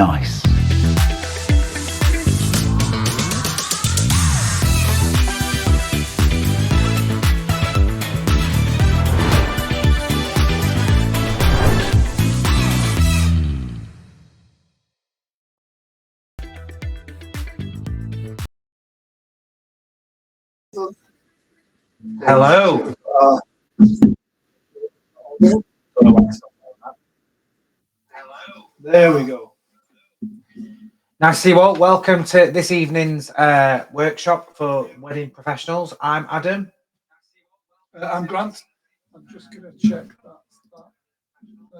nice. Hello. There we go. Nice to see you all. Welcome to this evening's workshop for wedding professionals. I'm Adam. I'm Grant. I'm just going to check that.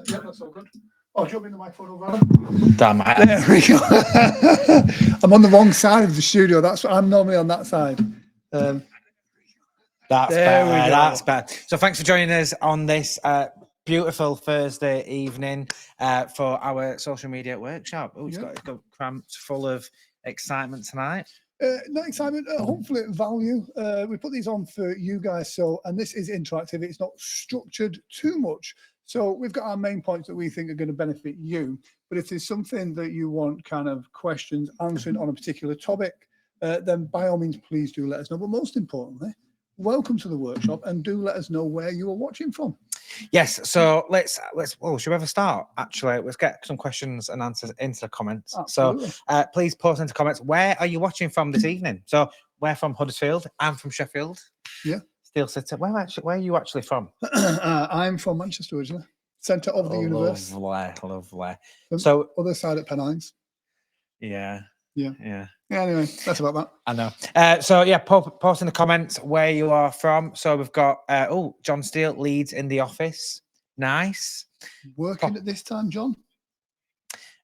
Yeah, that's all good. Oh, do you want me in the microphone over, Adam? Damn it. There we go. I'm on the wrong side of the studio. That's what I'm normally on that side. That's there better. we go. That's better. So thanks for joining us on this beautiful Thursday evening for our social media workshop. Oh, it's got cramps full of excitement tonight. Not excitement, hopefully value. We put these on for you guys, and this is interactive. It's not structured too much. So we've got our main points that we think are going to benefit you. But if there's something that you want kind of questions answering on a particular topic, then by all means, please do let us know. But most importantly, welcome to the workshop, and do let us know where you are watching from. Yes, so let's should we ever start? Actually, let's get some questions and answers into the comments. Absolutely. So please post into comments, where are you watching from this evening? So we're from Huddersfield. I'm from Sheffield. Yeah. Steel City. Where are you actually from? I'm from Manchester originally, centre of the universe. Lovely. So other side at Pennines. Yeah. Anyway, that's about that. I know. So yeah, post in the comments where you are from. So we've got John Steele, Leeds in the office. Nice. Working at this time, John.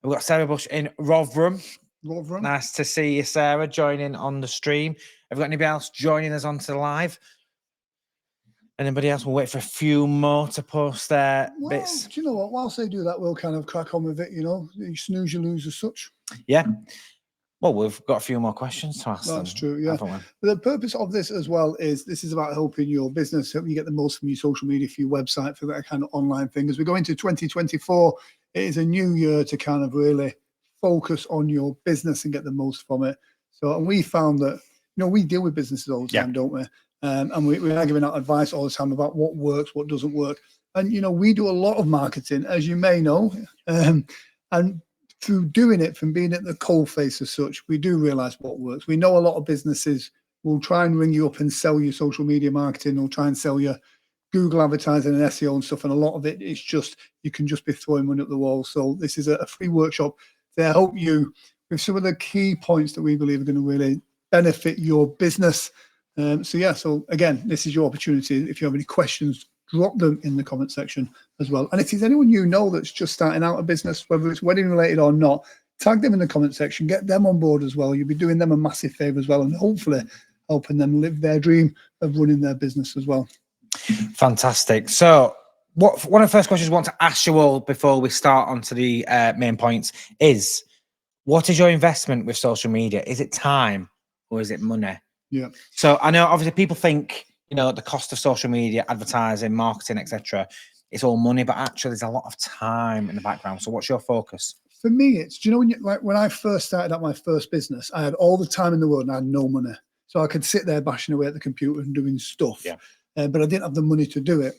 We've got Sarah Bush in Rotherham. Rotherham. Nice to see you, Sarah, joining on the stream. Have we got anybody else joining us onto the live? Anybody else? We'll wait for a few more to post their bits. Do you know what? Whilst they do that, we'll kind of crack on with it. You know, you snooze, you lose as such. Yeah. Well, we've got a few more questions to ask. That's true, yeah. But the purpose of this as well is this is about helping your business, helping you get the most from your social media, for your website, for that kind of online thing. As we go into 2024, it is a new year to kind of really focus on your business and get the most from it. So, and we found that, you know, we deal with businesses all the time, don't we? And we are giving out advice all the time about what works, what doesn't work. And, you know, we do a lot of marketing, as you may know. And through doing it, from being at the coalface as such, we do realize what works. We know a lot of businesses will try and ring you up and sell you social media marketing, or try and sell you Google advertising and SEO and stuff. And a lot of it is just, you can just be throwing money at the wall. So this is a free workshop to help you with some of the key points that we believe are going to really benefit your business. So again, this is your opportunity. If you have any questions, drop them in the comment section as well. And if there's anyone you know that's just starting out a business, whether it's wedding related or not, tag them in the comment section, get them on board as well. You'll be doing them a massive favor as well, and hopefully helping them live their dream of running their business as well. Fantastic. So one of the first questions I want to ask you all before we start onto the main points is, what is your investment with social media? Is it time or is it money? Yeah. So I know obviously people think, you know, the cost of social media, advertising, marketing, etc., it's all money, but actually there's a lot of time in the background. So what's your focus? For me, it's, do you know, when I first started out my first business, I had all the time in the world and I had no money. So I could sit there bashing away at the computer and doing stuff, but I didn't have the money to do it.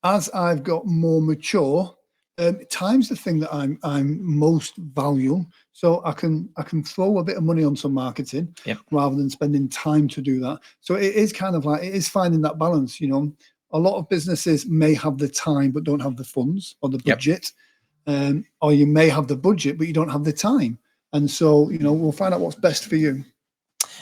As I've got more mature, time's the thing that I'm most value. So I can throw a bit of money on some marketing rather than spending time to do that. So it is kind of like, it is finding that balance. You know, a lot of businesses may have the time but don't have the funds or the budget, or you may have the budget but you don't have the time. And so, you know, we'll find out what's best for you.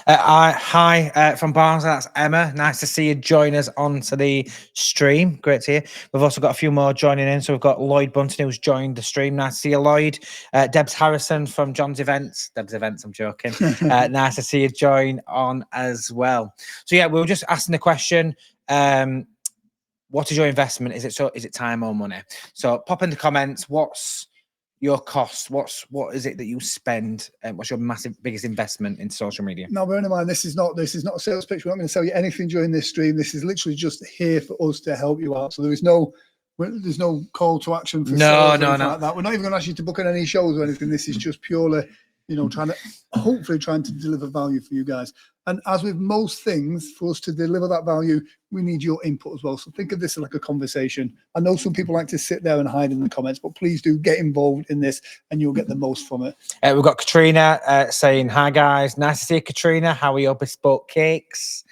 Hi from Barnes, that's Emma. Nice to see you join us onto the stream. Great to hear. We've also got a few more joining in. So we've got Lloyd Bunton, who's joined the stream. Nice to see you, Lloyd. Debs Harrison from John's Events. Deb's Events, I'm joking. Nice to see you join on as well. So yeah, we were just asking the question, what is your investment? Is it time or money? So pop in the comments, what's your cost? What is it that you spend? What's your biggest investment in social media? Now, bear in mind, this is not a sales pitch. We're not going to sell you anything during this stream. This is literally just here for us to help you out. So there is no There's no call to action for No, sales or no, anything no. like that. We're not even going to ask you to book on any shows or anything. This is just purely, hopefully trying to deliver value for you guys. And as with most things, for us to deliver that value, we need your input as well. So think of this like a conversation. I know some people like to sit there and hide in the comments, but please do get involved in this and you'll get the most from it. We've got Katrina saying, hi guys, nice to see you, Katrina. How are your bespoke cakes?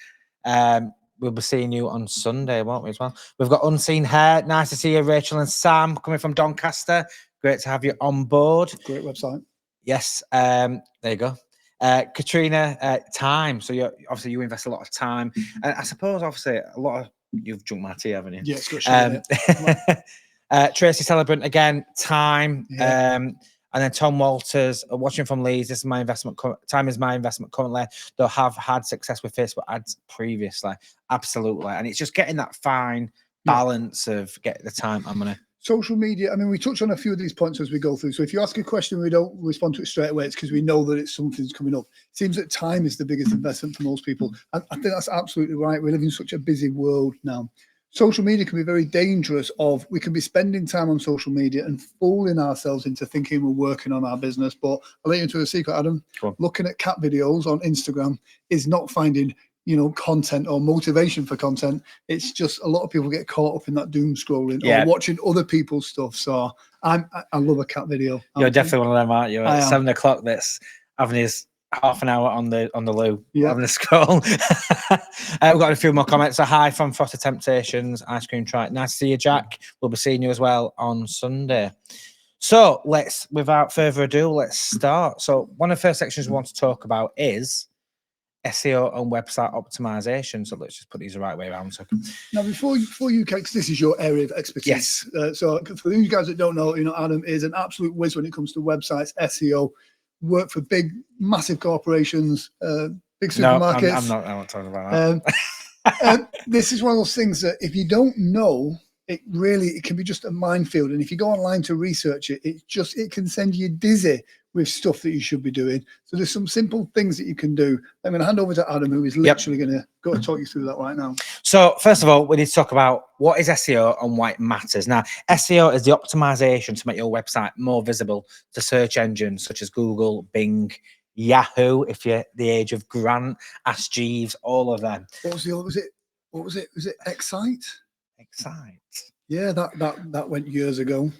We'll be seeing you on Sunday, won't we, as well? We've got Unseen Hair. Nice to see you, Rachel and Sam, coming from Doncaster. Great to have you on board. Great website. Yes, there you go. Katrina, time. So obviously you invest a lot of time. And I suppose, obviously, a lot of, you've drunk my tea, haven't you? Yeah, it's got sugar in it. Tracy Celebrant, again, time. Yeah. And then Tom Walters, watching from Leeds. This is my investment. Time is my investment currently. Though have had success with Facebook ads previously. Absolutely. And it's just getting that fine balance of get the time and money. Social media, I mean, we touch on a few of these points as we go through. So if you ask a question and we don't respond to it straight away, it's because we know that it's something's coming up. It seems that time is the biggest investment for most people. And I think that's absolutely right. We live in such a busy world now. Social media can be very dangerous. We can be spending time on social media and fooling ourselves into thinking we're working on our business. But I'll let you into a secret, Adam. Cool. Looking at cat videos on Instagram is not finding content or motivation for content. It's just a lot of people get caught up in that doom scrolling or watching other people's stuff. So I love a cat video. You're definitely one of them, aren't you? At 7 o'clock, that's having his half an hour on the loo, having a scroll. We've got a few more comments. So hi from Foster Temptations, Ice Cream Trike. Nice to see you, Jack. We'll be seeing you as well on Sunday. So without further ado, let's start. So one of the first sections we want to talk about is SEO and website optimization. So let's just put these the right way around. So now, before you, because this is your area of expertise. Yes. So for you guys that don't know, Adam is an absolute whiz when it comes to websites, SEO. Work for big, massive corporations, big supermarkets. No, I'm not talking about that. This is one of those things that if you don't know, it can be just a minefield. And if you go online to research it, it can send you dizzy with stuff that you should be doing. So there's some simple things that you can do. I'm going to hand over to Adam, who is literally going to go and talk you through that right now. So first of all, we need to talk about what is SEO and why it matters. Now, SEO is the optimization to make your website more visible to search engines such as Google, Bing, Yahoo, if you're the age of Grant, Ask Jeeves, all of them. What was it? Was it Excite? Excite. Yeah, that went years ago.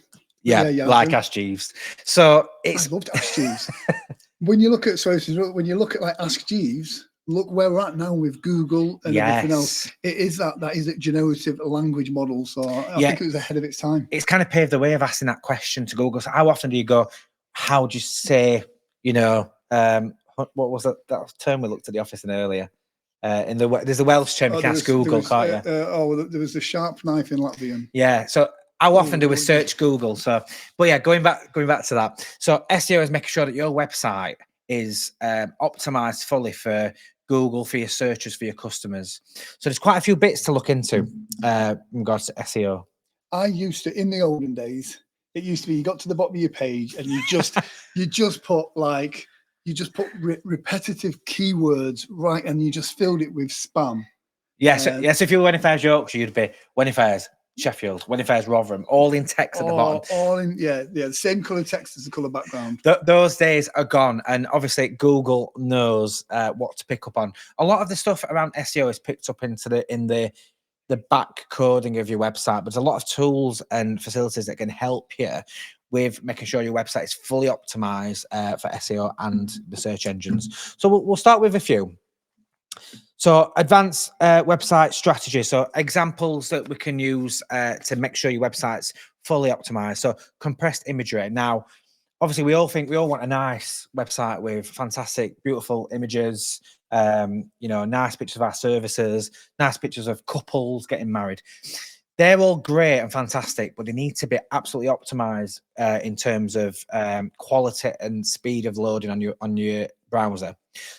Yeah, like Ask Jeeves. So I loved Ask Jeeves. When you look at like Ask Jeeves, look where we're at now with Google and everything else. It is that is a generative language model. So I think it was ahead of its time. It's kind of paved the way of asking that question to Google. So how often do you go, how do you say, what was that term we looked at the office in earlier? There's the Welsh term you can ask Google, can't you? There was the sharp knife in Latvian. Yeah. So how often do we search Google? So, but yeah, going back to that. So SEO is making sure that your website is optimized fully for Google, for your searches, for your customers. So there's quite a few bits to look into in regards to SEO. I used to, in the olden days, it used to be you got to the bottom of your page and you just put repetitive keywords, right, and you just filled it with spam. Yes, if you were Wenifairs Yorkshire, you'd be Wenifairs Sheffield, Wenifairs Rotherham, all in text at the bottom. All in, the same colour text as the colour background. Those days are gone, and obviously Google knows what to pick up on. A lot of the stuff around SEO is picked up into the back coding of your website, but there's a lot of tools and facilities that can help you with making sure your website is fully optimized for SEO and the search engines. So we'll start with a few. So advanced website strategy. So examples that we can use to make sure your website's fully optimized. So compressed imagery. Now, obviously we all want a nice website with fantastic, beautiful images, nice pictures of our services, nice pictures of couples getting married. They're all great and fantastic, but they need to be absolutely optimized in terms of quality and speed of loading on your browser.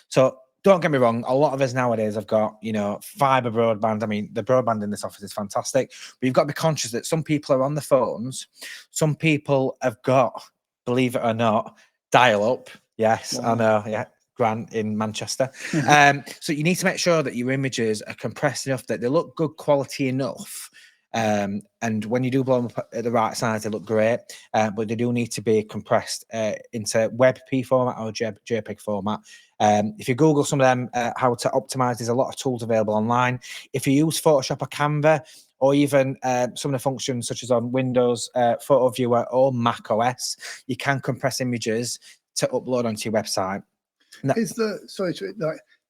So don't get me wrong, a lot of us nowadays have got, fiber broadband. I mean, the broadband in this office is fantastic, but you've got to be conscious that some people are on the phones. Some people have got, believe it or not, dial-up. Yes, wow. I know, yeah. Grant in Manchester. So you need to make sure that your images are compressed enough that they look good quality enough And when you do blow them up at the right size, they look great, but they do need to be compressed into WebP format or JPEG format. If you Google some of them, how to optimize, there's a lot of tools available online. If you use Photoshop or Canva, or even some of the functions such as on Windows Photo Viewer or Mac OS, you can compress images to upload onto your website.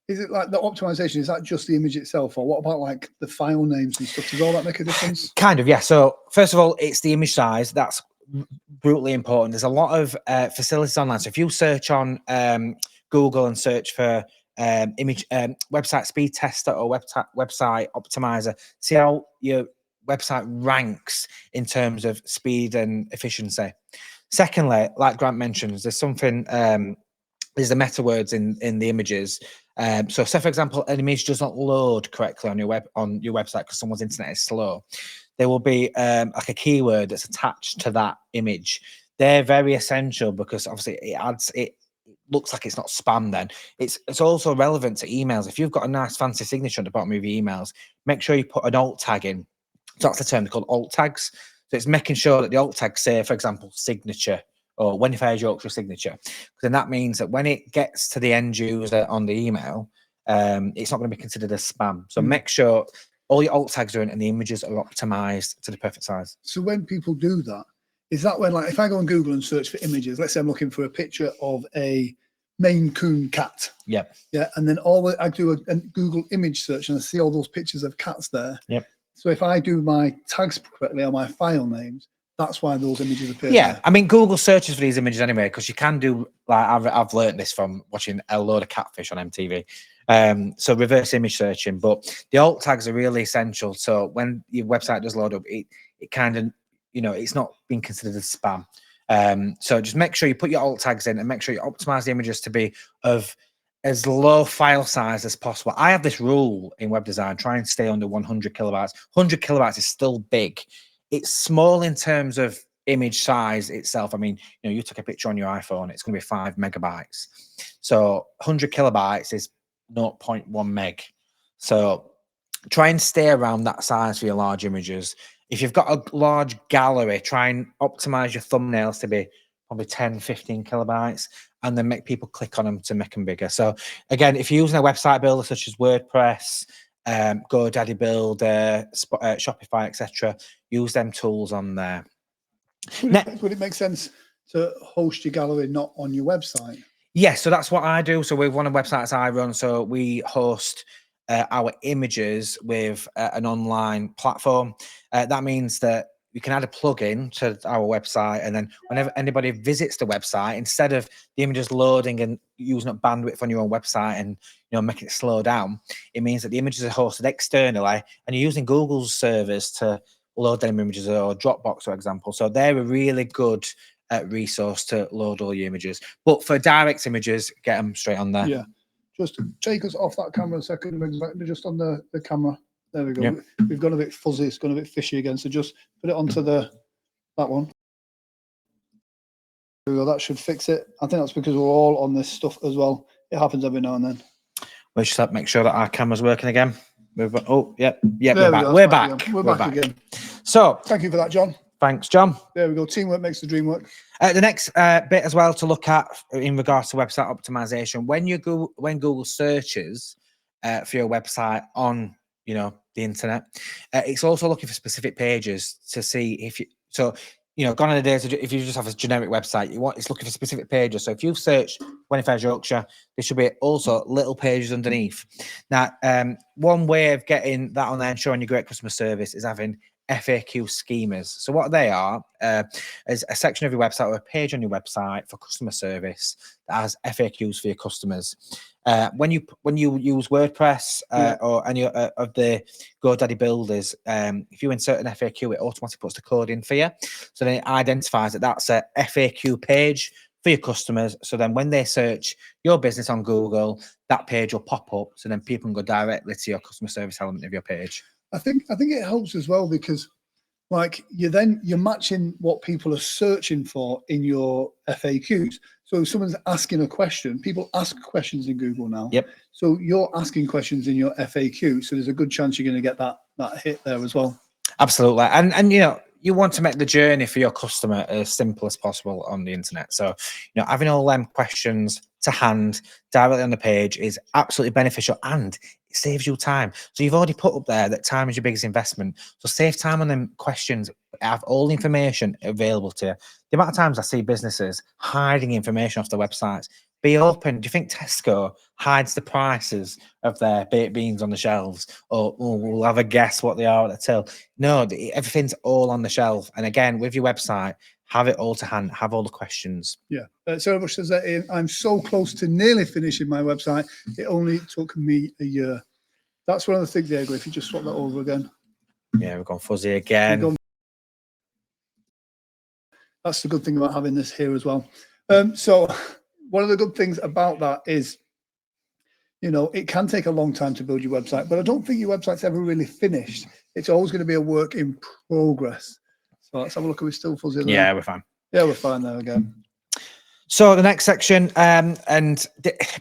Is it like the optimization? Is that just the image itself, or what about like the file names and stuff? Does all that make a difference? Kind of, yeah. So first of all, it's the image size. That's brutally important. There's a lot of facilities online. So if you search on Google and search for image website speed tester or website optimizer, see how your website ranks in terms of speed and efficiency. Secondly, like Grant mentions, there's something there's the meta words in the images. So say for example, an image does not load correctly on your website because someone's internet is slow. There will be like a keyword that's attached to that image. They're very essential because obviously it looks like it's not spam. Then it's also relevant to emails. If you've got a nice fancy signature at the bottom of your emails, make sure you put an alt tag in. So that's the term, they're called alt tags. So it's making sure that the alt tags say, for example, signature or when if I Yorkshire signature. Then that means that when it gets to the end user on the email, it's not going to be considered as spam. So make sure all your alt tags are in and the images are optimized to the perfect size. So when people do that, is that when, like, if I go on Google and search for images, let's say I'm looking for a picture of a Maine Coon cat. Yep. Yeah. And then I do a Google image search and I see all those pictures of cats there. Yep. So if I do my tags correctly or my file names, that's why those images appear. Yeah, there. I mean, Google searches for these images anyway, because you can do, like, I've learned this from watching a load of catfish on MTV. So reverse image searching, but the alt tags are really essential. So when your website does load up, it kind of, it's not being considered as spam. So just make sure you put your alt tags in and make sure you optimize the images to be of as low file size as possible. I have this rule in web design, try and stay under 100 kilobytes. 100 kilobytes is still big. It's small in terms of image size itself. I mean, you took a picture on your iPhone, it's going to be 5 megabytes. So 100 kilobytes is 0.1 meg. So try and stay around that size for your large images. If you've got a large gallery, try and optimize your thumbnails to be probably 10, 15 kilobytes, and then make people click on them to make them bigger. So again, if you're using a website builder such as WordPress, GoDaddy Builder, Shopify, etc., use them tools on there. Would it make sense to host your gallery not on your website? Yes, so that's what I do. So with one of the websites I run, so we host our images with an online platform. That means that we can add a plugin to our website, and then whenever anybody visits the website, instead of the images loading and using up bandwidth on your own website and making it slow down, it means that the images are hosted externally, and you're using Google's servers to load them images, or Dropbox, for example. So they're a really good resource to load all your images. But for direct images, get them straight on there. Yeah. Just take us off that camera a second, just on the camera. There we go. Yep. We've gone a bit fuzzy. It's gone a bit fishy again. So just put it onto that one. There we go. That should fix it. I think that's because we're all on this stuff as well. It happens every now and then. We'll just have to make sure that our camera's working again. Oh, yep. We're back. We're back again. So thank you for that, John. Thanks, John. There we go. Teamwork makes the dream work. The next bit as well to look at in regards to website optimization, when Google searches for your website on the internet, it's also looking for specific pages to see if you. So gone are the days if you just have a generic website, it's looking for specific pages. So if you search when if I Yorkshire, there should be also little pages underneath. Now, one way of getting that on there and showing you great customer service is having FAQ schemas. So what they are is a section of your website or a page on your website for customer service that has FAQs for your customers. When you use WordPress or any of the GoDaddy builders, if you insert an FAQ, it automatically puts the code in for you. So then it identifies that that's a FAQ page for your customers. So then when they search your business on Google, that page will pop up. So then people can go directly to your customer service element of your page. I think it helps as well because like you're matching what people are searching for in your FAQs. So if someone's asking a question, people ask questions in Google now. Yep. So you're asking questions in your FAQ. So there's a good chance you're going to get that hit there as well. Absolutely. And you know, you want to make the journey for your customer as simple as possible on the internet. So, you know, having all them questions to hand directly on the page is absolutely beneficial, and it saves you time. So you've already put up there that time is your biggest investment. So save time on them questions, have all the information available to you. The amount of times I see businesses hiding information off their websites. Be open. Do you think Tesco hides the prices of their baked beans on the shelves? Or we'll have a guess what they are at the till? No, everything's all on the shelf. And again, with your website, have it all to hand, have all the questions. Yeah. Sarah Bush says that I'm so close to nearly finishing my website. It only took me a year. That's one of the things, Diego, if you just swap that over again. Yeah, we've gone fuzzy again. That's the good thing about having this here as well. So one of the good things about that is, you know, it can take a long time to build your website, but I don't think your website's ever really finished. It's always going to be a work in progress. So let's have a look. Are we still fuzzy there? Yeah, we're fine. Yeah, we're fine there again. So the next section, and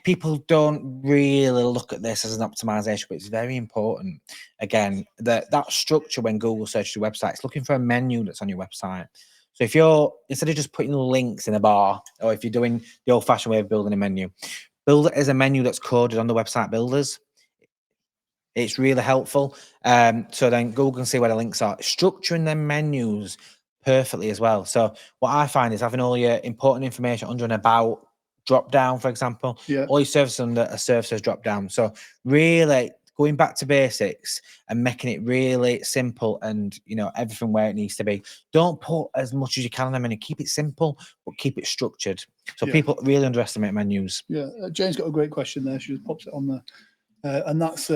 people don't really look at this as an optimization, but it's very important. Again, that structure when Google searches your website, it's looking for a menu that's on your website. So if you're, instead of just putting links in a bar, or if you're doing the old-fashioned way of building a menu, build it as a menu that's coded on the website builders. It's really helpful. So then Google can see where the links are. Structuring their menus perfectly as well. So what I find is having all your important information under an about drop down, for example, Yeah. all your services under a services drop down. So really going back to basics and making it really simple, and you know, everything where it needs to be. Don't put as much as you can on the menu. Keep it simple, but keep it structured. So Yeah. people really underestimate menus. Yeah. Jane's got a great question there. She just pops it on there. And that's,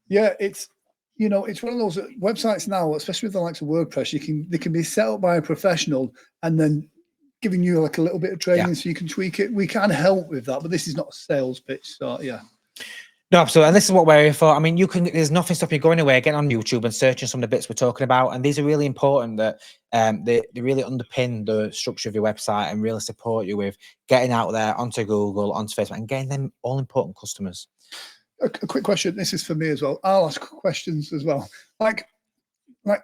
yeah, it's, you know, it's one of those websites now, especially with the likes of WordPress, they can be set up by a professional and then giving you like a little bit of training so you can tweak it. We can help with that, but this is not a sales pitch. So yeah. No, absolutely. And this is what we're here for. I mean, there's nothing stopping you going away, getting on YouTube and searching some of the bits we're talking about. And these are really important, that they really underpin the structure of your website and really support you with getting out there onto Google, onto Facebook, and getting them all important customers. A quick question. This is for me as well. I'll ask questions as well. Like,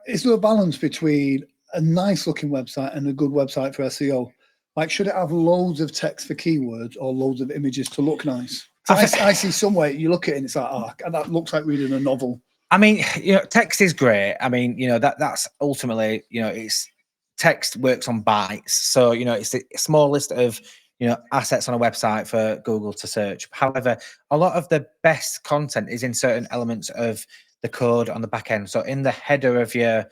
is there a balance between a nice looking website and a good website for SEO? Like, should it have loads of text for keywords or loads of images to look nice? I see somewhere you look at it and it's like, oh, that looks like reading a novel. I mean, you know, text is great. I mean, you know, that's ultimately, you know, it's text works on bytes. So, you know, it's a small list of, you know, assets on a website for Google to search. However, a lot of the best content is in certain elements of the code on the back end. So in the header of your,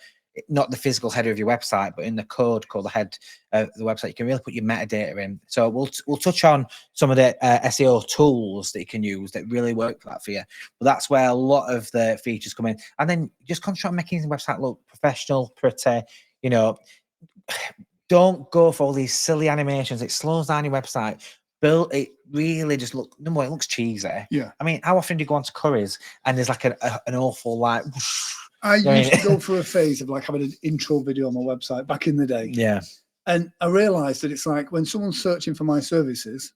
not the physical header of your website, but in the code called the head of the website, you can really put your metadata in. So we'll touch on some of the SEO tools that you can use that really work for that for you. But that's where a lot of the features come in. And then just concentrate on making the website look professional, pretty, you know. Don't go for all these silly animations. It slows down your website. Build it really just look, number one, it looks cheesy. Yeah. I mean, how often do you go onto Currys and there's like an awful like whoosh, I used to go through a phase of like having an intro video on my website back in the day. Yeah. And I realized that it's like when someone's searching for my services,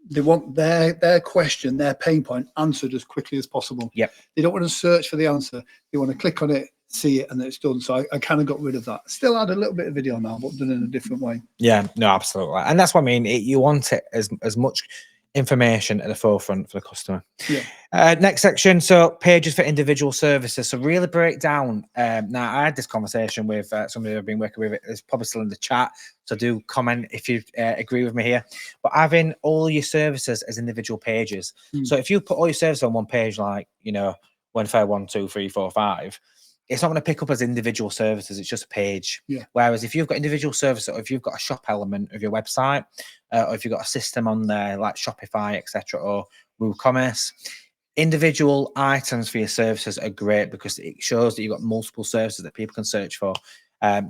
they want their question, their pain point answered as quickly as possible. Yep. They don't want to search for the answer. They want to click on it, see it, and then it's done. So I kind of got rid of that. Still add a little bit of video now, but done in a different way. Yeah, no, absolutely. And that's what I mean. You want it as much information at the forefront for the customer. Yeah. Next section, so pages for individual services. So really break down. Now, I had this conversation with somebody I've been working with. It's probably still in the chat, so do comment if you agree with me here. But having all your services as individual pages. So if you put all your services on one page, like, you know, 1, 2, 3, 4, 5, it's not going to pick up as individual services. It's just a page. Yeah. Whereas if you've got individual services, or if you've got a shop element of your website, or if you've got a system on there like Shopify, etc., or WooCommerce, individual items for your services are great because it shows that you've got multiple services that people can search for.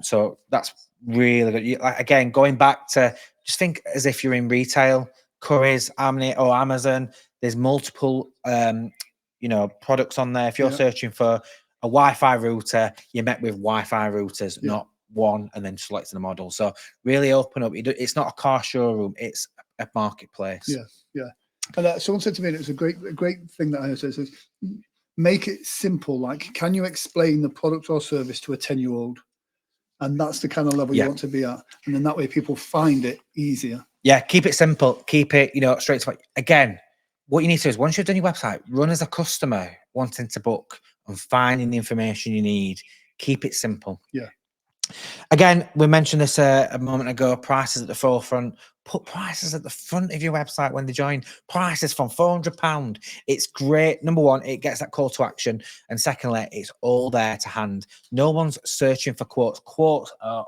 So that's really good. Like, again, going back to just think as if you're in retail, Currys, or Amazon. There's multiple, you know, products on there. If you're searching for a Wi-Fi router, you're met with Wi-Fi routers, not one and then selecting the model. So really open up. It's not a car showroom; it's a marketplace. Yeah, yeah. And someone said to me, and it was a great thing that I said. Says, make it simple. Like, can you explain the product or service to a 10-year-old? And that's the kind of level you want to be at. And then that way people find it easier. Yeah, keep it simple. Keep it, straight to it. Again, what you need to do is once you've done your website, run as a customer wanting to book and finding the information you need. Keep it simple. Yeah. Again, we mentioned this a moment ago, prices at the forefront. Put prices at the front of your website when they join. Prices from £400. It's great. Number one, it gets that call to action. And secondly, it's all there to hand. No one's searching for quotes. Quotes are,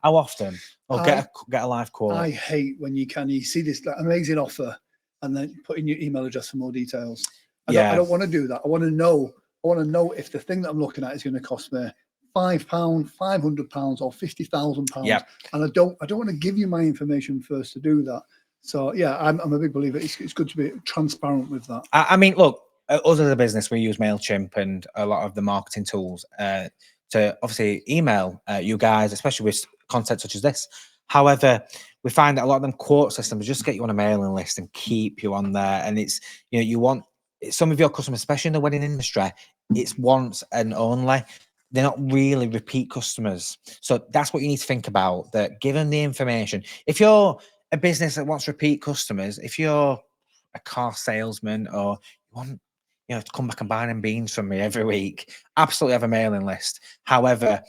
how often? Or get a live quote. I hate when you see this amazing offer and then put in your email address for more details. I don't want to do that. I want to know if the thing that I'm looking at is going to cost me £5, £500 or £50,000. Yeah. And I don't want to give you my information first to do that. So yeah, I'm a big believer. It's good to be transparent with that. I mean, look, us as a business, we use MailChimp and a lot of the marketing tools to obviously email you guys, especially with content such as this. However, we find that a lot of them quote systems just get you on a mailing list and keep you on there. And it's, you want some of your customers, especially in the wedding industry, it's once and only. They're not really repeat customers. So that's what you need to think about, that give them the information. If you're a business that wants repeat customers, if you're a car salesman or you want to come back and buy them beans from me every week, absolutely have a mailing list. However,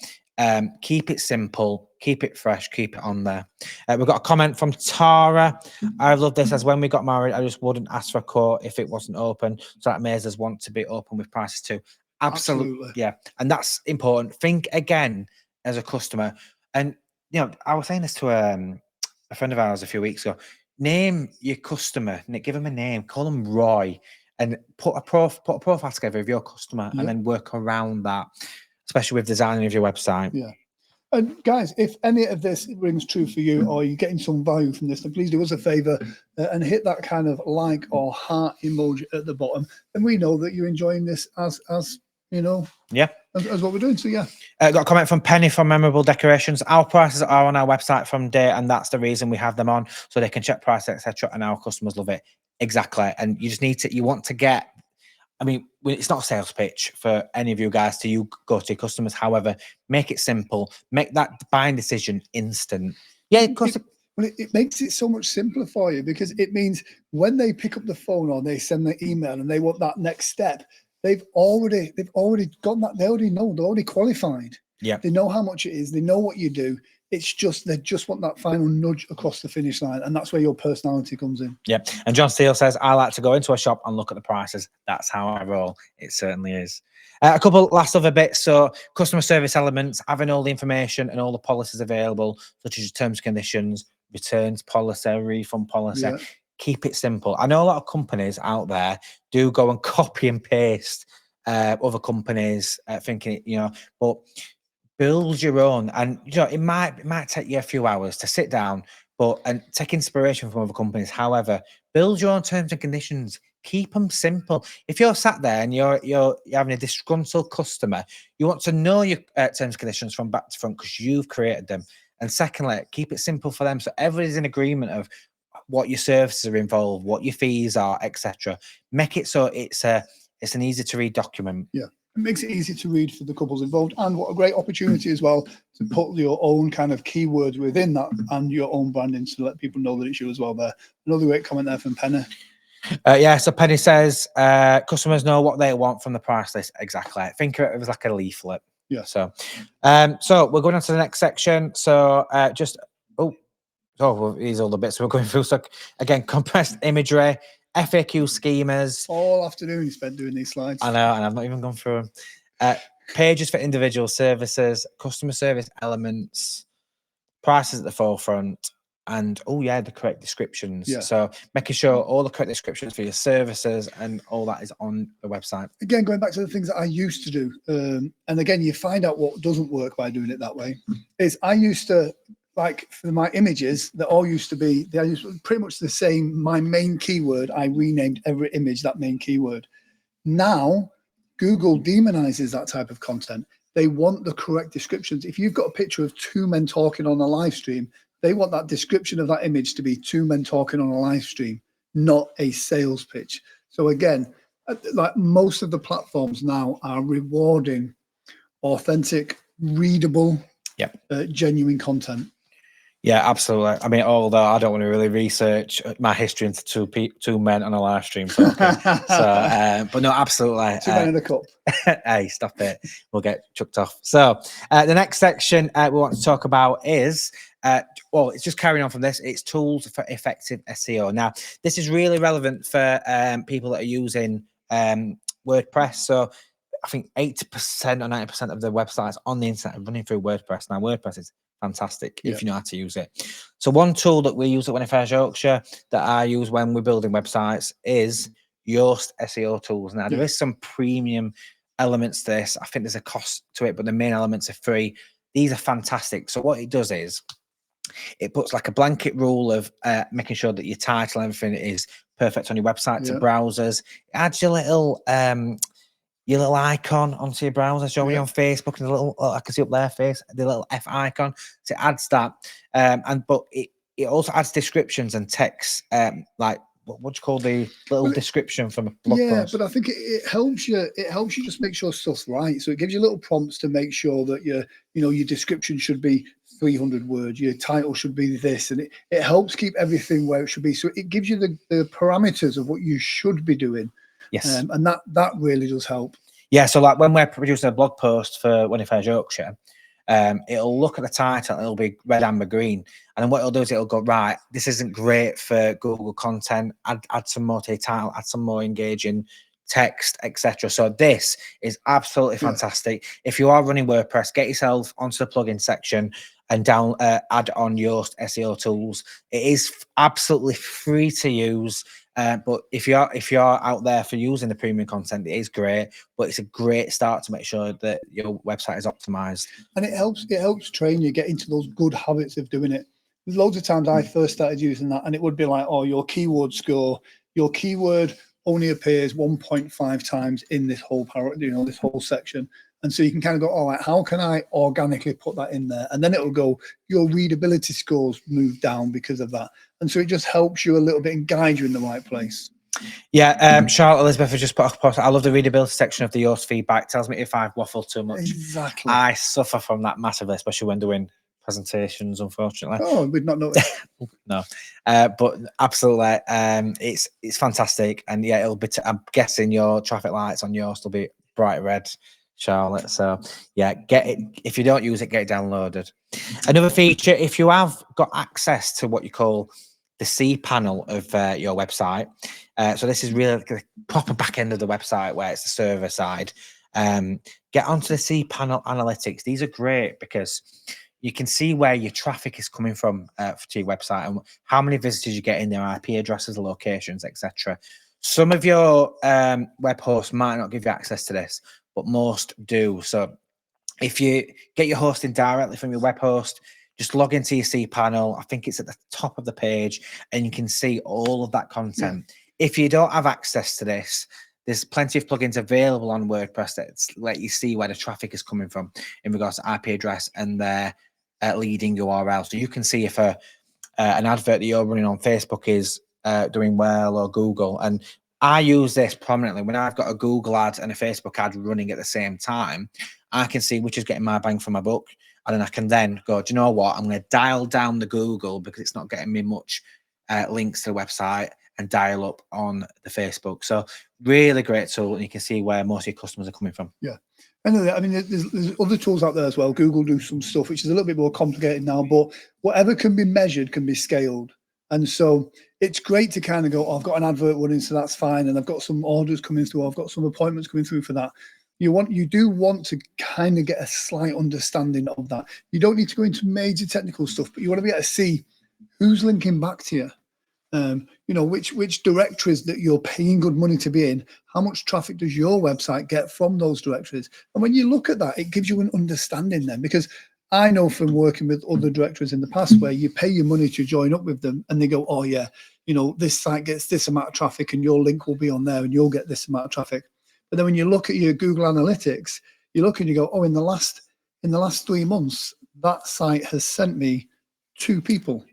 keep it simple, keep it fresh, keep it on there. We've got a comment from Tara. I love this. As when we got married, I just wouldn't ask for a quote if it wasn't open. So that made us want to be open with prices too. Absolutely. Yeah. And that's important. Think again as a customer. And, I was saying this to a friend of ours a few weeks ago. Name your customer, give them a name, call them Roy, and put a profile together of your customer and then work around that, especially with designing of your website. Yeah. And guys, if any of this rings true for you or you're getting some value from this, then please do us a favor and hit that kind of like or heart emoji at the bottom. And we know that you're enjoying this as what we're doing. So got a comment from Penny from Memorable Decorations. Our prices are on our website from day, and that's the reason we have them on, so they can check price, etc. And our customers love it. Exactly. And you just need to, it's not a sales pitch for any of you guys to go to your customers. However, make it simple, make that buying decision instant. Yeah, of course. It makes it so much simpler for you, because it means when they pick up the phone or they send the email and they want that next step, they've already got that. They already know. They're already qualified. Yeah. They know how much it is. They know what you do. It's just they just want that final nudge across the finish line, and that's where your personality comes in. Yeah. And John Steele says, I like to go into a shop and look at the prices. That's how I roll. It certainly is. A couple last other bits. So customer service elements, having all the information and all the policies available, such as terms and conditions, returns policy, refund policy. Yeah. Keep it simple. I know a lot of companies out there do go and copy and paste other companies, thinking, but build your own. And it might take you a few hours to sit down, and take inspiration from other companies. However, build your own terms and conditions. Keep them simple. If you're sat there and you're having a disgruntled customer, you want to know your terms and conditions from back to front because you've created them. And secondly, keep it simple for them so everybody's in agreement of what your services are involved, what your fees are, etc. Make it so it's an easy to read document. Yeah, it makes it easy to read for the couples involved, and what a great opportunity as well to put your own kind of keywords within that and your own branding to let people know that it's you as well. There, another great comment there from Penny. So Penny says customers know what they want from the price list. Exactly. Think of it as like a leaflet. Yeah. So we're going on to the next section. So these are all the bits we're going through. So again, compressed imagery, FAQ schemas. All afternoon you spent doing these slides. I know, and I've not even gone through them. Pages for individual services, customer service elements, prices at the forefront, and the correct descriptions. Yeah. So making sure all the correct descriptions for your services and all that is on the website. Again, going back to the things that I used to do, and again, you find out what doesn't work by doing it that way. Is I used to, like, for my images, they used to be pretty much the same. My main keyword, I renamed every image that main keyword. Now, Google demonizes that type of content. They want the correct descriptions. If you've got a picture of two men talking on a live stream, they want that description of that image to be two men talking on a live stream, not a sales pitch. So again, like most of the platforms now are rewarding authentic, readable, Yep. Genuine content. Yeah, absolutely. I mean, although I don't want to really research my history into two men on a live stream talking. So, but no, absolutely. 2 men in a cup. Hey, stop it. We'll get chucked off. So the next section we want to talk about is, well, it's just carrying on from this. It's tools for effective SEO. Now, this is really relevant for people that are using WordPress. So I think 80% or 90% of the websites on the internet are running through WordPress. Now, WordPress is fantastic if you know how to use it. So one tool that we use at When Affairs Yorkshire, that I use when we're building websites, is Yoast SEO tools. Now, there is some premium elements to this. I think there's a cost to it, but the main elements are free. These are fantastic. So what it does is it puts like a blanket rule of making sure that your title and everything is perfect on your website to browsers. It adds your little icon onto your browser. Show me on Facebook, and the little, I can see up there, the little F icon. So it adds that, but it also adds descriptions and text, like what do you call the little description from a blog post? But I think it helps you. It helps you just make sure stuff's right. So it gives you little prompts to make sure that your description should be 300 words. Your title should be this, and it helps keep everything where it should be. So it gives you the parameters of what you should be doing. Yes, and that really does help. Yeah, so like when we're producing a blog post for When Affairs Yorkshire, it'll look at the title, it'll be red, amber, green, and then what it'll do is it'll go, right, this isn't great for Google content, add some more to your title, add some more engaging text, etc. So this is absolutely fantastic. If you are running WordPress, get yourself onto the plugin section and add on Yoast SEO tools. It is absolutely free to use. But if you're out there for using the premium content, it is great. But it's a great start to make sure that your website is optimized. And it helps train you, get into those good habits of doing it. Loads of times I first started using that, and it would be like, oh, your keyword score, your keyword only appears 1.5 times in this whole this whole section. And so you can kind of go, all right, how can I organically put that in there? And then it'll go, your readability scores move down because of that. And so it just helps you a little bit and guide you in the right place. Yeah, Charlotte Elizabeth has just put a post. I love the readability section of the Yoast feedback. Tells me if I've waffled too much. Exactly. I suffer from that massively, especially when doing presentations, unfortunately. Oh, we'd not noticed. No, but absolutely, it's fantastic, and yeah, it'll be. I'm guessing your traffic lights on Yoast will be bright red, Charlotte. So yeah, get it. If you don't use it, get it downloaded. Another feature, if you have got access to what you call the C panel of your website, so this is really the proper back end of the website where it's the server side. Get onto the C panel analytics. These are great because you can see where your traffic is coming from to your website and how many visitors you get in their IP addresses, locations, etc. Some of your web hosts might not give you access to this, but most do. So if you get your hosting directly from your web host, just log into your cPanel. I think it's at the top of the page, and you can see all of that content. If you don't have access to this, there's plenty of plugins available on WordPress that let you see where the traffic is coming from in regards to IP address and their leading URL. So you can see if an advert that you're running on Facebook is doing well, or Google. And I use this prominently when I've got a Google ad and a Facebook ad running at the same time. I can see which is getting my bang for my buck. And then I can then go, do you know what? I'm going to dial down the Google because it's not getting me much links to the website, and dial up on the Facebook. So really great tool, and you can see where most of your customers are coming from. Yeah. And I mean, there's other tools out there as well. Google do some stuff which is a little bit more complicated now, but whatever can be measured can be scaled. And so it's great to kind of go, oh, I've got an advert running, so that's fine. And I've got some orders coming through. I've got some appointments coming through for that. You do want to kind of get a slight understanding of that. You don't need to go into major technical stuff, but you want to be able to see who's linking back to you. Which directories that you're paying good money to be in, how much traffic does your website get from those directories? And when you look at that, it gives you an understanding then, because I know from working with other directories in the past where you pay your money to join up with them and they go, oh yeah, this site gets this amount of traffic and your link will be on there and you'll get this amount of traffic. But then when you look at your Google Analytics, you look and you go, oh, in the last 3 months, that site has sent me 2 people.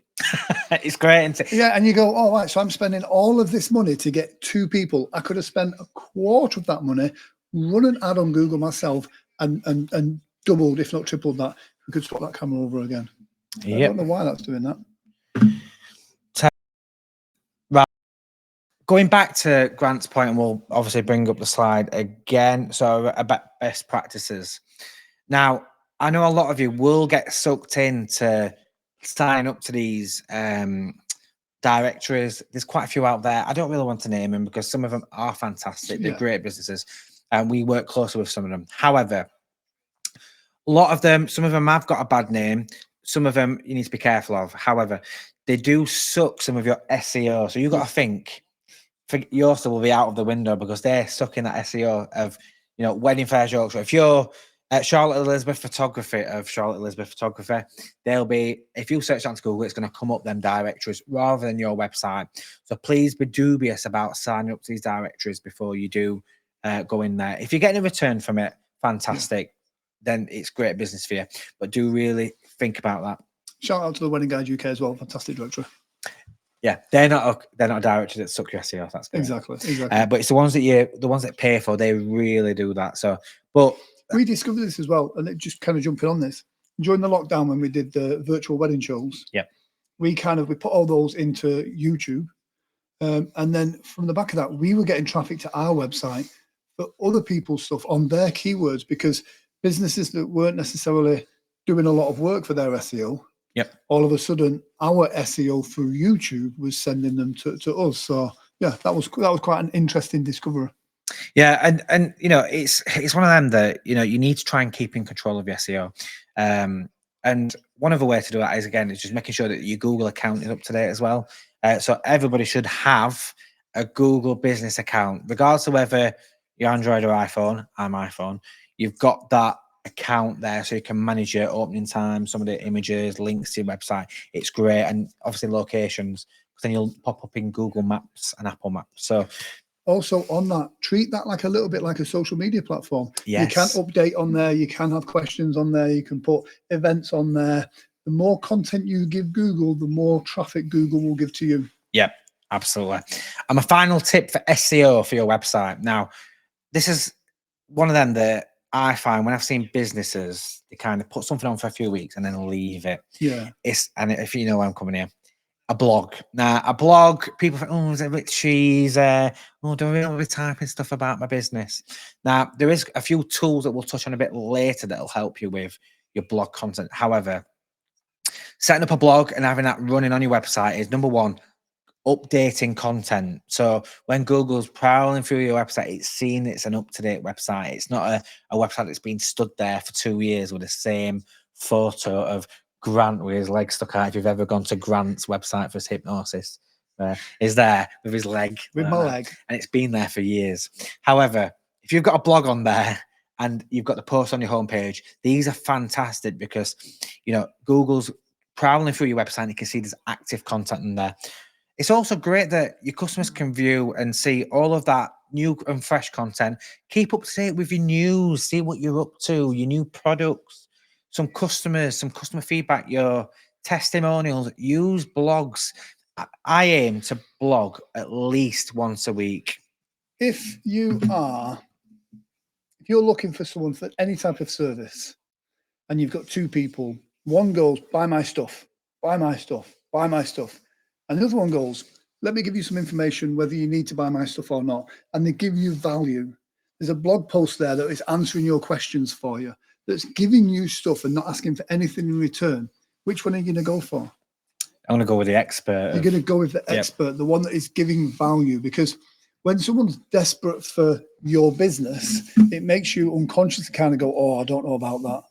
It's great. Isn't it? Yeah, and you go, oh, right, so I'm spending all of this money to get 2 people. I could have spent a quarter of that money, run an ad on Google myself, and doubled, if not tripled that. We could swap that camera over again. I don't know why that's doing that. Right. Going back to Grant's point, and we'll obviously bring up the slide again. So about best practices. Now, I know a lot of you will get sucked into sign up to these directories. There's quite a few out there. I don't really want to name them because some of them are fantastic. They're great businesses, and we work closely with some of them. However, a lot of them, some of them have got a bad name. Some of them you need to be careful of. However, they do suck some of your SEO. So you've got to think, your stuff will be out of the window because they're stuck in that SEO of, wedding fairs, Yorkshire. If you're at Charlotte Elizabeth Photography, they'll be, if you search onto Google, it's going to come up them directories rather than your website. So please be dubious about signing up to these directories before you do go in there. If you're getting a return from it, fantastic. Then it's great business for you. But do really think about that. Shout out to the Wedding Guide UK as well. Fantastic directory. Yeah, they're not a directory that suck your SEO. That's great. Exactly. But it's the ones that pay for. They really do that. So, but we discovered this as well, and it just kind of jumping on this during the lockdown when we did the virtual wedding shows. Yeah, we put all those into YouTube, and then from the back of that, we were getting traffic to our website for other people's stuff on their keywords because businesses that weren't necessarily doing a lot of work for their SEO. Yep. All of a sudden, our SEO through YouTube was sending them to us. So yeah, that was quite an interesting discovery. Yeah, and it's one of them that you need to try and keep in control of your SEO. And one other way to do that is just making sure that your Google account is up to date as well. So everybody should have a Google business account, regardless of whether you're Android or iPhone. I'm iPhone. You've got that account there so you can manage your opening time, some of the images, links to your website. It's great, and obviously locations, because then you'll pop up in Google Maps and Apple Maps. So also on that, treat that like a little bit like a social media platform. Yes. You can update on there, you can have questions on there, you can put events on there. The more content you give Google, the more traffic Google will give to you. Yep, absolutely. And my final tip for SEO for your website. Now, this is one of them that I find when I've seen businesses, they kind of put something on for a few weeks and then leave it. Yeah. And if you know where I'm coming here, a blog. Now, a blog, people think, oh, is it a bit cheesy? Oh, do I really want to be typing stuff about my business? Now, there is a few tools that we'll touch on a bit later that'll help you with your blog content. However, setting up a blog and having that running on your website is number one, updating content. So when Google's prowling through your website, it's seeing it's an up-to-date website. It's not a website that's been stood there for 2 years with the same photo of Grant with his leg stuck out. If you've ever gone to Grant's website for his hypnosis, is there with his leg. With my leg. And it's been there for years. However, if you've got a blog on there and you've got the post on your homepage, these are fantastic because, Google's prowling through your website and you can see there's active content in there. It's also great that your customers can view and see all of that new and fresh content. Keep up to date with your news, see what you're up to, your new products, some customer feedback, your testimonials. Use blogs. I aim to blog at least once a week. If you're looking for someone for any type of service and you've got 2 people, one goes, buy my stuff, buy my stuff, buy my stuff. And the other one goes, let me give you some information whether you need to buy my stuff or not. And they give you value. There's a blog post there that is answering your questions for you, that's giving you stuff and not asking for anything in return. Which one are you going to go for? I'm going to go with the expert. You're going to go with the expert, the one that is giving value, because when someone's desperate for your business, it makes you unconscious to kind of go, oh, I don't know about that.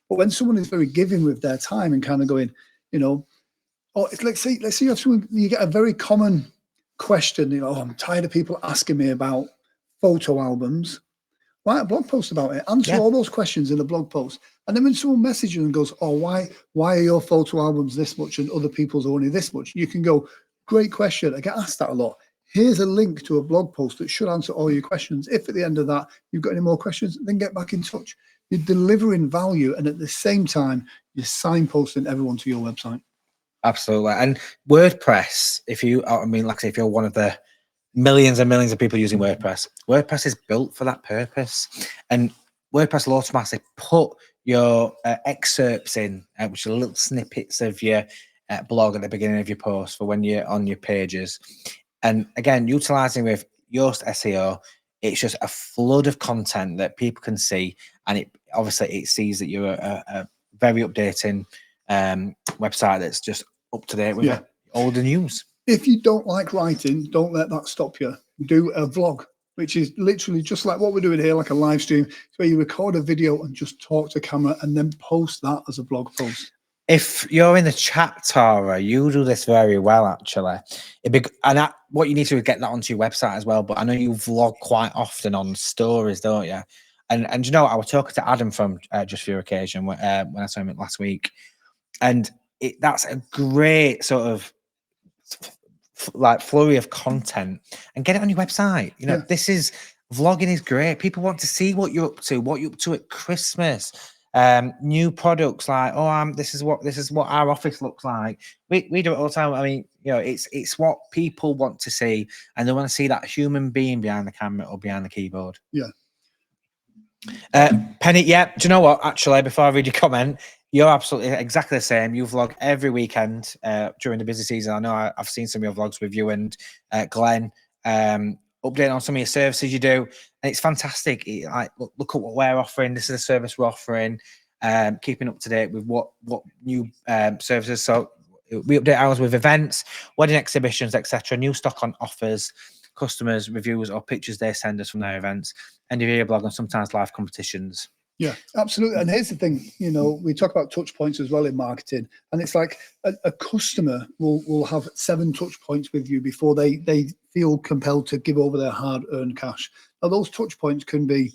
But when someone is very giving with their time and kind of going, let's say you have someone, you get a very common question, I'm tired of people asking me about photo albums. Write a blog post about it. Answer all those questions in a blog post. And then when someone messages you and goes, oh, why are your photo albums this much and other people's only this much? You can go, great question. I get asked that a lot. Here's a link to a blog post that should answer all your questions. If at the end of that you've got any more questions, then get back in touch. You're delivering value, and at the same time, you're signposting everyone to your website. Absolutely. And WordPress, if you, I mean, like I say, if you're one of the millions and millions of people using WordPress is built for that purpose. And WordPress will automatically put your excerpts in, which are little snippets of your blog at the beginning of your post for when you're on your pages. And again, utilizing with Yoast SEO, it's just a flood of content that people can see. And it obviously it sees that you're a very updating website that's just up to date with all the news. If you don't like writing, don't let that stop you. Do a vlog, which is literally just like what we're doing here, like a live stream. It's where you record a video and just talk to camera and then post that as a blog post. If you're in the chat, Tara, you do this very well, actually. What you need to do is get that onto your website as well. But I know you vlog quite often on stories, don't you? And you know, I was talking to Adam from Just for Your Occasion when I saw him last week, and that's a great sort of like flurry of content, and get it on your website. You know, this is vlogging is great. People want to see what you're up to at Christmas. New products like, this is what our office looks like. We do it all the time. I mean, you know, it's what people want to see, and they want to see that human being behind the camera or behind the keyboard. Yeah. Penny, do you know what? Actually, before I read your comment, you're absolutely exactly the same. You vlog every weekend during the busy season. I know I've seen some of your vlogs with you and Glenn, updating on some of your services you do, and it's fantastic. Like, look at what we're offering. This is a service we're offering. Keeping up to date with what new services. So we update ours with events, wedding exhibitions, etc. New stock on offers, customers, reviews, or pictures they send us from their events, and your blog, and sometimes live competitions. Yeah, absolutely. And here's the thing, you know, we talk about touch points as well in marketing, and it's like a customer will have 7 touch points with you before they feel compelled to give over their hard-earned cash. Now, those touch points can be,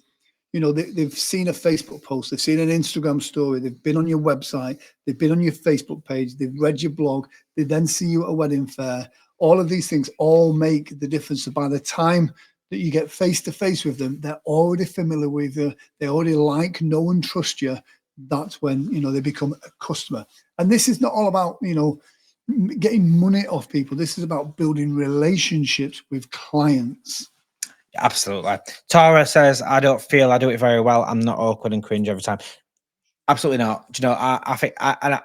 you know, they've seen a Facebook post, they've seen an Instagram story, they've been on your website, they've been on your Facebook page, they've read your blog, they then see you at a wedding fair. All of these things all make the difference. So by the time that you get face to face with them, they're already familiar with you, they already like, know, and trust you. That's when, you know, they become a customer. And this is not all about, you know, getting money off people. This is about building relationships with clients. Absolutely. Tara says, I don't feel I do it very well. I'm not awkward and cringe every time. Absolutely not. Do you know, I think I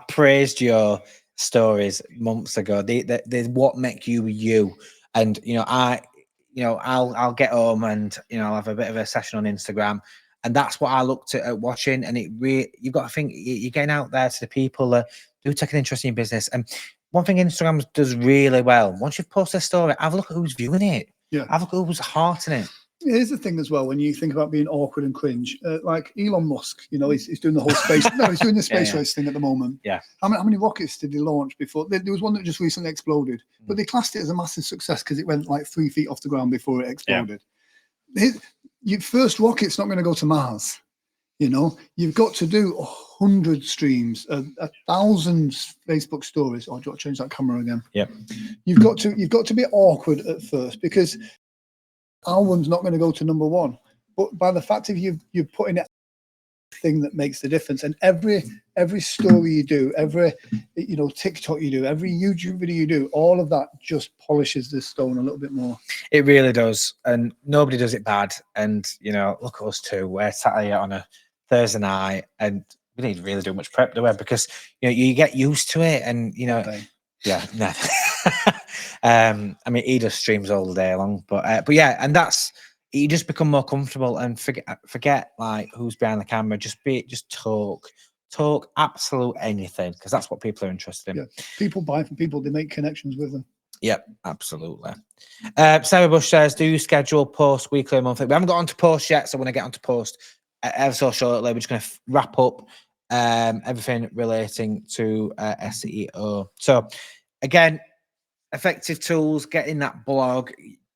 praised your stories months ago. They what make you you. And you know, I'll get home and you know I'll have a bit of a session on Instagram, and that's what I looked at watching. And you've got to think you're getting out there to the people that do take an interest in your business. And one thing Instagram does really well, once you've posted a story, have a look at who's viewing it. Yeah. Have a look at who's hearting it. Here's the thing as well, when you think about being awkward and cringe, like Elon Musk, you know, he's doing the whole space, he's doing the space race thing at the moment. Yeah. How many rockets did he launch before? There was one that just recently exploded, but they classed it as a massive success because it went like 3 feet off the ground before it exploded. Yeah. Your first rocket's not going to go to Mars. You know, you've got to do 100 streams, 1,000 Facebook stories. Oh, do you want to change that camera again? Yep. You've got to be awkward at first, because our one's not going to go to number 1, but by the fact of you're putting it thing that makes the difference. And every story you do, every, you know, TikTok you do, every YouTube video you do, all of that just polishes the stone a little bit more. It really does, and nobody does it bad. And you know, look at us too. We're sat here on a Thursday night, and we didn't really do much prep, do we? Because you know you get used to it, and you know, no. I mean, he does streams all day long, but yeah, and that's you just become more comfortable and forget like who's behind the camera. Just talk absolute anything, because that's what people are interested in. Yeah, people buy from people, they make connections with them. Yep, absolutely. Sarah Bush says, do you schedule post weekly or monthly? We haven't got onto post yet, so we're going to get onto post ever so shortly. We're just going to wrap up everything relating to SEO. So again, effective tools, getting that blog,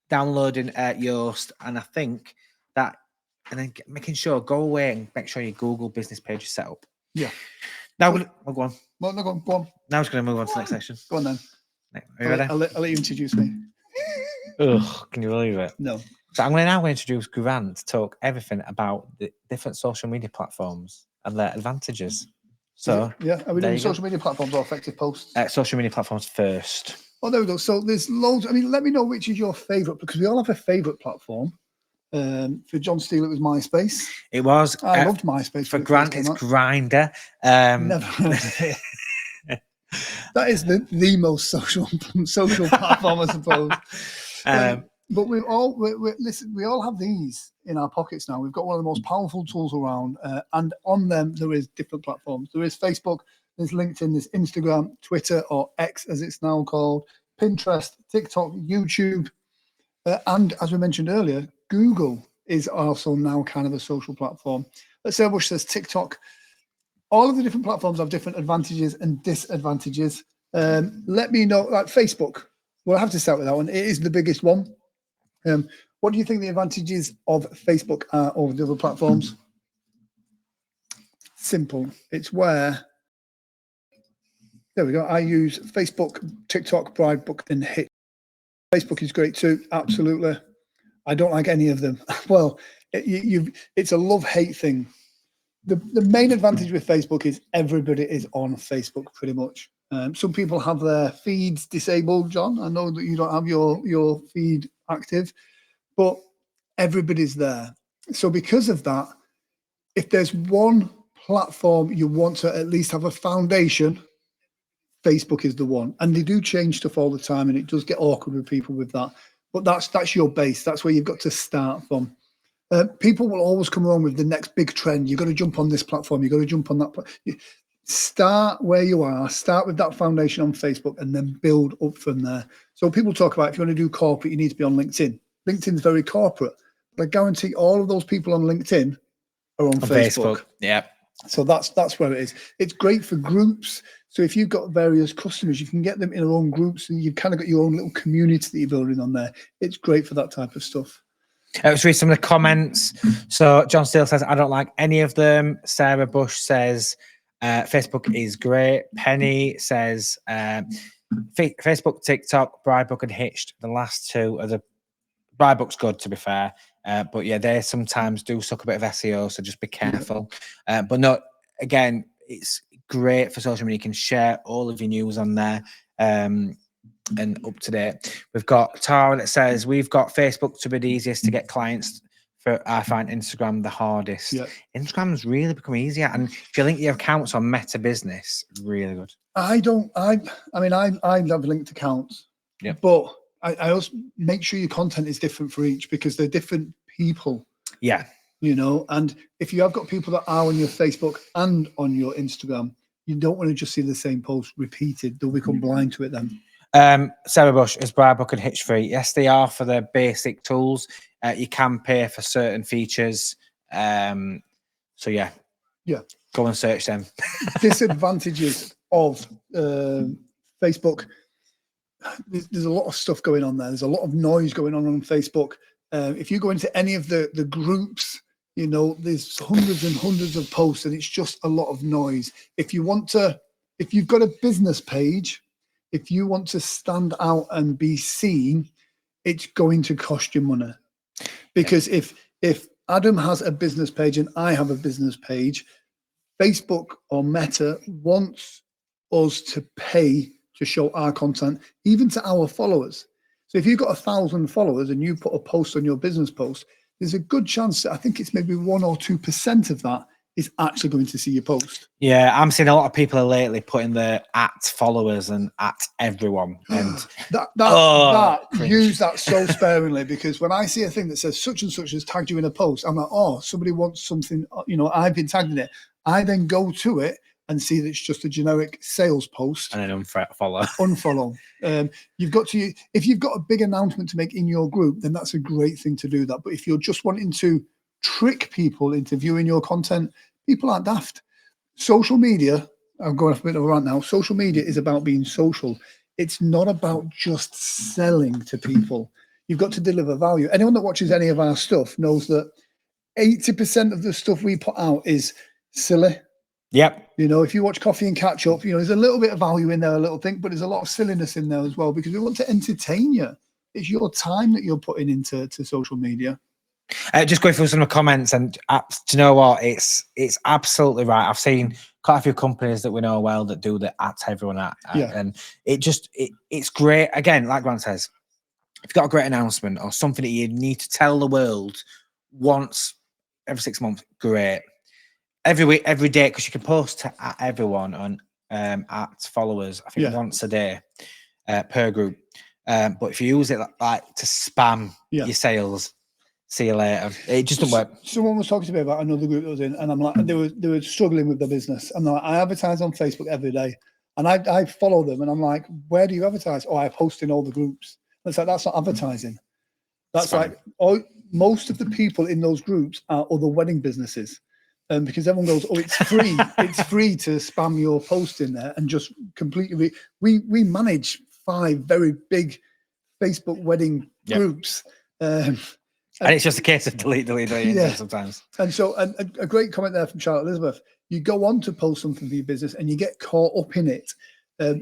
downloading Yoast, and I think that, and then making sure, go away and make sure your Google business page is set up. Yeah. Now, go on. Well, no, go on. Now I'm just going to move on to the next section. Go on then. Are you ready? I'll let you introduce me. Ugh, can you believe it? No. So I'm going to introduce Grant to talk everything about the different social media platforms and their advantages. So yeah, are we there doing you go. social media platforms or effective posts? Social media platforms first. Oh, there we go. So there's loads. I mean, let me know which is your favourite, because we all have a favourite platform. For John Steele, it was MySpace. It was. I loved MySpace. For when it first Grant, came it's out. Grinder. Never heard of it. That is the most social platform, I suppose. But we all have these in our pockets now. We've got one of the most powerful tools around, and on them there is different platforms. There is Facebook, there's LinkedIn, there's Instagram, Twitter, or X as it's now called, Pinterest, TikTok, YouTube, and as we mentioned earlier, Google is also now kind of a social platform. Let's say Bush says TikTok. All of the different platforms have different advantages and disadvantages. Let me know, like Facebook. We'll have to start with that one. It is the biggest one. What do you think the advantages of Facebook are over the other platforms? Simple. It's where, there we go. I use Facebook, TikTok, Bridebook, and Hit. Facebook is great too. Absolutely. I don't like any of them. Well, it's a love-hate thing. The main advantage with Facebook is everybody is on Facebook pretty much. Some people have their feeds disabled, John. I know that you don't have your feed active, but everybody's there. So because of that, if there's one platform you want to at least have a foundation, Facebook is the one. And they do change stuff all the time, and it does get awkward with people with that. But that's your base. That's where you've got to start from. People will always come along with the next big trend. You've got to jump on this platform. You've got to jump on that. Start where you are. Start with that foundation on Facebook and then build up from there. So people talk about, if you want to do corporate, you need to be on LinkedIn. LinkedIn's very corporate. But I guarantee all of those people on LinkedIn are on Facebook. Yeah. So that's where it is. It's great for groups. So if you've got various customers, you can get them in their own groups, and you've kind of got your own little community that you're building on there. It's great for that type of stuff. Let's read some of the comments. So John Steele says, I don't like any of them. Sarah Bush says, Facebook is great. Penny says, Facebook, TikTok, Bridebook, and Hitched. The last two are the Bridebook's good, to be fair. But yeah, they sometimes do suck a bit of SEO, so just be careful. But no, again, it's great for social media. You can share all of your news on there. And up to date. We've got Tara that says, we've got Facebook to be the easiest to get clients. I find Instagram the hardest. Yeah. Instagram's really become easier, and if you link your accounts on Meta Business, really good. I mean, I have linked accounts, but I also make sure your content is different for each, because they're different people. Yeah. You know, and if you have got people that are on your Facebook and on your Instagram, you don't want to just see the same post repeated. They'll become blind to it then. Sarah Bush, is Bridebook and Hitch free? Yes, they are for the basic tools. You can pay for certain features. So yeah, go and search them. Disadvantages of Facebook. There's a lot of stuff going on there. There's a lot of noise going on Facebook. If you go into any of the groups, you know, there's hundreds and hundreds of posts, and it's just a lot of noise. If you've got a business page, if you want to stand out and be seen, it's going to cost you money. Because if Adam has a business page and I have a business page, Facebook or Meta wants us to pay to show our content, even to our followers. So if you've got 1,000 followers and you put a post on your business post, there's a good chance that I think it's maybe 1 or 2% of that is actually going to see your post. Yeah, I'm seeing a lot of people lately putting the at followers and at everyone, and use that so sparingly, because when I see a thing that says such and such has tagged you in a post, I'm like, oh, somebody wants something, you know, I've been tagged in it. I then go to it and see that it's just a generic sales post, and then unfollow. If you've got a big announcement to make in your group, then that's a great thing to do that. But if you're just wanting to trick people into viewing your content, people aren't daft. Social media, I'm going off a bit of a rant now. Social media is about being social. It's not about just selling to people. You've got to deliver value. Anyone that watches any of our stuff knows that 80% of the stuff we put out is silly. Yep. You know, if you watch Coffee and Catch Up, you know, there's a little bit of value in there, a little thing, but there's a lot of silliness in there as well, because we want to entertain you. It's your time that you're putting into social media. Just going through some of the comments, and do you know what? It's absolutely right. I've seen quite a few companies that we know well that do the at everyone at, Yeah. and it's great. Again, like Grant says, if you've got a great announcement or something that you need to tell the world once every 6 months, great. Every week, every day, because you can post to at everyone on at followers, I think Yeah. once a day per group. But if you use it like to spam Yeah. your sales, see you later. It just doesn't work. Someone was talking to me about another group that was in, and I'm like, they were struggling with their business. And like, I advertise on Facebook every day, and I follow them, and I'm like, where do you advertise? Oh, I post in all the groups. And it's like, that's not advertising. That's Spam. like, most of the people in those groups are other wedding businesses. Because everyone goes, oh, it's free. It's free to spam your post in there and just completely. We manage 5 very big Facebook wedding groups. And it's just a case of delete sometimes. And so a great comment there from Charlotte Elizabeth. You go on to post something for your business and you get caught up in it.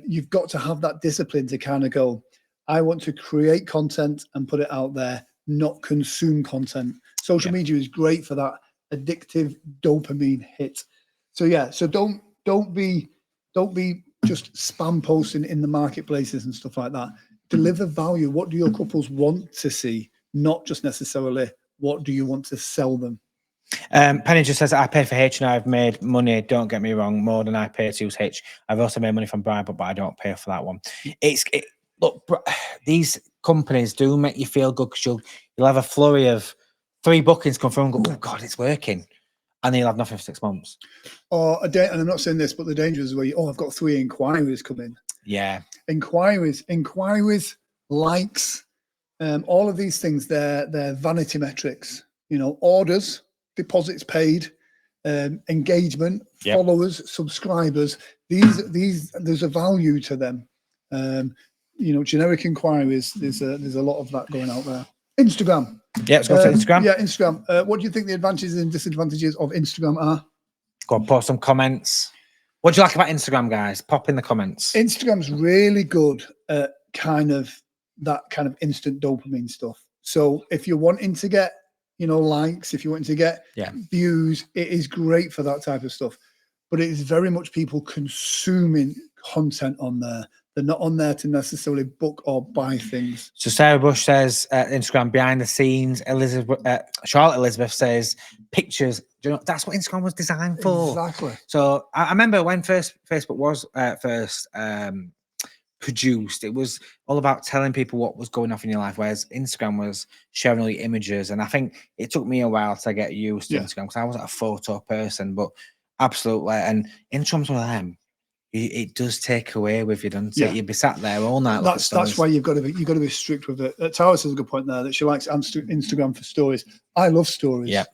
You've got to have that discipline to kind of go, I want to create content and put it out there, not consume content. Social media is great for that addictive dopamine hit. So yeah, so don't be just spam posting in the marketplaces and stuff like that. Deliver value. What do your couples want to see? Not just necessarily what do you want to sell them. Penny just says, I pay for H and I've made money, don't get me wrong, more than I pay to use H. I've also made money from Bribe, but I don't pay for that one. Look, these companies do make you feel good because you'll have a flurry of 3 bookings come through and go, oh God, it's working. And then you'll have nothing for 6 months. Or and I'm not saying this, but the danger is where I've got 3 inquiries coming. Yeah. Inquiries, likes, all of these things, they're vanity metrics. Orders, deposits paid, engagement, followers, subscribers. These there's a value to them. Generic inquiries. There's a lot of that going out there. Instagram. Yeah, let's go to Instagram. Yeah, Instagram. What do you think the advantages and disadvantages of Instagram are? Go on, post some comments. What do you like about Instagram, guys? Pop in the comments. Instagram's really good at that kind of instant dopamine stuff. So if you're wanting to get, likes, if you're wanting to get views, it is great for that type of stuff. But it is very much people consuming content on there. They're not on there to necessarily book or buy things. So Sarah Bush says Instagram behind the scenes. Charlotte Elizabeth says pictures. Do you know that's what Instagram was designed for? Exactly. So I remember when Facebook was first produced, it was all about telling people what was going on in your life, whereas Instagram was sharing all your images. And I think it took me a while to get used to Instagram because I wasn't a photo person, but absolutely. And Instagram's one of them. It does take away with you, doesn't it? You'd be sat there all night. That's why you've got to be strict with it. Tara says a good point there that she likes Instagram for stories. I love stories. Yeah.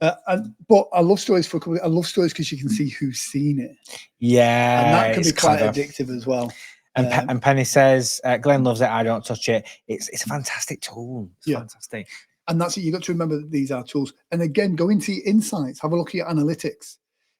But I love stories I love stories because you can see who's seen it. Yeah. And that can be quite addictive as well. And Penny says, Glenn loves it. I don't touch it. It's a fantastic tool. It's fantastic. And that's it. You've got to remember that these are tools. And again, go into your insights. Have a look at your analytics.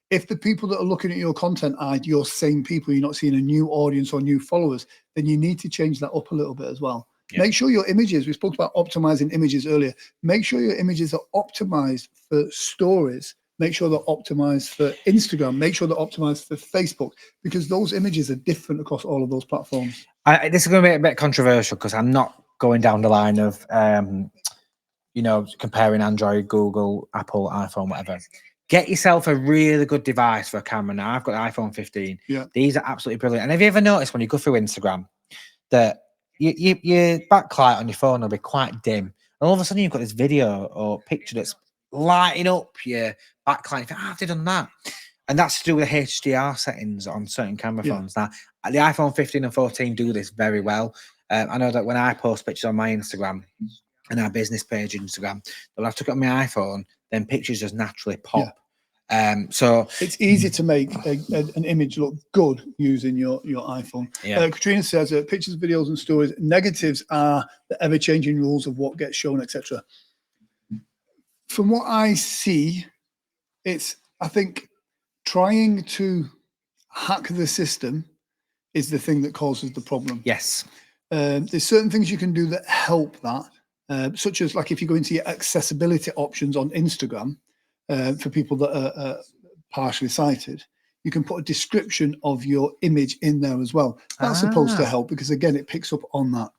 If the people that are looking at your content are your same people, you're not seeing a new audience or new followers, then you need to change that up a little bit as well. Yeah. Make sure your images, we spoke about optimizing images earlier. Make sure your images are optimized for stories. Make sure they're optimized for Instagram. Make sure they're optimized for Facebook, because those images are different across all of those platforms. This is going to be a bit controversial because I'm not going down the line of, comparing Android, Google, Apple, iPhone, whatever. Get yourself a really good device for a camera now. I've got the iPhone 15. Yeah. These are absolutely brilliant. And have you ever noticed when you go through Instagram that your backlight on your phone will be quite dim, and all of a sudden you've got this video or picture that's lighting up your backlight. You think, I've done that. And that's to do with the HDR settings on certain camera phones. Now, the iPhone 15 and 14 do this very well. I know that when I post pictures on my Instagram and our business page Instagram, when I took it on my iPhone, then pictures just naturally pop. So it's easy to make an image look good using your iPhone. Katrina says pictures, videos, and stories. Negatives are the ever-changing rules of what gets shown, etc. From what I see, I think trying to hack the system is the thing that causes the problem. Yes. There's certain things you can do that help that, such as like if you go into your accessibility options on Instagram, for people that are partially sighted, you can put a description of your image in there as well. That's supposed to Ah. help because, again, it picks up on that.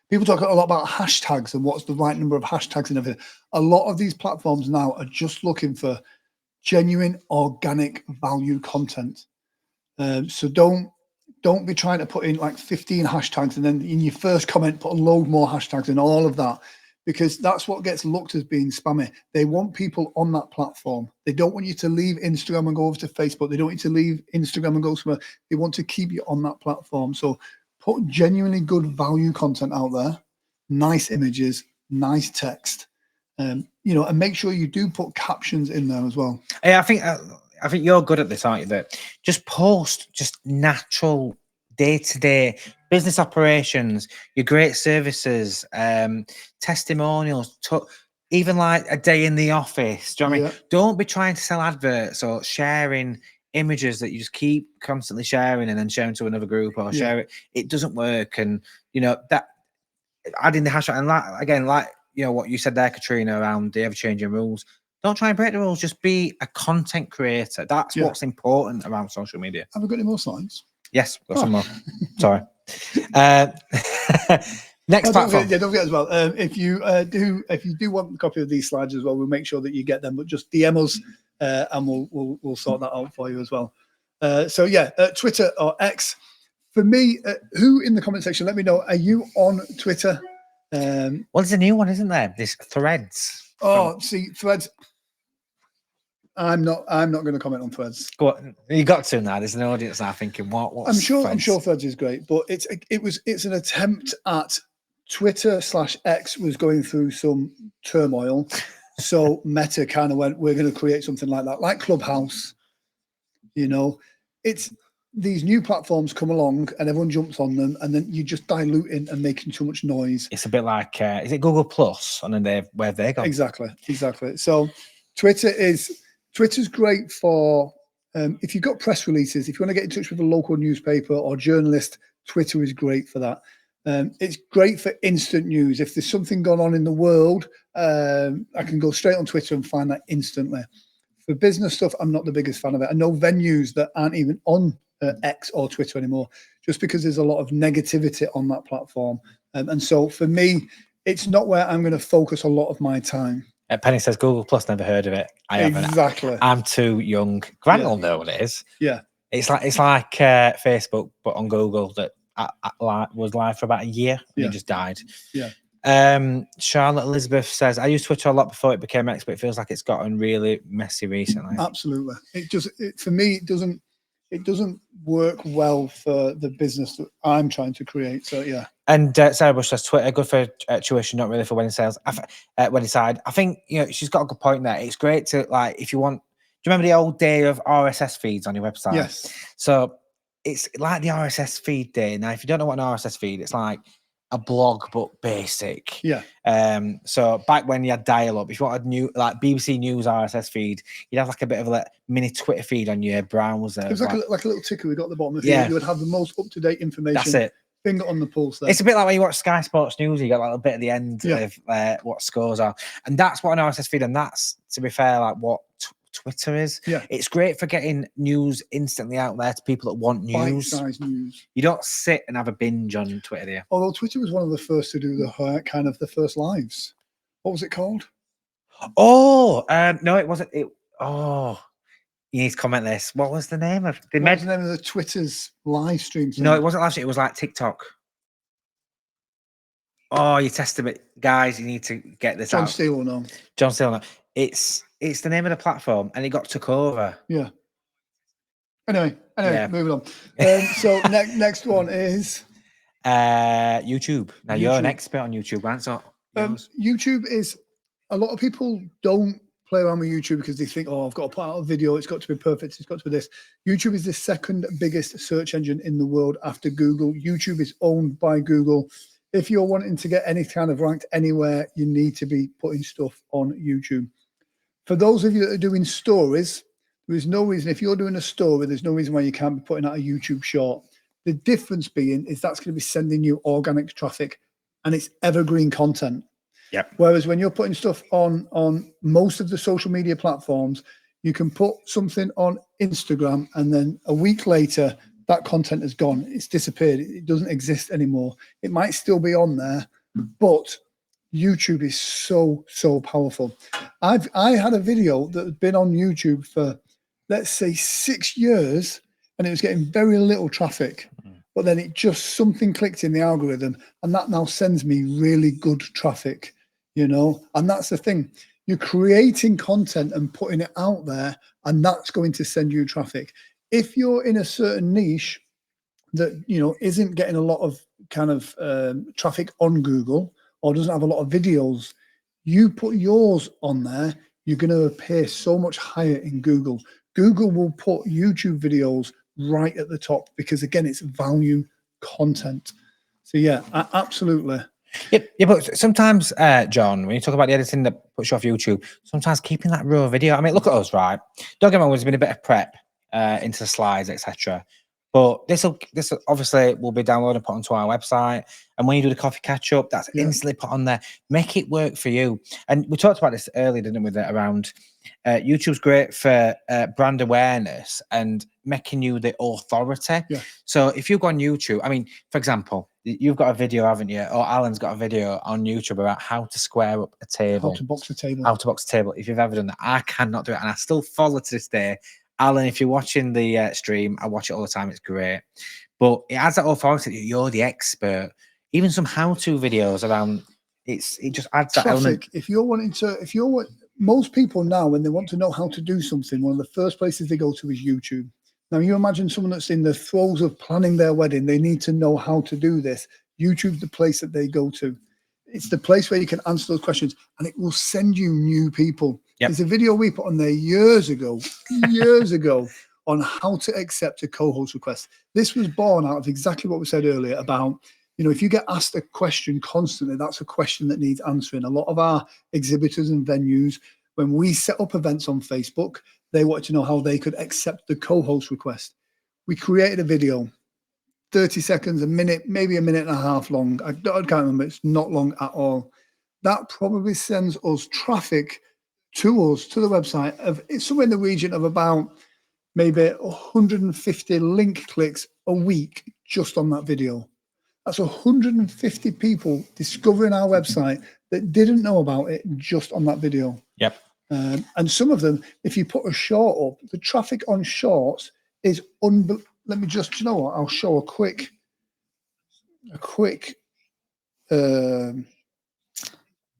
People talk a lot about hashtags and what's the right number of hashtags and everything. A lot of these platforms now are just looking for genuine, organic value content. So don't be trying to put in like 15 hashtags and then in your first comment put a load more hashtags and all of that, because that's what gets looked as being spammy. They want people on that platform. They don't want you to leave Instagram and go over to Facebook. They don't want you to leave Instagram and go somewhere. They want to keep you on that platform. So put genuinely good value content out there, nice images, nice text, and make sure you do put captions in there as well. Yeah, I think you're good at this, aren't you? That just post just natural day-to-day business operations, your great services, testimonials, even like a day in the office. Do you know what I mean? Don't be trying to sell adverts or sharing images that you just keep constantly sharing and then sharing to another group or share it. It doesn't work. And that adding the hashtag and like what you said there, Katrina, around the ever-changing rules. Don't try and break the rules. Just be a content creator. That's what's important around social media. Have we got any more slides? Yes, got some more. Sorry. Next platform. Don't forget as well. If you do want a copy of these slides as well, we'll make sure that you get them. But just DM us, and we'll sort that out for you as well. Twitter or X. For me, who in the comment section? Let me know. Are you on Twitter? Well, there's a new one, isn't there? This Threads. See, Threads. I'm not going to comment on Threads. Go on. You got to now. There's an audience now thinking, what? I'm sure Threads is great, but it's an attempt at Twitter/X was going through some turmoil, so Meta kind of went, we're going to create something like that, like Clubhouse. It's these new platforms come along and everyone jumps on them, and then you just diluting and making too much noise. It's a bit like, is it Google Plus? And then where they go? Exactly. So Twitter's great for if you've got press releases, if you want to get in touch with a local newspaper or journalist, Twitter is great for that. It's great for instant news. If there's something going on in the world, I can go straight on Twitter and find that instantly. For business stuff, I'm not the biggest fan of it. I know venues that aren't even on X or Twitter anymore, just because there's a lot of negativity on that platform. And so for me, it's not where I'm going to focus a lot of my time. Penny says Google Plus, never heard of it. I haven't. Exactly. I'm too young. Grant will know what it is. Yeah. It's like Facebook, but on Google that was live for about a year and it just died. Yeah. Charlotte Elizabeth says, I used Twitter a lot before it became X, but it feels like it's gotten really messy recently. Absolutely. For me, it doesn't work well for the business that I'm trying to create. So yeah. And Sarah Bush says Twitter good for tuition, not really for wedding sales. Wedding side, I think she's got a good point there. It's great to if you want. Do you remember the old day of RSS feeds on your website? Yes. So it's like the RSS feed day. Now, if you don't know what an RSS feed, it's like a blog but basic. Yeah. So back when you had dial-up, if you wanted new BBC News RSS feed, you'd have like a bit of a mini Twitter feed on your browser. It was like a little ticker we got at the bottom of the feed. You would have the most up-to-date information. That's it. Finger on the pulse there. It's a bit like when you watch Sky Sports News, you got like a bit at the end of what scores are. And that's what an RSS feed, and that's, to be fair, like what Twitter is. Yeah. It's great for getting news instantly out there to people that want news. Bite-sized news. You don't sit and have a binge on Twitter, do you? Although Twitter was one of the first to do the kind of the first lives. What was it called? Oh, no, it wasn't. You need to comment this. What was the name of What was the name of the Twitter's live stream thing? No, it wasn't live stream. It was like TikTok. Oh, you tested it, guys. You need to get this out. John Steele will know. John Steele will know. It's the name of the platform, and it got took over. Yeah. Anyway, moving on. So next one is YouTube. Now you're an expert on YouTube, right? So YouTube is a lot of people don't play around with YouTube because they think, I've got to put out a video. It's got to be perfect. It's got to be this. YouTube is the second biggest search engine in the world after Google. YouTube is owned by Google. If you're wanting to get any kind of ranked anywhere, you need to be putting stuff on YouTube. For those of you that are doing stories, there is no reason, if you're doing a story, there's no reason why you can't be putting out a YouTube short. The difference being is that's going to be sending you organic traffic and it's evergreen content. Yep. Whereas when you're putting stuff on most of the social media platforms, You can put something on Instagram and then a week later, that content is gone. It's disappeared. It doesn't exist anymore. It might still be on there, but YouTube is so powerful. I had a video that had been on YouTube for, let's say, 6 years, and it was getting very little traffic. But then it just, something clicked in the algorithm, and that now sends me really good traffic, you know. And that's the thing. You're creating content and putting it out there, and that's going to send you traffic. If you're in a certain niche that, you know, isn't getting a lot of kind of traffic on Google, or doesn't have a lot of videos, you put yours on there, you're going to appear so much higher in Google. Google will put YouTube videos right at the top because, again, it's value content. So yeah, absolutely. Yeah, but sometimes, John, when you talk about the editing that puts you off YouTube, sometimes keeping that raw video. I mean, look at us, right? Don't get me wrong, there's been a bit of prep into the slides, etc. But this obviously will be downloaded and put onto our website. And when you do the coffee catch up, that's instantly put on there. Make it work for you. And we talked about this earlier, didn't we? That around YouTube's great for brand awareness and making you the authority. Yeah. So if you go on YouTube, I mean, for example, you've got a video, haven't you? Or Alan's got a video on YouTube about how to square up a table. How to box a table. How to box a table. If you've ever done that, I cannot do it. And I still follow to this day. Alan, if you're watching the stream, I watch it all the time. It's great. But it adds that authority. You're the expert. Even some how-to videos around, it just adds that element. If you're wanting to, most people now, when they want to know how to do something, one of the first places they go to is YouTube. Now, you imagine someone that's in the throes of planning their wedding. They need to know how to do this. YouTube's the place that they go to. It's the place where you can answer those questions, and it will send you new people. Yep. There's a video we put on there years ago, on how to accept a co-host request. This was born out of exactly what we said earlier about, you know, if you get asked a question constantly, that's a question that needs answering. A lot of our exhibitors and venues, when we set up events on Facebook, they wanted to know how they could accept the co-host request. We created a video, 30 seconds, a minute, maybe a minute and a half long. I can't remember. It's not long at all. That probably sends us traffic to us, to the website, it's somewhere in the region of about maybe 150 link clicks a week just on that video. That's 150 people discovering our website that didn't know about it just on that video. Yep. And some of them, if you put a short up, the traffic on shorts is unbelievable. Let me just, you know what? I'll show a quick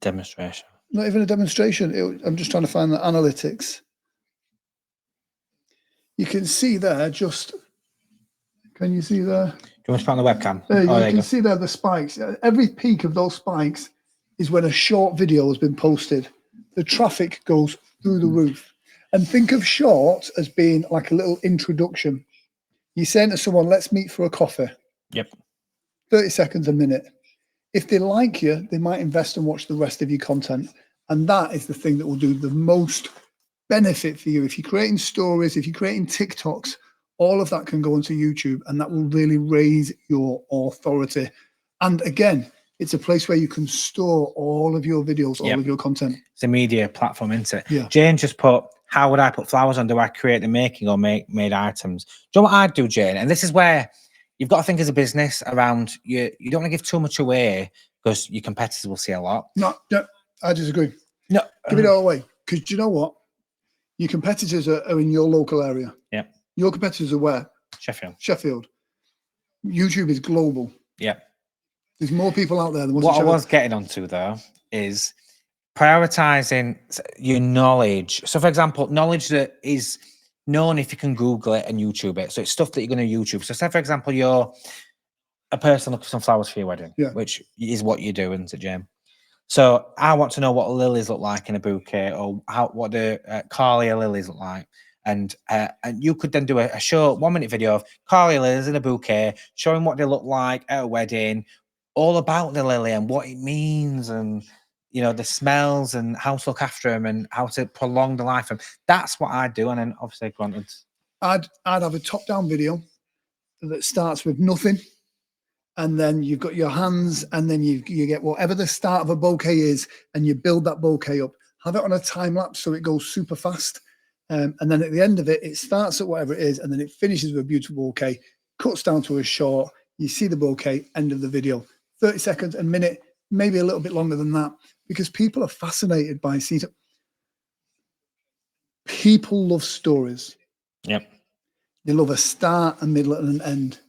demonstration. Not even a demonstration. I'm just trying to find the analytics. You can see there just, can you see there? Do you want to put on the webcam? You can see there the spikes. Every peak of those spikes is when a short video has been posted. The traffic goes through the roof. And think of shorts as being like a little introduction. You're saying to someone, let's meet for a coffee. Yep. 30 seconds, a minute. If they like you, they might invest and watch the rest of your content. And that is the thing that will do the most benefit for you. If you're creating stories, if you're creating TikToks, all of that can go onto YouTube, and that will really raise your authority. And again, it's a place where you can store all of your videos, all of your content. It's a media platform, isn't it? Yeah. Jane just put, how would I put flowers on? Do I create the making or make made items? Do you know what I'd do, Jane? And this is where you've got to think as a business around, you don't want to give too much away because your competitors will see a lot. No, I disagree. No. Give it all away. Because do you know what? Your competitors are in your local area. Yeah. Your competitors are where? Sheffield. YouTube is global. Yeah. There's more people out there than what I was getting onto though is prioritizing your knowledge. So, for example, knowledge that is known if you can Google it and YouTube it. So it's stuff that you're going to YouTube. So, say for example, you're a person looking for some flowers for your wedding, which is what you do, isn't it, Jim? So I want to know what lilies look like in a bouquet, or what the Carlia lilies look like. And you could then do a short 1-minute video of Carlia lilies in a bouquet, showing what they look like at a wedding, all about the lily and what it means, and you know the smells and how to look after them and how to prolong the life of them. That's what I do. And then obviously, granted, I'd have a top-down video that starts with nothing, and then you've got your hands, and then you get whatever the start of a bouquet is, and you build that bouquet up. Have it on a time lapse so it goes super fast. And then at the end of it, it starts at whatever it is, and then it finishes with a beautiful bouquet, cuts down to a short. You see the bouquet, end of the video. 30 seconds, a minute, maybe a little bit longer than that, because people are fascinated by seeing. People love stories. Yep. They love a start, a middle, and an end.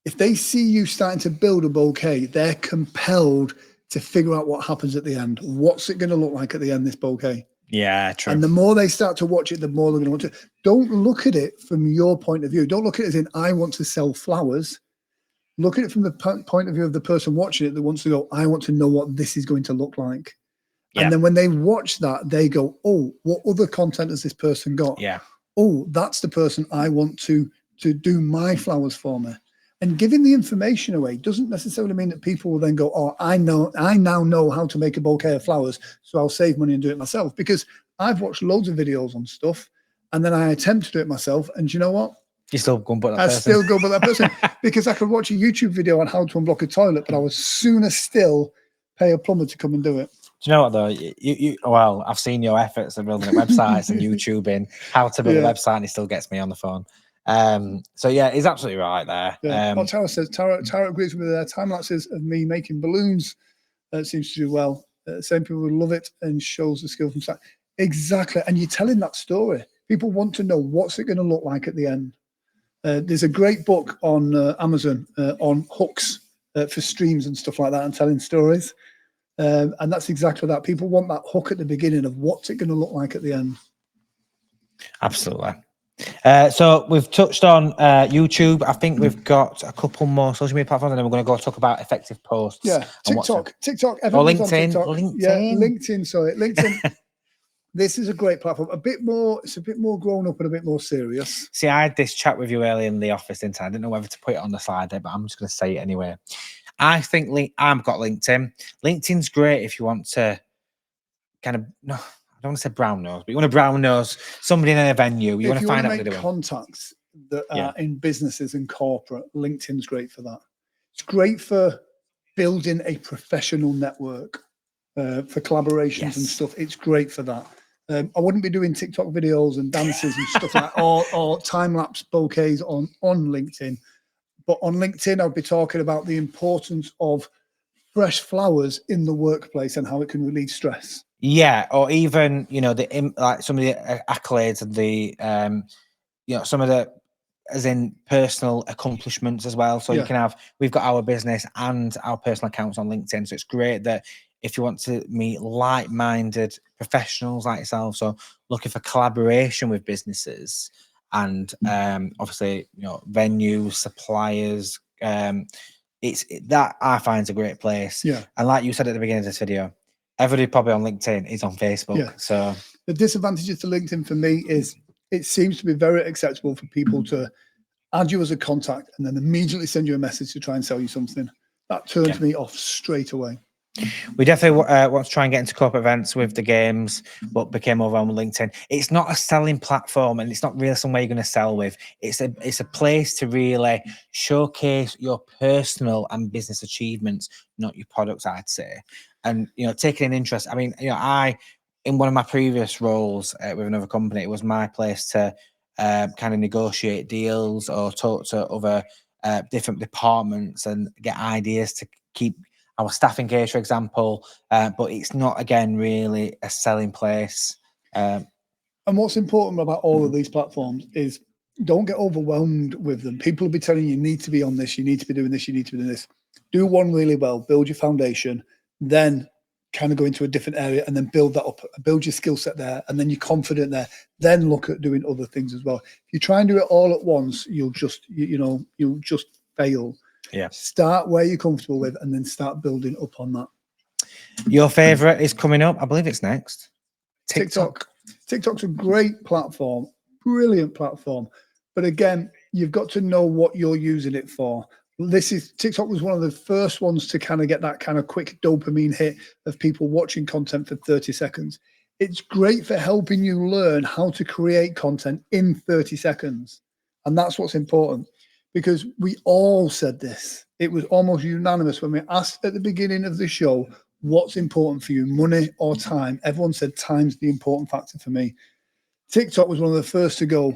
If they see you starting to build a bouquet, they're compelled to figure out what happens at the end. What's it going to look like at the end, this bouquet? Yeah, true. And the more they start to watch it, the more they're going to want to. Don't look at it from your point of view. Don't look at it as in, I want to sell flowers. Look at it from the point of view of the person watching it that wants to go, I want to know what this is going to look like. Yeah. And then when they watch that, they go, oh, what other content has this person got? Yeah. Oh, that's the person I want to do my flowers for me. And giving the information away doesn't necessarily mean that people will then go, oh, I now know how to make a bouquet of flowers, so I'll save money and do it myself. Because I've watched loads of videos on stuff, and then I attempt to do it myself. And you know what? You still go but that I person. still go by that person because I could watch a YouTube video on how to unblock a toilet, but I would sooner still pay a plumber to come and do it. Do you know what though? Well, I've seen your efforts of building websites and YouTubing, how to build a website, and it still gets me on the phone. So yeah, he's absolutely right there. Yeah. What Tara says, Tara agrees with me there. Time lapses of me making balloons seems to do well. Same people would love it and shows the skill from side. Exactly. And you're telling that story. People want to know what's it going to look like at the end. There's a great book on Amazon on hooks for streams and stuff like that and telling stories. And that's exactly that. People want that hook at the beginning of what's it going to look like at the end. Absolutely. So we've touched on YouTube. I think we've got a couple more social media platforms, and then we're going to go talk about effective posts. Yeah, TikTok. Or LinkedIn. LinkedIn. Yeah, LinkedIn. Sorry, LinkedIn. This is a great platform. It's a bit more grown up and a bit more serious. See, I had this chat with you earlier in the office, didn't I? I didn't know whether to put it on the slide there, but I'm just going to say it anyway. I think I've got LinkedIn. LinkedIn's great if you want to kind of, no, I don't want to say brown nose, but you want to brown nose somebody in a venue. You want to find out what they're doing. Contacts that are in businesses and corporate, LinkedIn's great for that. It's great for building a professional network for collaborations and stuff. It's great for that. I wouldn't be doing TikTok videos and dances and stuff like or time-lapse bouquets on LinkedIn. But on LinkedIn, I'd be talking about the importance of fresh flowers in the workplace and how it can relieve stress. Yeah, or even, you know, like some of the accolades and the, you know, some of the, as in personal accomplishments as well. So you can have, we've got our business and our personal accounts on LinkedIn. So it's great that if you want to meet like-minded professionals like yourself, so looking for collaboration with businesses and obviously, you know, venues, suppliers, that I find is a great place. Yeah. And like you said at the beginning of this video, everybody probably on LinkedIn is on Facebook. Yeah. So the disadvantages to LinkedIn for me is it seems to be very acceptable for people to add you as a contact and then immediately send you a message to try and sell you something. That turns me off straight away. We definitely want to try and get into corporate events with the games, but became overwhelmed with LinkedIn. It's not a selling platform, and it's not really somewhere you're going to sell with. It's a place to really showcase your personal and business achievements, not your products, I'd say. And, you know, taking an interest. I mean, you know, in one of my previous roles with another company, it was my place to kind of negotiate deals or talk to other different departments and get ideas to keep our staff engaged, for example, but it's not, again, really a selling place. And what's important about all of these platforms is don't get overwhelmed with them. People will be telling you need to be on this, you need to be doing this, you need to be doing this. Do one really well, build your foundation, then kind of go into a different area and then build that up, build your skill set there, and then you're confident there. Then look at doing other things as well. If you try and do it all at once, you'll just fail. Yeah. Start where you're comfortable with and then start building up on that. Your favorite is coming up. I believe it's next. TikTok. TikTok's a great platform, brilliant platform. But again, you've got to know what you're using it for. TikTok was one of the first ones to kind of get that kind of quick dopamine hit of people watching content for 30 seconds. It's great for helping you learn how to create content in 30 seconds. And that's what's important. Because we all said this. It was almost unanimous when we asked at the beginning of the show, what's important for you, money or time? Everyone said time's the important factor for me. TikTok was one of the first to go.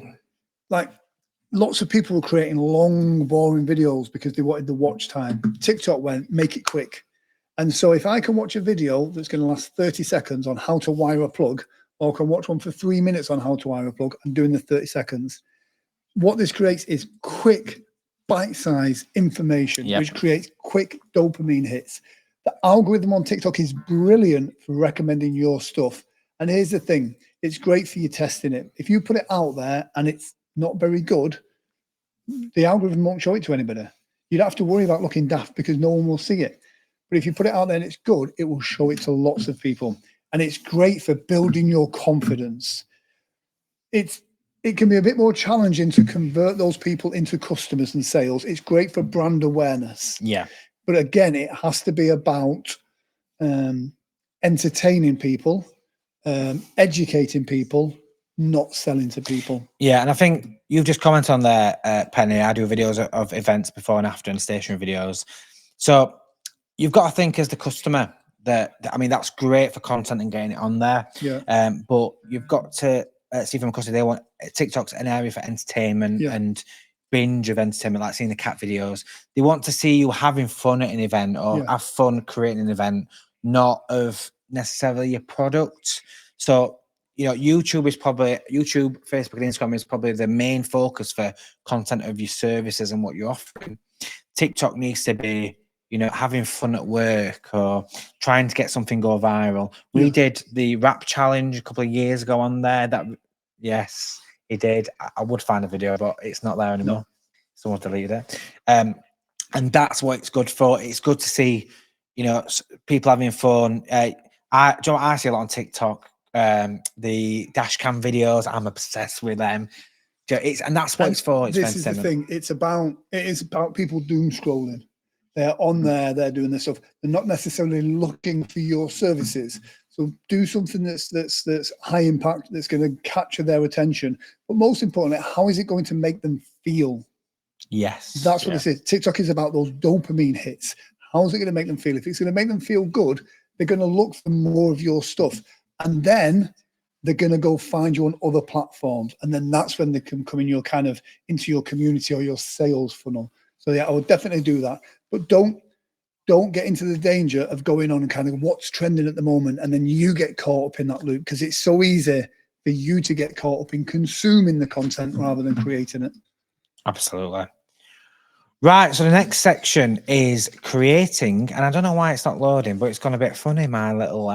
Like, lots of people were creating long, boring videos because they wanted the watch time. TikTok went, make it quick. And so if I can watch a video that's going to last 30 seconds on how to wire a plug, or can watch one for 3 minutes on how to wire a plug, I'm doing the 30 seconds. What this creates is quick, bite-sized information, which creates quick dopamine hits. The algorithm on TikTok is brilliant for recommending your stuff. And here's the thing, it's great for you testing it. If you put it out there and it's not very good, the algorithm won't show it to anybody. You don't have to worry about looking daft because no one will see it. But if you put it out there and it's good, it will show it to lots of people. And it's great for building your confidence. It can be a bit more challenging to convert those people into customers and sales. It's great for brand awareness. Yeah. But again, it has to be about entertaining people, educating people, not selling to people. Yeah, and I think you've just commented on there, Penny. I do videos of events before and after and stationary videos. So you've got to think as the customer that, I mean, that's great for content and getting it on there. Yeah. But you've got to see from a customer, they want TikTok's an area for entertainment and binge of entertainment, like seeing the cat videos. They want to see you having fun at an event or have fun creating an event, not of necessarily your product. So, you know, YouTube, Facebook, and Instagram is probably the main focus for content of your services and what you're offering. TikTok needs to be, you know, having fun at work or trying to get something go viral. We did the rap challenge a couple of years ago on there. That, yes, he did. I would find a video, but it's not there anymore. Someone deleted it. And that's what it's good for. It's good to see, you know, people having fun. I see a lot on TikTok. The dash cam videos, I'm obsessed with them. And that's what it's for. This is the thing. It is about people doom scrolling. They're on there. They're doing this stuff. They're not necessarily looking for your services. So do something that's high impact. That's going to capture their attention. But most importantly, how is it going to make them feel? Yes, that's what this is. TikTok is about those dopamine hits. How is it going to make them feel? If it's going to make them feel good, they're going to look for more of your stuff, and then they're going to go find you on other platforms, and then that's when they can come in your kind of into your community or your sales funnel. So yeah, I would definitely do that, but don't get into the danger of going on and kind of what's trending at the moment, and then you get caught up in that loop, because it's so easy for you to get caught up in consuming the content rather than creating it. Absolutely. Right, so the next section is creating, and I don't know why it's not loading, but it's gone a bit funny, my little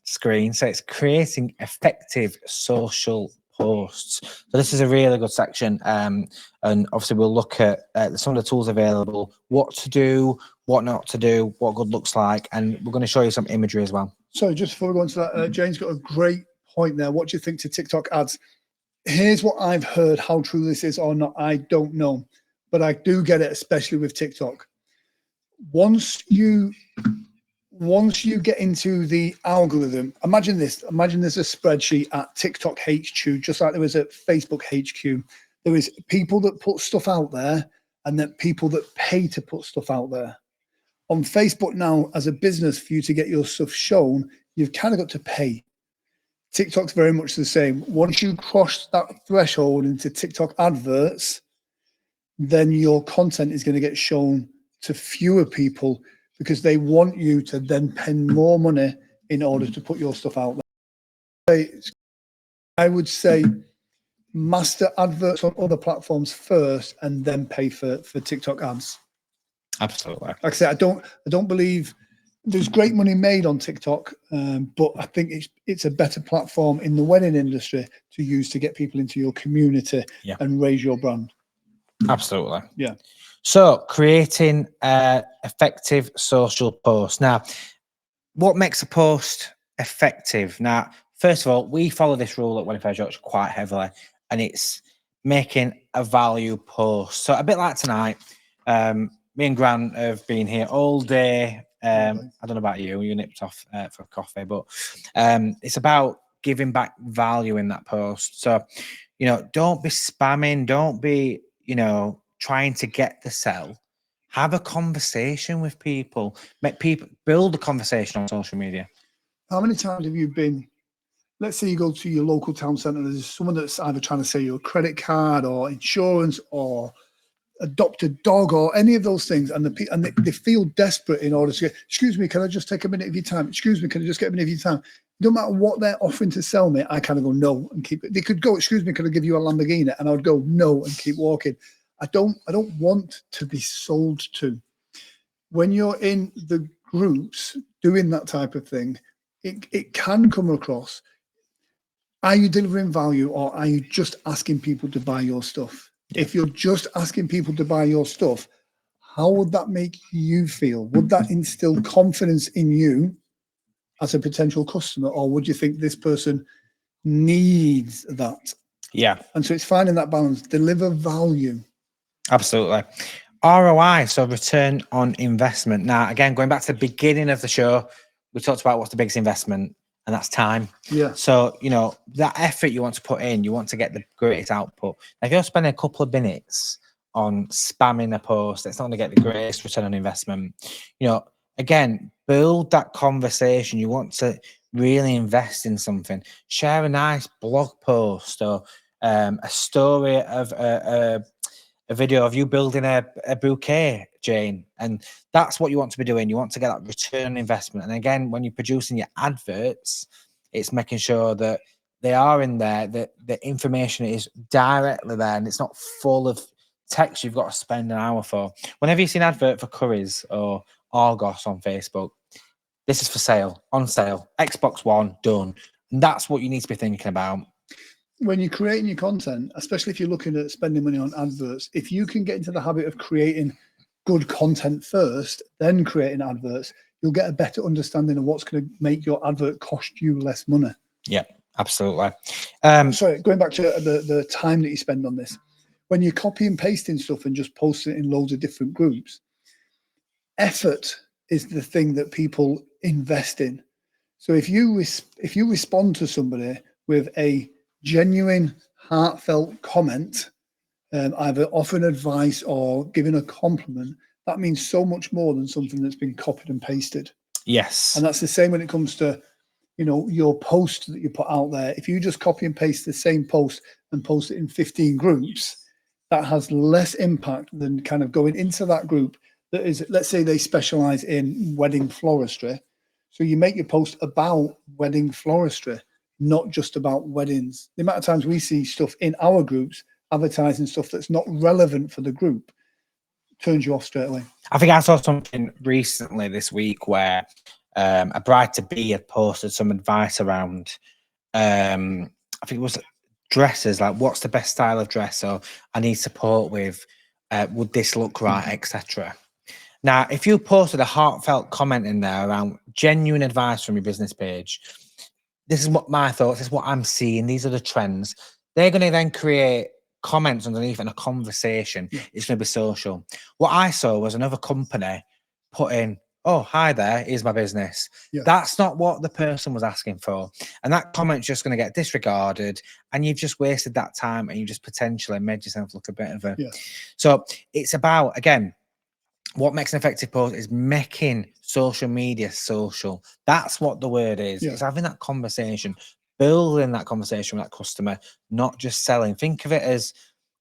screen. So it's creating effective social posts. So this is a really good section, and obviously we'll look at some of the tools available, what to do, what not to do, what good looks like, and we're going to show you some imagery as well. So just before we go into that, Jane's got a great point there. What do you think to TikTok ads? Here's what I've heard. How true this is or not, I don't know. But I do get it, especially with TikTok. Once you get into the algorithm, imagine this. Imagine there's a spreadsheet at TikTok HQ, just like there was at Facebook HQ. There is people that put stuff out there and then people that pay to put stuff out there. On Facebook now, as a business, for you to get your stuff shown, you've kind of got to pay. TikTok's very much the same. Once you cross that threshold into TikTok adverts, then your content is going to get shown to fewer people because they want you to then spend more money in order to put your stuff out there. I would say master adverts on other platforms first and then pay for TikTok ads. Absolutely. Like I said, I don't believe there's great money made on TikTok, but I think it's a better platform in the wedding industry to use to get people into your community and raise your brand. Absolutely. Yeah. So creating effective social posts. Now, what makes a post effective? Now, first of all, we follow this rule at Wedding Fair Church quite heavily, and it's making a value post. So a bit like tonight, me and Grant have been here all day. I don't know about you, you nipped off for coffee, but it's about giving back value in that post. So, you know, don't be spamming, don't be, you know, trying to get the sell. Have a conversation with people. Make people build a conversation on social media. How many times have you been let's say you go to your local town centre, there's someone that's either trying to sell you a credit card or insurance or adopt a dog or any of those things, and they feel desperate in order to get, excuse me, can I just take a minute of your time? Excuse me, can I just get a minute of your time? No matter what they're offering to sell me, I kind of go no and keep it. They could go, excuse me, can I give you a Lamborghini? And I would go no and keep walking. I don't want to be sold to. When you're in the groups doing that type of thing, it can come across. Are you delivering value, or are you just asking people to buy your stuff? Yeah. If you're just asking people to buy your stuff, how would that make you feel? Would that instill confidence in you as a potential customer, or would you think this person needs that? Yeah. And so it's finding that balance, deliver value. Absolutely. ROI, so return on investment. Now, again, going back to the beginning of the show, we talked about what's the biggest investment, and that's time. Yeah. So, you know, that effort you want to put in, you want to get the greatest output. Now, if you're spending a couple of minutes on spamming a post, it's not going to get the greatest return on investment. You know, again, build that conversation. You want to really invest in something. Share a nice blog post or a story of a video of you building a bouquet, Jane, and that's what you want to be doing. You want to get that return on investment. And again, when you're producing your adverts, it's making sure that they are in there, that the information is directly there, and it's not full of text you've got to spend an hour for. Whenever you see an advert for Currys or Argos on Facebook, this is for sale, on sale, Xbox One, done. And that's what you need to be thinking about. When you're creating your content, especially if you're looking at spending money on adverts, if you can get into the habit of creating good content first, then creating adverts, you'll get a better understanding of what's going to make your advert cost you less money. Yeah, absolutely. Sorry, going back to the time that you spend on this, when you're copy and pasting stuff and just posting it in loads of different groups, effort is the thing that people invest in. So if you respond to somebody with a genuine, heartfelt comment, either offering advice or giving a compliment, that means so much more than something that's been copied and pasted. Yes. And that's the same when it comes to, you know, your post that you put out there. If you just copy and paste the same post and post it in 15 groups, that has less impact than kind of going into that group that is, let's say they specialize in wedding floristry. So you make your post about wedding floristry, not just about weddings. The amount of times we see stuff in our groups advertising stuff that's not relevant for the group turns you off straight away. I think I saw something recently this week where a bride-to-be had posted some advice around, I think it was dresses, like what's the best style of dress, or I need support with, would this look right, etc. Now, if you posted a heartfelt comment in there around genuine advice from your business page, this is what my thoughts, this is what I'm seeing, these are the trends. They're going to then create comments underneath and a conversation. Yeah. It's going to be social. What I saw was another company put in, oh, hi there, here's my business. Yeah. That's not what the person was asking for. And that comment's just going to get disregarded, and you've just wasted that time, and you just potentially made yourself look a bit of a... Yeah. So it's about, again, what makes an effective post is making social media social. That's what the word is. Yeah. It's having that conversation, building that conversation with that customer, not just selling. Think of it as,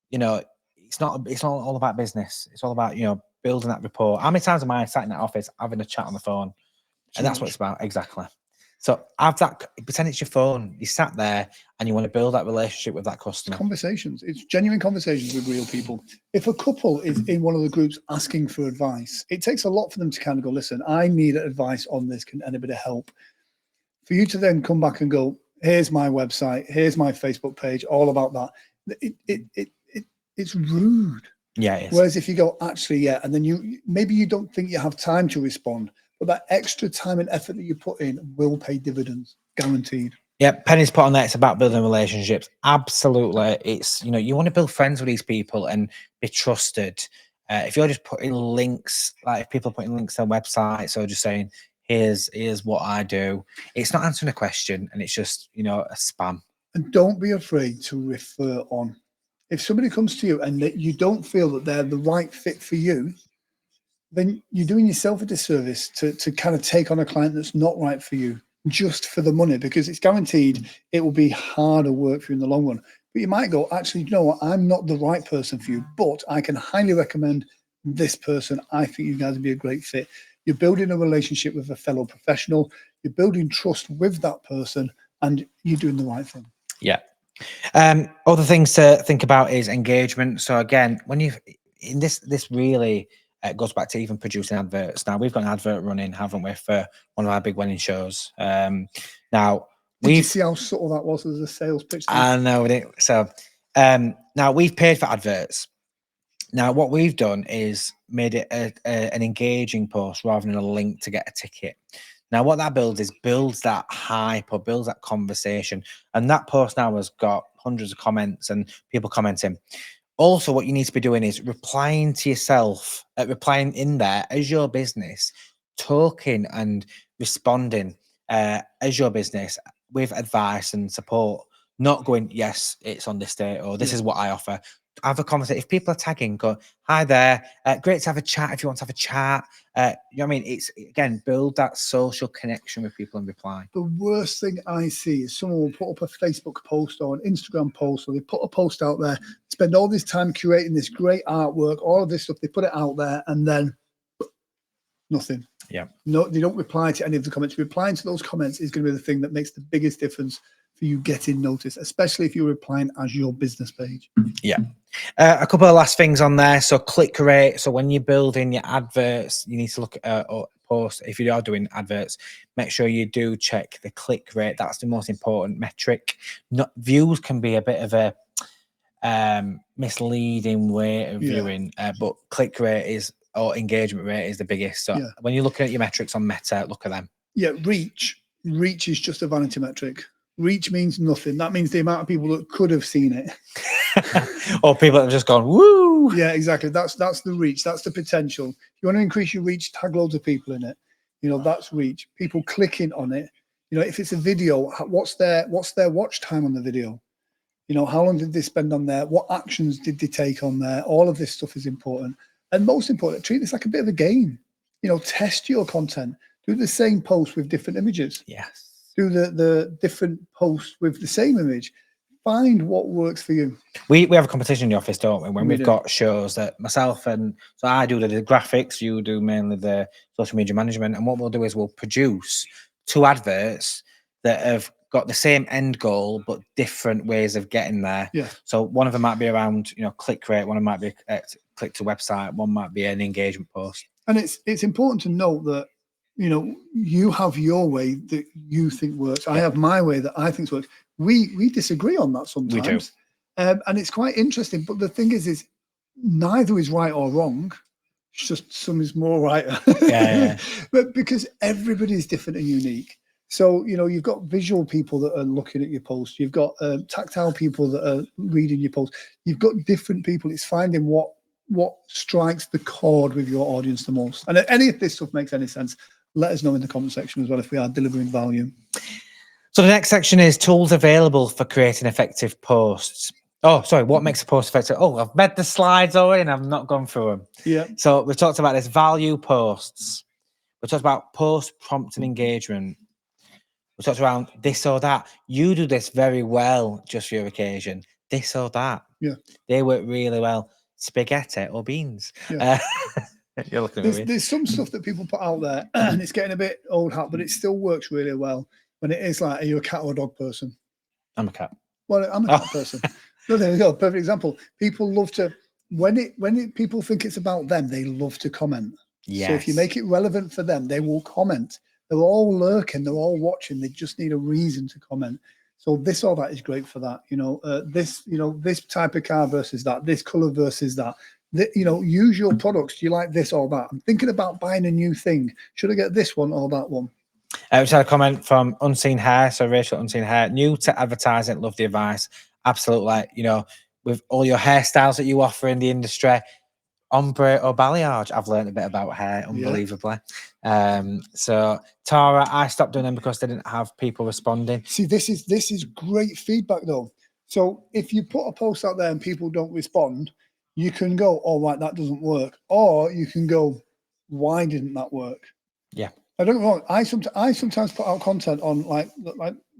you know, it's not all about business. It's all about, you know, building that rapport. How many times am I sat in that office having a chat on the phone? And that's what it's about. Exactly. So have that, pretend it's your phone. You sat there and you want to build that relationship with that customer. Conversations. It's genuine conversations with real people. If a couple is in one of the groups asking for advice, it takes a lot for them to kind of go, listen, I need advice on this. Can anybody help? For you to then come back and go, here's my website, here's my Facebook page, all about that. It's rude. Yeah, it is. Whereas if you go, actually, yeah, and then maybe you don't think you have time to respond, but that extra time and effort that you put in will pay dividends, guaranteed. Yeah, Penny's put on there. It's about building relationships. Absolutely. It's, you know, you want to build friends with these people and be trusted. If you're just putting links, like if people are putting links to their websites or just saying, here's what I do, it's not answering a question, and it's just, you know, a spam. And don't be afraid to refer on. If somebody comes to you and that you don't feel that they're the right fit for you, then you're doing yourself a disservice to kind of take on a client that's not right for you. just for the money, because it's guaranteed it will be harder work for you in the long run. But you might go, actually, you know what? I'm not the right person for you, but I can highly recommend this person. I think you guys would be a great fit. You're building a relationship with a fellow professional. You're building trust with that person, and you're doing the right thing. Yeah. Other things to think about is engagement. So again, when you in this really goes back to even producing adverts. Now we've got an advert running, haven't we, for one of our big winning shows. Now Did you we've see how subtle that was as a sales pitch? I know it. So now we've paid for adverts. Now what we've done is made it an engaging post rather than a link to get a ticket. Now what that builds that hype or builds that conversation, and that post now has got hundreds of comments and people commenting. Also, what you need to be doing is replying to yourself, replying in there as your business, talking and responding as your business with advice and support, not going, yes, it's on this day, or this is what I offer. Have a conversation. If people are tagging, go, hi there, great to have a chat if you want to have a chat. You know what I mean? It's, again, build that social connection with people and reply. The worst thing I see is someone will put up a Facebook post or an Instagram post, or they put a post out there, spend all this time curating this great artwork, all of this stuff, they put it out there, and then nothing. Yeah. No, they don't reply to any of the comments. Replying to those comments is going to be the thing that makes the biggest difference for you getting noticed, especially if you're replying as your business page. Yeah. A couple of last things on there. So click rate. So when you're building your adverts, you need to look at or post. If you are doing adverts, make sure you do check the click rate. That's the most important metric. Not views can be a bit of a misleading way of viewing, but click rate is, or engagement rate is the biggest. So when you're looking at your metrics on Meta, look at them. Yeah, reach is just a vanity metric. Reach means nothing. That means the amount of people that could have seen it. Or people that have just gone, woo. Yeah, exactly. That's the reach. That's the potential. If you want to increase your reach, tag loads of people in it. You know, that's reach. People clicking on it. You know, if it's a video, what's their watch time on the video? You know, how long did they spend on there? What actions did they take on there? All of this stuff is important. And most important, treat this like a bit of a game. You know, test your content. Do the same post with different images. Yes. Do the different posts with the same image. Find what works for you. We have a competition in the office, don't we? When we've got shows that myself and so I do the graphics, you do mainly the social media management, and what we'll do is we'll produce 2 adverts that have got the same end goal but different ways of getting there. Yeah. So one of them might be around, you know, click rate, one of them might be click to website, one might be an engagement post. And it's important to note that, you know, you have your way that you think works. I have my way that I think works. We disagree on that sometimes. We do. And it's quite interesting. But the thing is neither is right or wrong. It's just some is more right. Yeah. But because everybody's different and unique. So, you know, you've got visual people that are looking at your post. You've got tactile people that are reading your post. You've got different people. It's finding what strikes the chord with your audience the most. And if any of this stuff makes any sense, let us know in the comment section as well if we are delivering value. So the next section is tools available for creating effective posts. Oh, sorry, what makes a post effective? Oh, I've read the slides already and I've not gone through them. Yeah. So we've talked about this value posts. We talked about post prompt and engagement. We talked around this or that. You do this very well just for your occasion. This or that. Yeah. They work really well. Spaghetti or beans. Yeah. You're looking at me. There's some stuff that people put out there and it's getting a bit old hat, but it still works really well. When it is like, are you a cat or a dog person? I'm a cat. Well, I'm a cat person. No, there we go. Perfect example. People love to, when people think it's about them, they love to comment. Yes. So if you make it relevant for them, they will comment. They're all lurking. They're all watching. They just need a reason to comment. So this or that is great for that. You know, this type of car versus that, this color versus that. You know, use your products. Do you like this or that? I'm thinking about buying a new thing. Should I get this one or that one? We just had a comment from Unseen Hair. So Rachel Unseen Hair, new to advertising, love the advice. Absolutely. You know, with all your hairstyles that you offer in the industry, ombre or balayage, I've learned a bit about hair, unbelievably. So Tara, I stopped doing them because they didn't have people responding. See, this is great feedback though. So if you put a post out there and people don't respond, you can go, oh, right, that doesn't work. Or you can go, why didn't that work? Yeah. I don't get me wrong. I sometimes put out content on like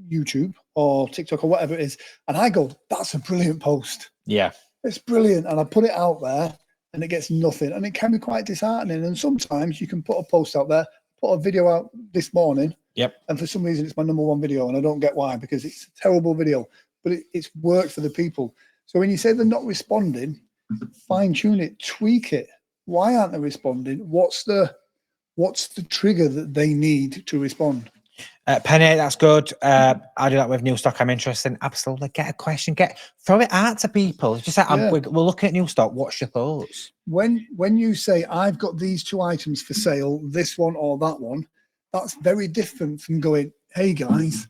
YouTube or TikTok or whatever it is, and I go, "That's a brilliant post. Yeah. It's brilliant," and I put it out there, and it gets nothing, and it can be quite disheartening. And sometimes you can put a post out there, put a video out this morning, Yep. and for some reason it's my #1 video, and I don't get why, because it's a terrible video, but it's worked for the people. So when you say they're not responding, fine tune it, tweak it. Why aren't they responding? What's the trigger that they need to respond? Penny, that's good. I do that with new stock. I'm interested in. Absolutely. Get a question. Throw it out to people. Just say, Yeah. we're looking at new stock. What's your thoughts? When you say, I've got these 2 items for sale, this one or that one, that's very different from going, hey guys,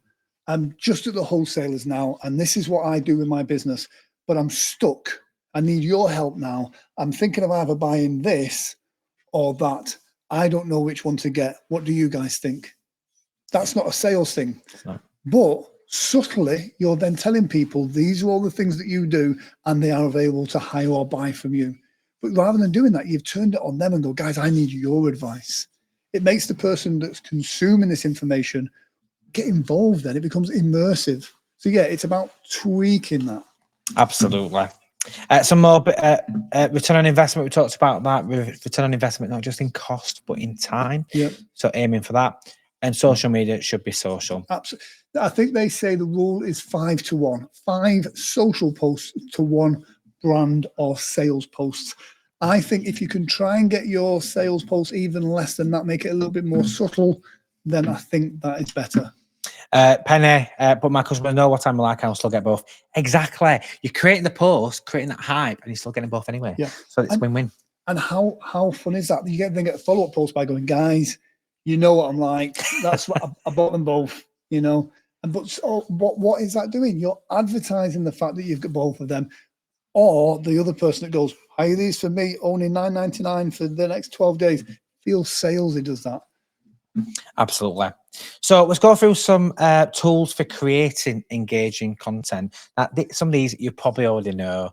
I'm just at the wholesalers now, and this is what I do in my business, but I'm stuck. I need your help now. I'm thinking of either buying this or that. I don't know which one to get. What do you guys think? That's not a sales thing. No. But subtly, you're then telling people these are all the things that you do, and they are available to hire or buy from you. But rather than doing that, you've turned it on them and go, guys, I need your advice. It makes the person that's consuming this information get involved, then it becomes immersive. So yeah, it's about tweaking that. Absolutely. Some more return on investment. We talked about that. Return on investment, not just in cost, but in time. Yeah. So aiming for that. And social media should be social. Absolutely. I think they say the rule is 5 to 1. 5 social posts to 1 brand or sales posts. I think if you can try and get your sales posts even less than that, make it a little bit more subtle, then I think that is better. Penny, but my customers know what I'm like. I'll still get both. Exactly. You're creating the post, creating that hype, and you're still getting both anyway. Yeah. So it's win-win. And how fun is that? You then get a follow-up post by going, guys, you know what I'm like. That's what I bought them both, you know. And but so what is that doing? You're advertising the fact that you've got both of them. Or the other person that goes, hire these for me, only $9.99 for the next 12 days. Feels salesy, does that? Absolutely. So let's go through some tools for creating engaging content. Some of these you probably already know.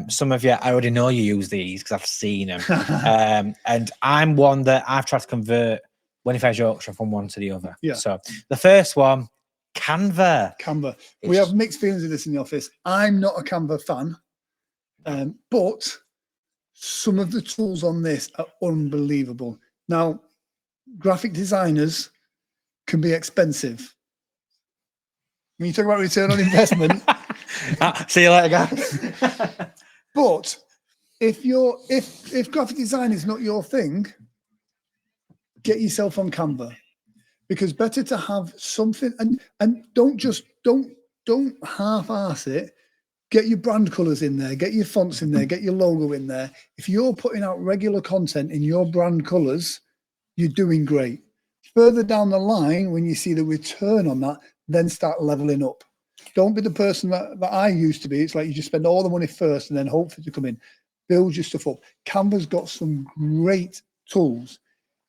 Some of you, I already know you use these because I've seen them. And I'm one that I've tried to convert Winnipeg Yorkshire from one to the other. Yeah. So the first one, Canva. Canva. We have mixed feelings of this in the office. I'm not a Canva fan, but some of the tools on this are unbelievable. Now, graphic designers can be expensive. When you talk about return on investment, see you later, guys. But if graphic design is not your thing, get yourself on Canva, because better to have something, and don't half-ass it. Get your brand colors in there, get your fonts in there, get your logo in there. If you're putting out regular content in your brand colors, you're doing great. Further down the line, when you see the return on that, then start leveling up. Don't be the person that I used to be. It's like you just spend all the money first and then hope for it to come in. Build your stuff up. Canva's got some great tools.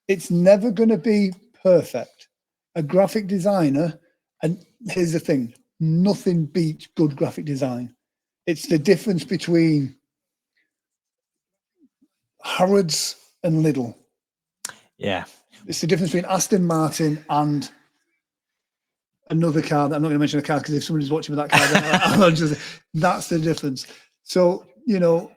It's never going to be perfect. A graphic designer, and here's the thing, nothing beats good graphic design. It's the difference between Harrods and Lidl. Yeah. It's the difference between Aston Martin and another car that I'm not going to mention the car, because if somebody's watching with that car, that's the difference. So, you know,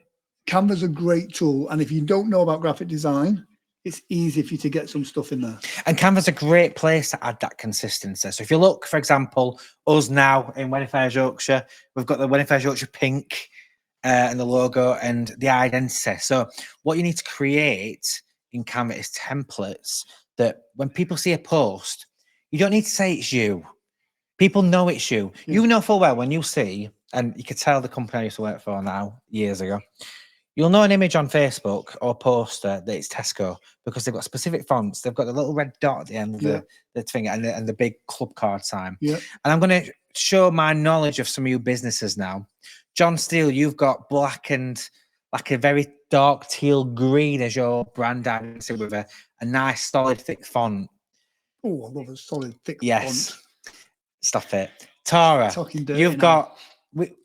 Canva's a great tool. And if you don't know about graphic design, it's easy for you to get some stuff in there. And Canva's a great place to add that consistency. So if you look, for example, us now in Winnipeg Yorkshire, we've got the Winnipeg Yorkshire pink and the logo and the identity. So what you need to create in Canva is templates that when people see a post, you don't need to say it's you. People know it's you. Yeah. You know full well when you see, and you could tell the company I used to work for now, years ago, you'll know an image on Facebook or poster that it's Tesco because they've got specific fonts. They've got the little red dot at the end of the thing and the big club card sign. Yeah. And I'm going to show my knowledge of some of you businesses now. John Steele, you've got black and like a very dark teal green as your brand identity with a nice solid thick font. Oh, I love a solid thick font. Stop it. Tara, you've got,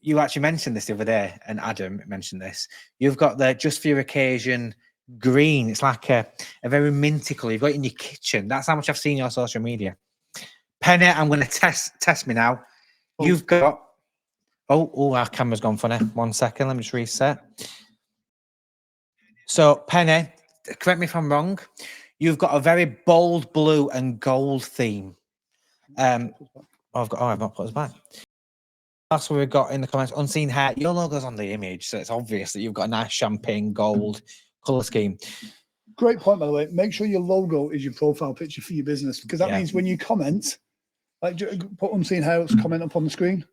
you actually mentioned this the other day, and Adam mentioned this. You've got the Just for Your Occasion green. It's like a very minty colour. You've got it in your kitchen. That's how much I've seen your social media. Penny, I'm going to test me now. Oh. You've got. Oh, our camera's gone funny. 1 second. Let me just reset. So, Penny, correct me if I'm wrong. You've got a very bold blue and gold theme. I've not put us back. That's what we've got in the comments. Unseen hair. Your logo's on the image, so it's obvious that you've got a nice champagne gold colour scheme. Great point, by the way. Make sure your logo is your profile picture for your business, because that means when you comment, like put Unseen Hair's comment up on the screen.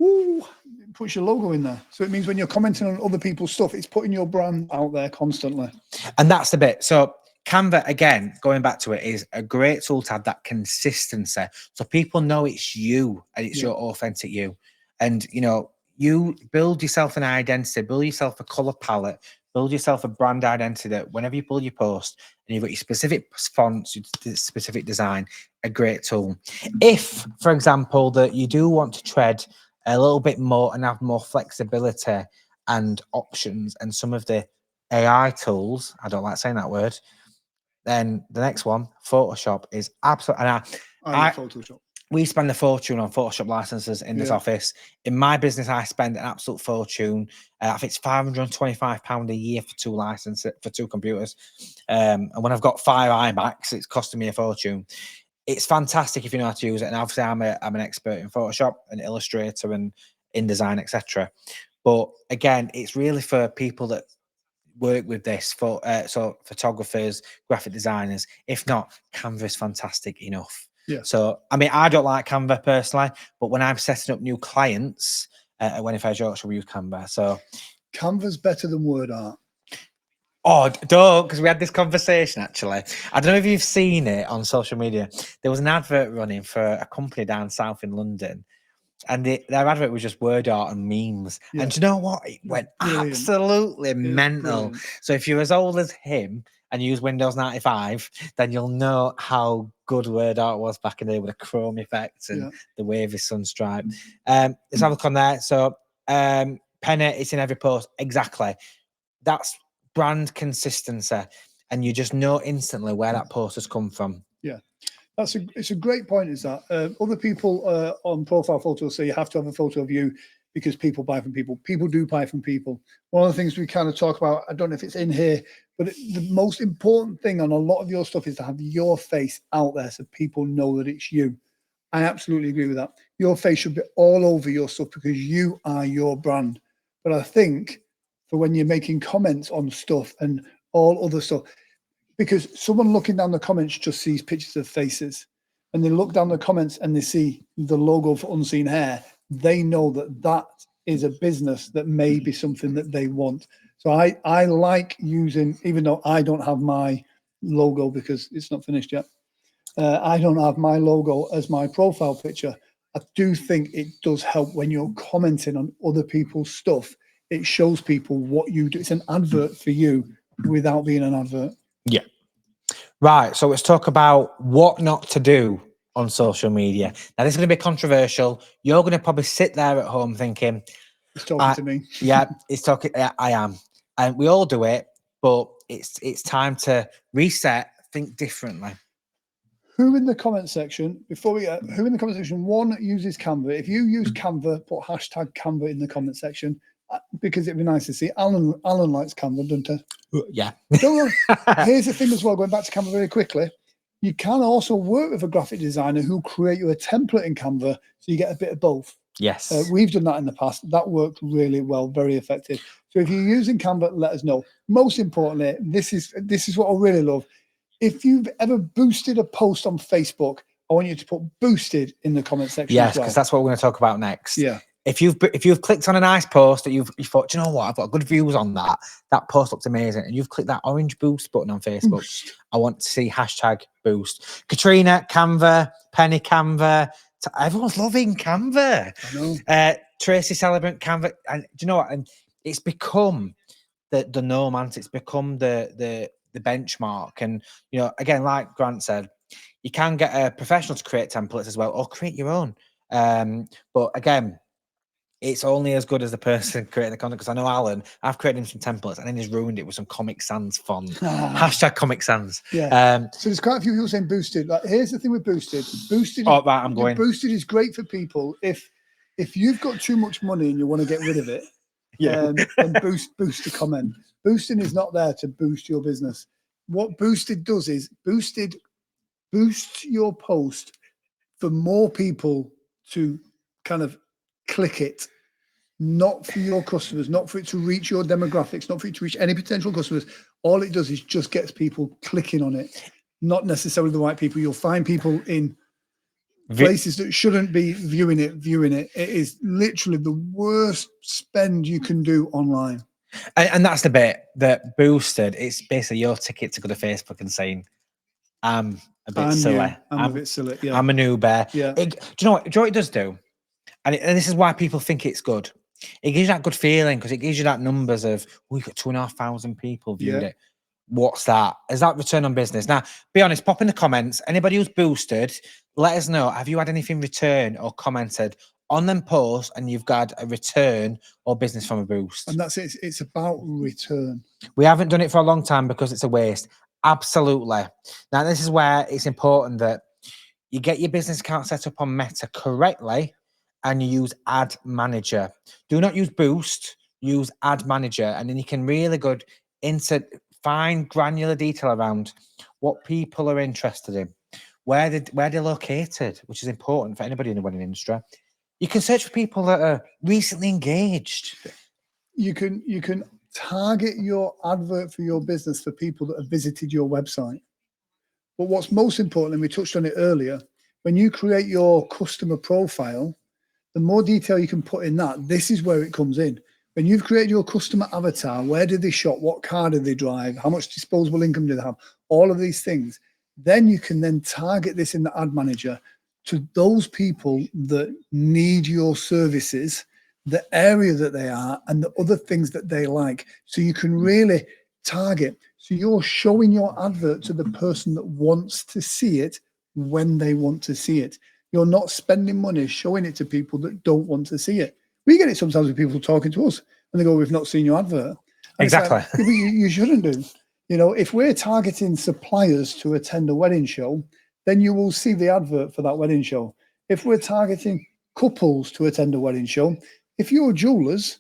Woo, it puts your logo in there. So it means when you're commenting on other people's stuff, it's putting your brand out there constantly. And that's the bit. So Canva, again, going back to it, is a great tool to have that consistency. So people know it's you and it's your authentic you. And, you know, you build yourself an identity, build yourself a color palette, build yourself a brand identity that whenever you pull your post and you've got your specific fonts, your specific design, a great tool. If, for example, that you do want to tread a little bit more and have more flexibility and options and some of the AI tools, I don't like saying that word, then the next one, Photoshop, is absolutely. And Photoshop. We spend a fortune on Photoshop licenses in this office. In my business, I spend an absolute fortune. I think it's £525 a year for 2 licenses, for 2 computers. And when I've got 5 iMacs, it's costing me a fortune. It's fantastic if you know how to use it. And obviously, I'm an expert in Photoshop and Illustrator and InDesign, etc. But again, it's really for people that work with this, for so photographers, graphic designers. If not, Canva is fantastic enough. Yeah. So I mean, I don't like Canva personally, but when I'm setting up new clients, when if I Yorkshire, we use Canva. So Canva's better than word art. Oh, don't, because we had this conversation actually. I don't know if you've seen it on social media. There was an advert running for a company down south in London, and their advert was just word art and memes. Yeah. And do you know what? It went absolutely mental. Brilliant. So if you're as old as him and you use Windows 95, then you'll know how good word art was back in the day with the chrome effects and the wavy sun stripe. Let's have a look on there. So Penny, it's in every post. Exactly. That's brand consistency, and you just know instantly where that post has come from. Yeah, it's a great point. Is that other people on profile photos say you have to have a photo of you because people buy from people. People do buy from people. One of the things we kind of talk about, I don't know if it's in here, but the most important thing on a lot of your stuff is to have your face out there so people know that it's you. I absolutely agree with that. Your face should be all over your stuff because you are your brand. But I think for when you're making comments on stuff and all other stuff, because someone looking down the comments just sees pictures of faces, and they look down the comments and they see the logo for Unseen Hair, they know that that is a business that may be something that they want. So I like using, even though I don't have my logo because it's not finished yet, I don't have my logo as my profile picture. I do think it does help when you're commenting on other people's stuff. It shows people what you do. It's an advert for you without being an advert. Yeah. Right. So let's talk about what not to do on social media. Now, this is going to be controversial. You're going to probably sit there at home thinking, it's talking to me. Yeah, it's talking. I am. And we all do it, but it's time to reset, think differently. Who in the comment section, before we who in the comment section, one uses Canva? If you use Canva, put hashtag Canva in the comment section because it'd be nice to see. Alan likes Canva, doesn't he? Yeah. Here's the thing as well, going back to Canva very quickly. You can also work with a graphic designer who create you a template in Canva so you get a bit of both. Yes. We've done that in the past. That worked really well, very effective. So if you're using Canva, let us know. Most importantly, this is what I really love. If you've ever boosted a post on Facebook, I want you to put boosted in the comment section. Yes, because that's what we're going to talk about next. Yeah. If you've clicked on a nice post that you thought, do you know what, I've got good views on that. That post looks amazing, and you've clicked that orange boost button on Facebook. Boost. I want to see hashtag boost. Katrina, Canva, Penny, Canva. Everyone's loving Canva. I know. Tracy Celebrant, Canva, and do you know what? And it's become the norm, and it's become the benchmark. And you know, again, like Grant said, you can get a professional to create templates as well, or create your own. But again, it's only as good as the person creating the content. Because I know Alan, I've created him some templates and then he's ruined it with some Comic Sans font. Hashtag Comic Sans. Yeah. So there's quite a few people saying boosted. Like, here's the thing with boosted. Boosted. Oh, right, I'm going. Boosted is great for people if you've got too much money and you want to get rid of it. Then boost the comment. Boosting is not there to boost your business. What boosted does is boost your post for more people to kind of click it, not for your customers, not for it to reach your demographics, not for it to reach any potential customers. All it does is just gets people clicking on it, not necessarily the right people. You'll find people in places that shouldn't be viewing it. It is literally the worst spend you can do online. And that's the bit that boosted. It's basically your ticket to go to Facebook and saying, I'm a bit silly. I'm a bit silly. Yeah. I'm a new bear. Yeah. Do you know what it does do? And this is why people think it's good. It gives you that good feeling because it gives you that numbers of, we've got 2,500 people viewed it. What's that? Is that return on business? Now, be honest, pop in the comments. Anybody who's boosted, let us know. Have you had anything returned or commented on them posts and you've got a return or business from a boost? And that's it. It's about return. We haven't done it for a long time because it's a waste. Absolutely. Now, this is where it's important that you get your business account set up on Meta correctly and you use Ad Manager. Do not use Boost, use Ad Manager. And then you can really good find granular detail around what people are interested in, where they're located, which is important for anybody in the wedding industry. You can search for people that are recently engaged. You can target your advert for your business for people that have visited your website. But what's most important, and we touched on it earlier, when you create your customer profile, the more detail you can put in that, this is where it comes in. When you've created your customer avatar, where do they shop? What car do they drive? How much disposable income do they have? All of these things. Then you can then target this in the ad manager to those people that need your services, the area that they are, and the other things that they like. So you can really target. So you're showing your advert to the person that wants to see it when they want to see it. You're not spending money showing it to people that don't want to see it. We get it sometimes with people talking to us and they go, we've not seen your advert. And exactly. Like, you shouldn't do. You know, if we're targeting suppliers to attend a wedding show, then you will see the advert for that wedding show. If we're targeting couples to attend a wedding show, if you're jewelers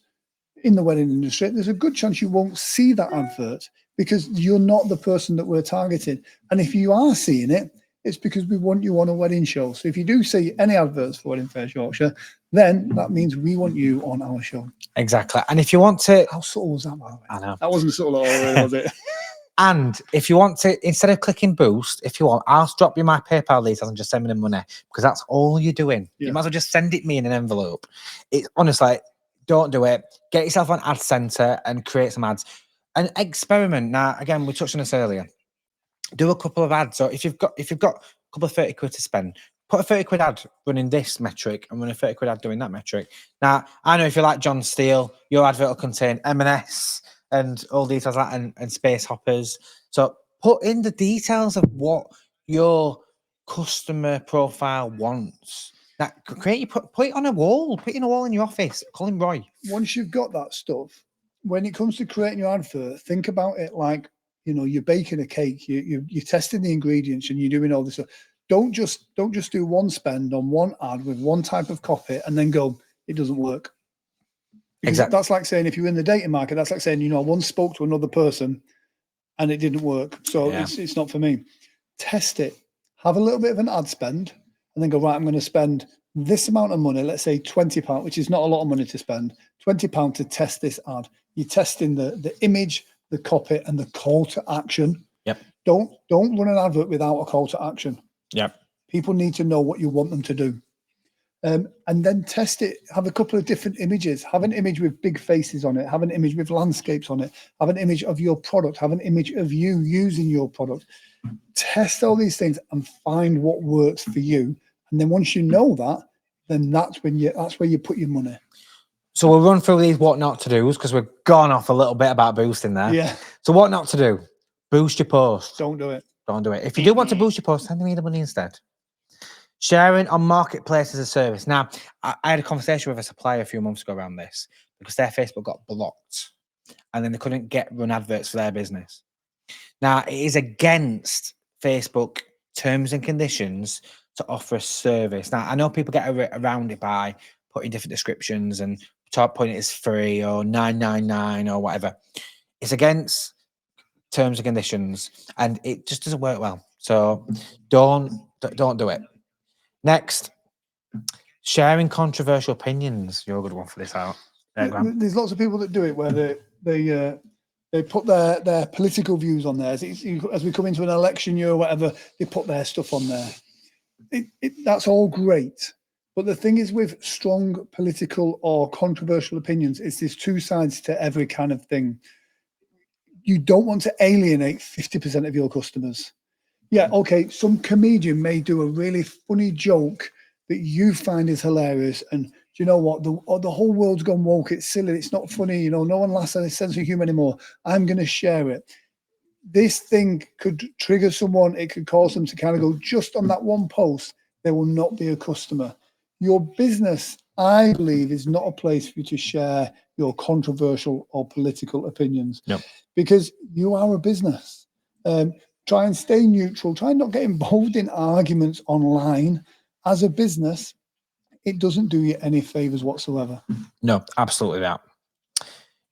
in the wedding industry, there's a good chance you won't see that advert because you're not the person that we're targeting. And if you are seeing it, it's because we want you on a wedding show. So if you do see any adverts for Wedding Fairs Yorkshire, then that means we want you on our show. Exactly. And if you want to... How subtle was that, by the way? I know. That wasn't subtle at all, was it? And if you want to, instead of clicking boost, if you want, I'll drop you my PayPal details and just send me the money because that's all you're doing. Yeah. You might as well just send it me in an envelope. It's honestly, don't do it. Get yourself on Ad Center and create some ads. And experiment. Now, again, we touched on this earlier. Do a couple of ads. So if you've got a couple of 30 quid to spend, put a 30 quid ad running this metric and run a 30 quid ad doing that metric. Now, I know if you like John Steele, your advert will contain M&S and all details like that and space hoppers. So put in the details of what your customer profile wants. That put it on a wall, put it in a wall in your office. Call him Roy. Once you've got that stuff, when it comes to creating your advert, think about it like, you know, you're baking a cake, you're testing the ingredients and you're doing all this stuff. Don't just do one spend on one ad with one type of copy and then go, it doesn't work. Because exactly. That's like saying if you're in the dating market, that's like saying, you know, I once spoke to another person and it didn't work. So it's not for me. Test it. Have a little bit of an ad spend and then go, right, I'm going to spend this amount of money, let's say £20, which is not a lot of money to spend, £20 to test this ad. You're testing the image, the copy and the call to action. Yep. Don't run an advert without a call to action. Yep. People need to know what you want them to do. And then test it. Have a couple of different images. Have an image with big faces on it. Have an image with landscapes on it. Have an image of your product. Have an image of you using your product. Test all these things and find what works for you. And then once you know that, then that's where you put your money. So we'll run through these what not to do's because we've gone off a little bit about boosting there. Yeah. So what not to do? Boost your post. Don't do it. Don't do it. If you do want to boost your post, send me the money instead. Sharing on marketplace as a service. Now, I had a conversation with a supplier a few months ago around this because their Facebook got blocked and then they couldn't run adverts for their business. Now, it is against Facebook terms and conditions to offer a service. Now, I know people get around it by putting different descriptions and putting it as free or 999 or whatever. It's against terms and conditions, and it just doesn't work well. So don't do it. Next, sharing controversial opinions. You're a good one for this out. There's lots of people that do it where they put their political views on there. As we come into an election year or whatever, they put their stuff on there. That's all great. But the thing is with strong political or controversial opinions, there's two sides to every kind of thing. You don't want to alienate 50% of your customers. Yeah, okay, some comedian may do a really funny joke that you find is hilarious, and do you know what? The whole world's gone woke. It's silly. It's not funny. No one laughs at a sense of humor anymore. I'm going to share it. This thing could trigger someone. It could cause them to kind of go, just on that one post, they will not be a customer. Your business, I believe, is not a place for you to share your controversial or political opinions. Yep. Because you are a business. Try and stay neutral. Try and not get involved in arguments online. As a business, it doesn't do you any favors whatsoever. No, absolutely not.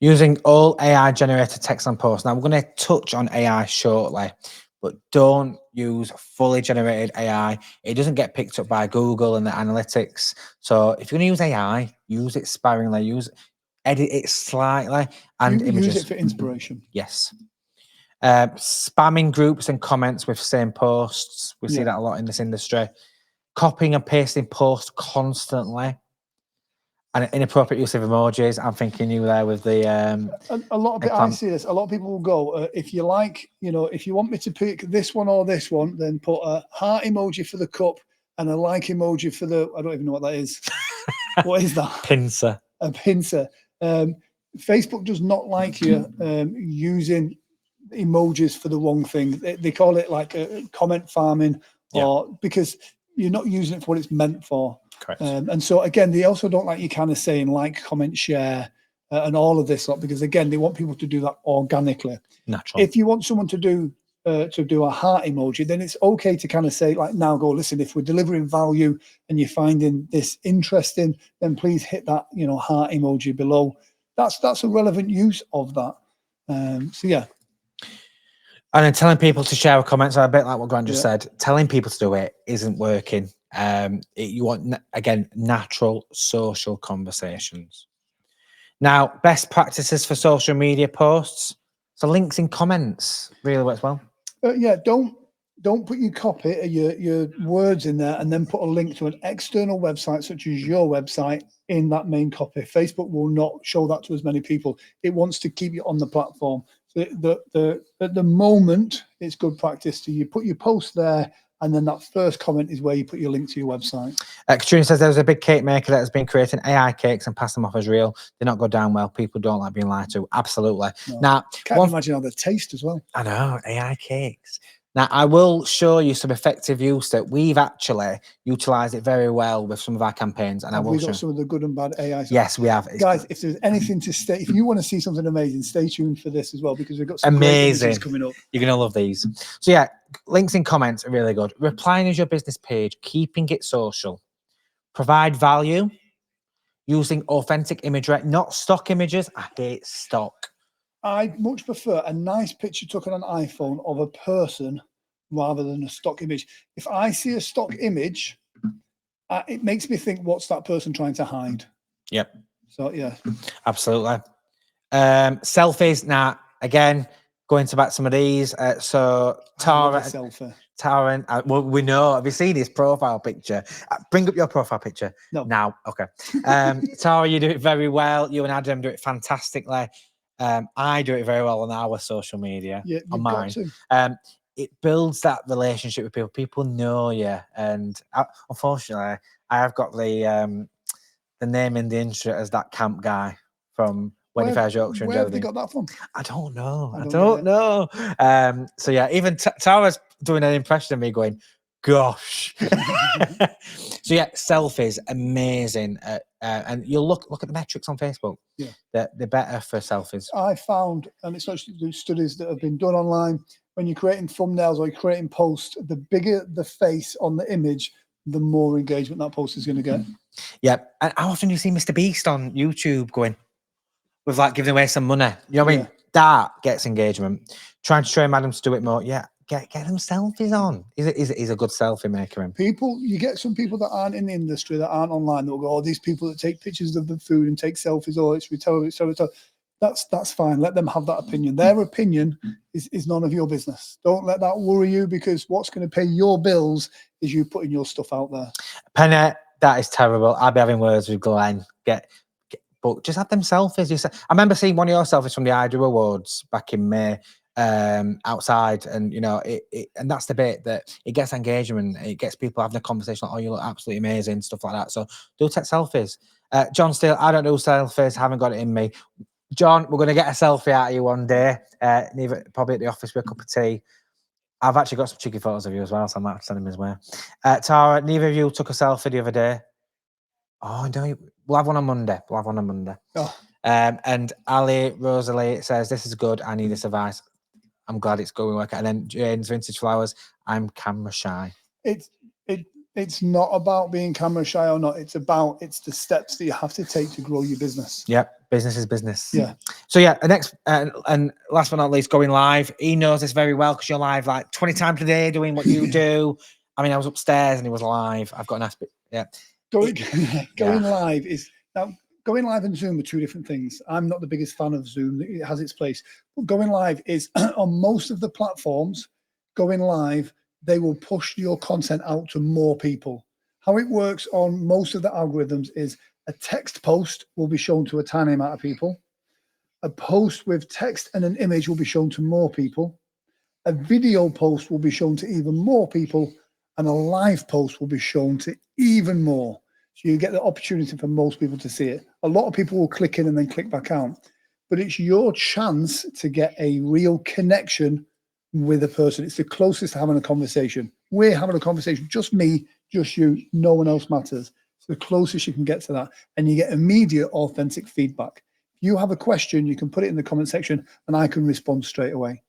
Using all AI generated text and posts. Now, we're going to touch on AI shortly, but don't use fully generated AI. It doesn't get picked up by Google and the analytics. So if you're going to use AI, use it sparingly, edit it slightly, and images. Use it for inspiration. Yes. Spamming groups and comments with same posts. We see that a lot in this industry. Copying and pasting posts constantly. And inappropriate use of emojis. I'm thinking you there with the a lot of people. I see this. A lot of people will go, if you like, if you want me to pick this one or this one, then put a heart emoji for the cup and a like emoji for the. I don't even know what that is. What is that? Pincer. A pincer. Facebook does not like you using emojis for the wrong thing. They call it like a comment farming, or because you're not using it for what it's meant for. Correct. And so again, they also don't like you kind of saying like, comment, share, and all of this lot, because again, they want people to do that organically. Naturally. If you want someone to do a heart emoji, then it's okay to kind of say like, now go listen. If we're delivering value and you're finding this interesting, then please hit that heart emoji below. That's a relevant use of that. So yeah. And then telling people to share comments, a bit like what Grant just said, telling people to do it isn't working. You want, again, natural social conversations. Now, best practices for social media posts. So links in comments really works well. Don't put your copy, your words in there and then put a link to an external website such as your website in that main copy. Facebook will not show that to as many people. It wants to keep you on the platform. So at the moment, it's good practice to you put your post there, and then that first comment is where you put your link to your website. Katrina says there's a big cake maker that has been creating AI cakes and pass them off as real. They not go down well. People don't like being lied to. Absolutely. No. Now, can't imagine how they taste as well. I know, AI cakes. Now, I will show you some effective use that we've actually utilised it very well with some of our campaigns. And we got some of the good and bad AI. Yes, we have. Guys, if there's anything to stay, if you want to see something amazing, stay tuned for this as well, because we've got some great images coming up. You're going to love these. So yeah, links in comments are really good. Replying as your business page, keeping it social. Provide value using authentic imagery, not stock images. I hate stock. I much prefer a nice picture taken on an iPhone of a person rather than a stock image. If I see a stock image, it makes me think, what's that person trying to hide? Yep. So, yeah. Absolutely. Selfies. Now, again, going to back some of these. So, Tara. Well, we know. Have you seen his profile picture? Bring up your profile picture. No. Now. Okay. Tara, you do it very well. You and Adam do it fantastically. I do it very well on our social media. Yeah, on mine. It builds that relationship with people. People know you, and unfortunately, I have got the name in the industry as that camp guy from Wedding Fairs Yorkshire. Where have they got that from? I don't know. I don't know. So yeah, even Tara's doing an impression of me going, gosh. So yeah, selfies, amazing. And you'll look at the metrics on Facebook. Yeah. They're better for selfies. I found, and it's actually studies that have been done online, when you're creating thumbnails or you're creating posts, the bigger the face on the image, the more engagement that post is going to get. Yeah. And how often do you see Mr. Beast on YouTube going with like giving away some money? You know what I mean? That gets engagement. Trying to show him Adam to do it more. Yeah. Get them selfies on. He's a good selfie maker. People, you get some people that aren't in the industry, that aren't online, that will go, oh, these people that take pictures of the food and take selfies, oh, it's retail, it's so. That's fine. Let them have that opinion. Their opinion is none of your business. Don't let that worry you, because what's going to pay your bills is you putting your stuff out there. Penny, that is terrible. I'll be having words with Glenn. But just have them selfies. I remember seeing one of your selfies from the IDO Awards back in May, outside, and you know, and that's the bit that it gets engagement. It gets people having a conversation like, "Oh, you look absolutely amazing," stuff like that. So do take selfies. John Steele, I don't do selfies. Haven't got it in me. John, we're going to get a selfie out of you one day. Probably at the office with a cup of tea. I've actually got some cheeky photos of you as well, so I might have to send them his way. Tara, neither of you took a selfie the other day. Oh, no, we'll have one on Monday. Oh. And Ali Rosalie says, this is good. I need this advice. I'm glad it's going work. And then Jane's Vintage Flowers, I'm camera shy. It's not about being camera shy or not. It's the steps that you have to take to grow your business. Yep. Business is business. Yeah. So yeah, the next and last but not least, going live. He knows this very well because you're live like 20 times a day doing what you do. I mean, I was upstairs and he was live. I've got an aspect. Yeah. Going live is now. Going live and Zoom are two different things. I'm not the biggest fan of Zoom. It has its place. But going live is on most of the platforms. Going live, they will push your content out to more people. How it works on most of the algorithms is a text post will be shown to a tiny amount of people. A post with text and an image will be shown to more people. A video post will be shown to even more people. And a live post will be shown to even more. So you get the opportunity for most people to see it. A lot of people will click in and then click back out. But it's your chance to get a real connection with a person. It's the closest to having a conversation. We're having a conversation, just me, just you, no one else matters. It's the closest you can get to that. And you get immediate, authentic feedback. If you have a question, you can put it in the comment section and I can respond straight away.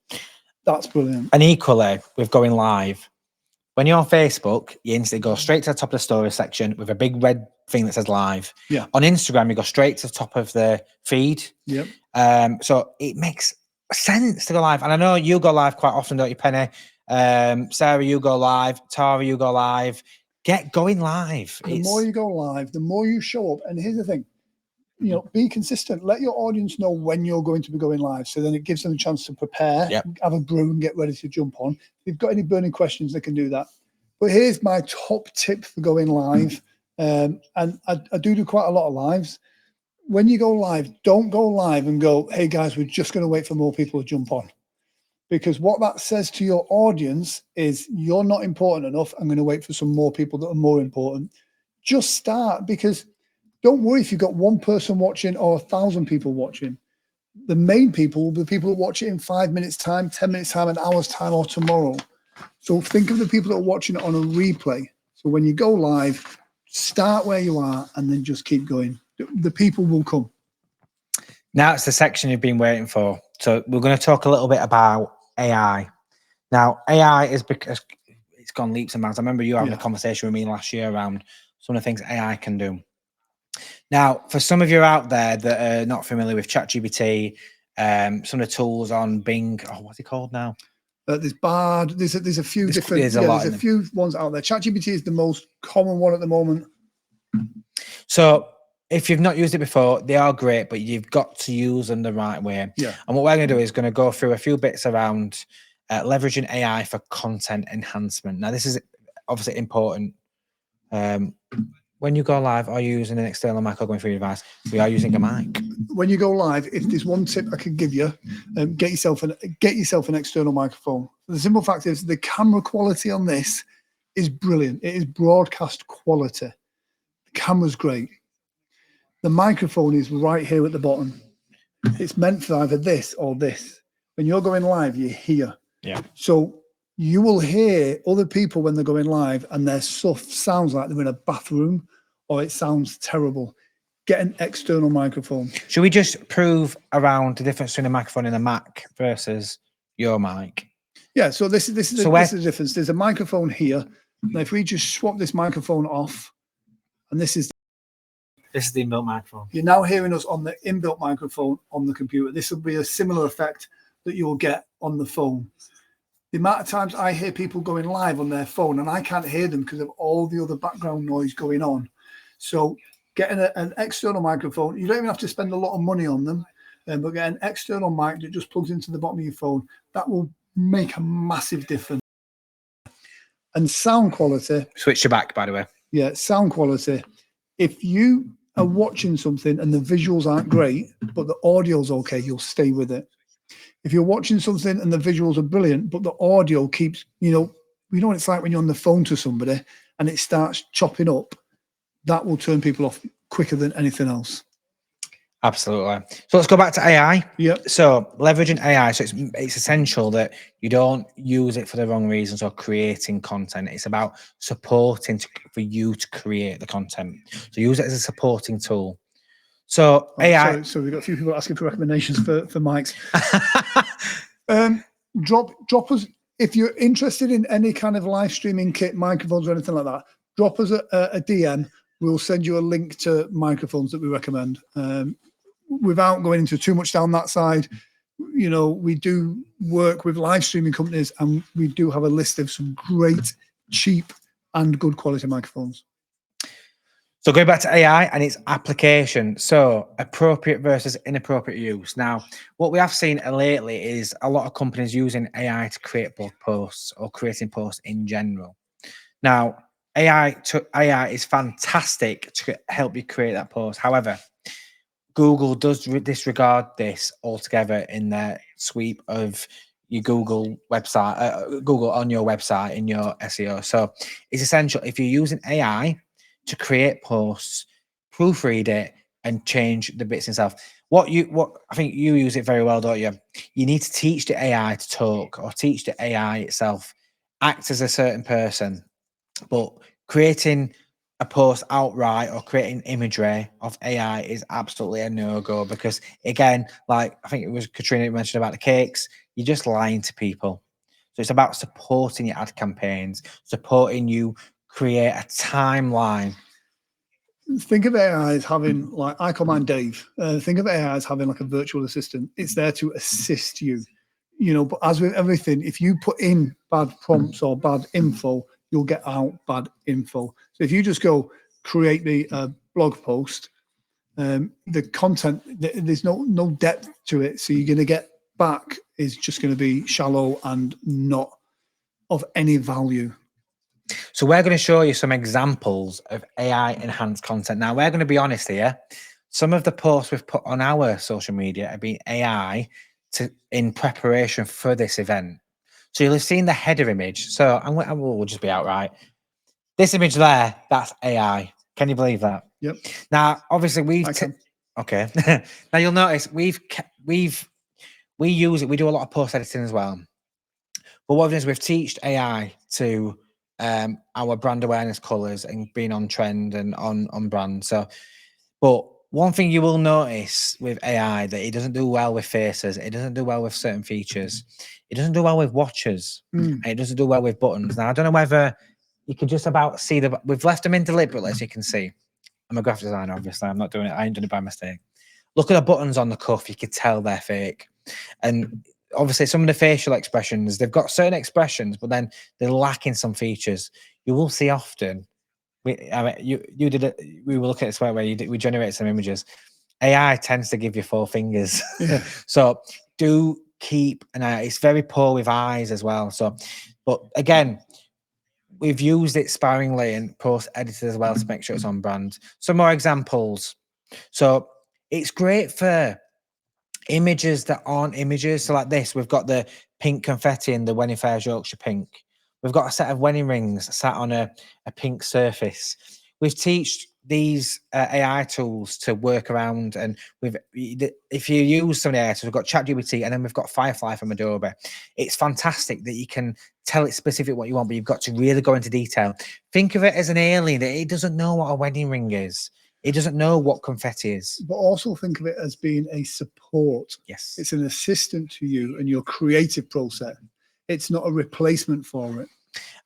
That's brilliant. And equally, with going live, when you're on Facebook, you instantly go straight to the top of the story section with a big red thing that says live. Yeah. On Instagram, you go straight to the top of the feed. Yep. So it makes sense to go live. And I know you go live quite often, don't you, Penny? Sarah, you go live. Tara, you go live. Get going live. The more you go live, the more you show up. And here's the thing, you know, be consistent. Let your audience know when you're going to be going live. So then it gives them a chance to prepare, have a brew and get ready to jump on. If you've got any burning questions, they can do that. But here's my top tip for going live. And I do quite a lot of lives. When you go live, don't go live and go, hey guys, we're just going to wait for more people to jump on. Because what that says to your audience is you're not important enough. I'm going to wait for some more people that are more important. Just start, because don't worry if you've got one person watching or 1,000 people watching. The main people will be people that watch it in 5 minutes time, 10 minutes time, an hour's time, or tomorrow. So think of the people that are watching it on a replay. So when you go live, start where you are and then just keep going. The people will come. Now it's the section you've been waiting for. So we're going to talk a little bit about AI. Now, AI is because it's gone leaps and bounds. I remember you having a conversation with me last year around some of the things AI can do. Now, for some of you out there that are not familiar with ChatGPT, some of the tools on Bing, what's it called now? There's Bard. There's a few different. There's a few ones out there. ChatGPT is the most common one at the moment. So if you've not used it before, they are great, but you've got to use them the right way. Yeah. And what we're going to do is going to go through a few bits around leveraging AI for content enhancement. Now, this is obviously important. When you go live, are you using an external mic or going through your device? We are using a mic. When you go live, if there's one tip I could give you, get yourself an external microphone. The simple fact is the camera quality on this is brilliant. It is broadcast quality. The camera's great. The microphone is right here at the bottom. It's meant for either this or this. When you're going live, you're here. Yeah. So you will hear other people when they're going live and their stuff sounds like they're in a bathroom or it sounds terrible. Get an external microphone. Should we just prove around the difference between a microphone in a Mac versus your mic? Yeah, so this is So the difference. There's a microphone here. Now, if we just swap this microphone off, and this is the inbuilt microphone. You're now hearing us on the inbuilt microphone on the computer. This will be a similar effect that you'll get on the phone. The amount of times I hear people going live on their phone and I can't hear them because of all the other background noise going on. So getting an external microphone, you don't even have to spend a lot of money on them, but get an external mic that just plugs into the bottom of your phone. That will make a massive difference. And sound quality. Switch your back, by the way. Yeah, sound quality. If you are watching something and the visuals aren't great, but the audio's okay, you'll stay with it. If you're watching something and the visuals are brilliant, but the audio keeps, you know what it's like when you're on the phone to somebody and it starts chopping up, that will turn people off quicker than anything else. Absolutely. So let's go back to AI. Yep. So leveraging AI. So it's essential that you don't use it for the wrong reasons or creating content. It's about supporting for you to create the content. So use it as a supporting tool. So AI. So we've got a few people asking for recommendations for mics. Drop us if you're interested in any kind of live streaming kit, microphones or anything like that. Drop us a DM. We'll send you a link to microphones that we recommend. Without going into too much down that side, you know, we do work with live streaming companies and we do have a list of some great, cheap and good quality microphones. So going back to AI and its application, so appropriate versus inappropriate use. Now, what we have seen lately is a lot of companies using AI to create blog posts or creating posts in general. Now, AI is fantastic to help you create that post. However, Google does disregard this altogether in their sweep of your Google website, Google on your website in your SEO. So it's essential if you're using AI to create posts, proofread it, and change the bits itself. What I think you use it very well, don't you? You need to teach the AI to talk or teach the AI itself, act as a certain person, but creating a post outright or creating imagery of AI is absolutely a no-go because, again, like I think it was Katrina mentioned about the cakes, you're just lying to people. So it's about supporting your ad campaigns, supporting you create a timeline. Think of AI as having, like, I call mine Dave. Think of AI as having like a virtual assistant. It's there to assist you, you know, but as with everything, if you put in bad prompts or bad info, you'll get out bad info. So if you just go create me a blog post, the content, there's no depth to it. So you're going to get back is just going to be shallow and not of any value. So we're going to show you some examples of AI enhanced content. Now we're going to be honest here. Some of the posts we've put on our social media have been AI in preparation for this event. So you'll have seen the header image. So we'll just be outright. This image there, that's AI. Can you believe that? Yep. Now, obviously okay. Now you'll notice we use it. We do a lot of post editing as well. But what we've done is we've taught AI to our brand awareness colors and being on trend and on brand. So, but one thing you will notice with AI that it doesn't do well with faces, it doesn't do well with certain features, it doesn't do well with watches, and it doesn't do well with buttons. Now I don't know whether you can just about see we've left them in deliberately, as you can see. I'm a graphic designer, obviously. I'm not doing it. I ain't doing it by mistake. Look at the buttons on the cuff. You could tell they're fake. And obviously some of the facial expressions, they've got certain expressions, but then they're lacking some features. You will see often. We did it. We were looking at this where we generate some images. AI tends to give you 4 fingers. Yeah. So do keep an eye. It's very poor with eyes as well. So, but again, we've used it sparingly and post edited as well to make sure it's on brand. Some more examples. So it's great for images that aren't images. So like this, we've got the pink confetti and the wedding fairs Yorkshire pink. We've got a set of wedding rings sat on a pink surface. We've these AI tools to work around, and if you use some of the AI tools, we've got ChatGPT and then we've got Firefly from Adobe. It's fantastic that you can tell it specific what you want, but you've got to really go into detail. Think of it as an alien that it doesn't know what a wedding ring is. It doesn't know what confetti is. But also think of it as being a support. Yes. It's an assistant to you and your creative process. It's not a replacement for it.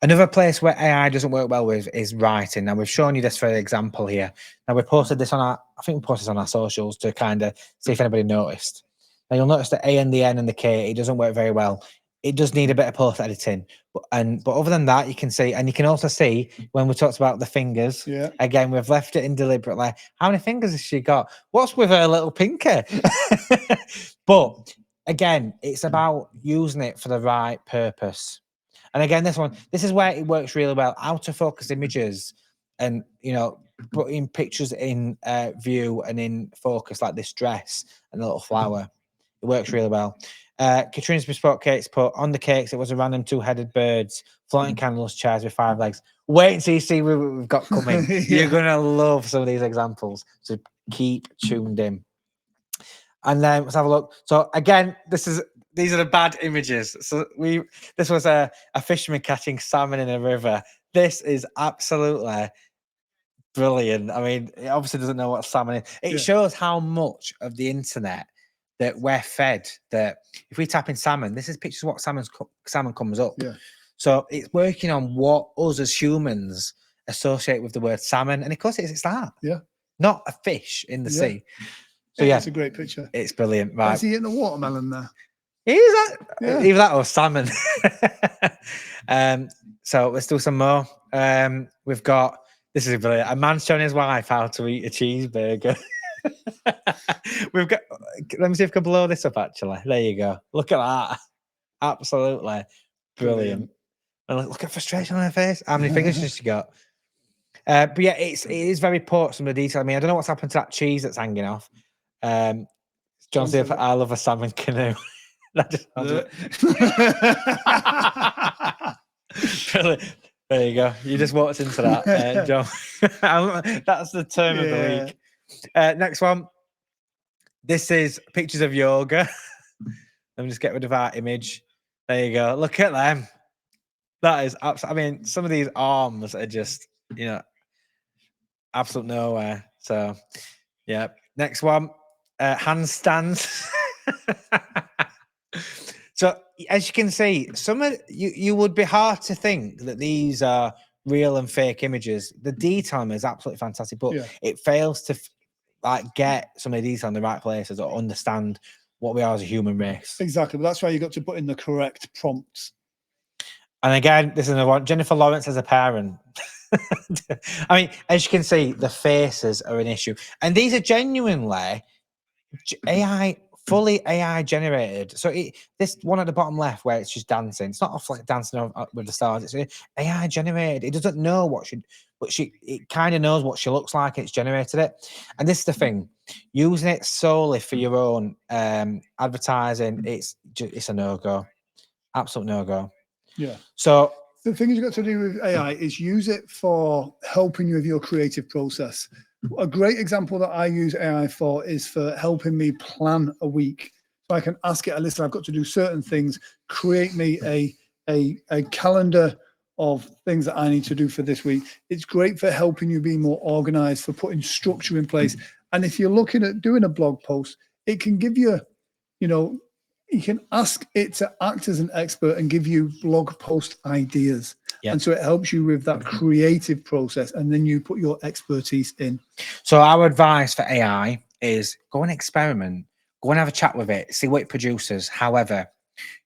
Another place where AI doesn't work well with is writing. Now, we've shown you this for example here. Now, we posted this on I think we posted this on our socials to kind of see if anybody noticed. Now, you'll notice the A and the N and the K, it doesn't work very well. It does need a bit of post editing. But other than that, you can see, and you can also see when we talked about the fingers, Yeah. again, we've left it in deliberately. How many fingers has she got? What's with her little pinky? But again, it's about using it for the right purpose. And again, this is where it works really well. Out of focus images and, putting pictures in view and in focus, like this dress and the little flower. It works really well. Katrina's bespoke cakes put on the cakes, it was a random 2-headed birds, floating candles, chairs with 5 legs. Wait until you see what we've got coming. Yeah. You're going to love some of these examples. So keep tuned in. And then let's have a look. So again, these are the bad images. So this was a fisherman catching salmon in a river. This is absolutely brilliant. I mean, it obviously doesn't know what salmon is. It shows how much of the internet that we're fed, that if we type in salmon, this is pictures of what salmon comes up. Yeah. So it's working on what us as humans associate with the word salmon. And of course it's that. Yeah. Not a fish in the sea. So yeah, it's a great picture. It's brilliant. Right. Is he in the watermelon there? Either that or salmon. So let's do some more. We've got, this is brilliant. A man showing his wife how to eat a cheeseburger. We've got, let me see if I can blow this up actually. There you go. Look at that. Absolutely brilliant. And look at frustration on her face. How many fingers has she got? But yeah, it is very poor, some of the detail. I mean, I don't know what's happened to that cheese that's hanging off. John said, I love a salmon canoe. There you go. You just walked into that, John. That's the term of the week. Next one. This is pictures of yoga. Let me just get rid of our image. There you go. Look at them. That is absolutely. I mean, some of these arms are just, absolute nowhere. So, yeah. Next one. Handstands. So, as you can see, some of you would be hard to think that these are real and fake images. The detailing is absolutely fantastic, but it fails to get some of these on the right places or understand what we are as a human race. Exactly, but that's why you got to put in the correct prompts. And again, this is another one. Jennifer Lawrence as a parent. I mean, as you can see, the faces are an issue, and these are genuinely fully AI generated. So this one at the bottom left where it's just dancing, it's not off like dancing with the stars. It's AI generated. It doesn't know it kind of knows what she looks like. It's generated it. And this is the thing, using it solely for your own advertising, it's a no-go. Absolute no-go. Yeah. So the thing you've got to do with AI is use it for helping you with your creative process. A great example that I use AI for is for helping me plan a week. So I can ask it, listen, I've got to do certain things, create me a calendar of things that I need to do for this week. It's great for helping you be more organized, for putting structure in place. And if you're looking at doing a blog post, it can give you, you can ask it to act as an expert and give you blog post ideas. Yep. And so it helps you with that creative process, and then you put your expertise in. So our advice for AI is go and experiment, go and have a chat with it, see what it produces. However,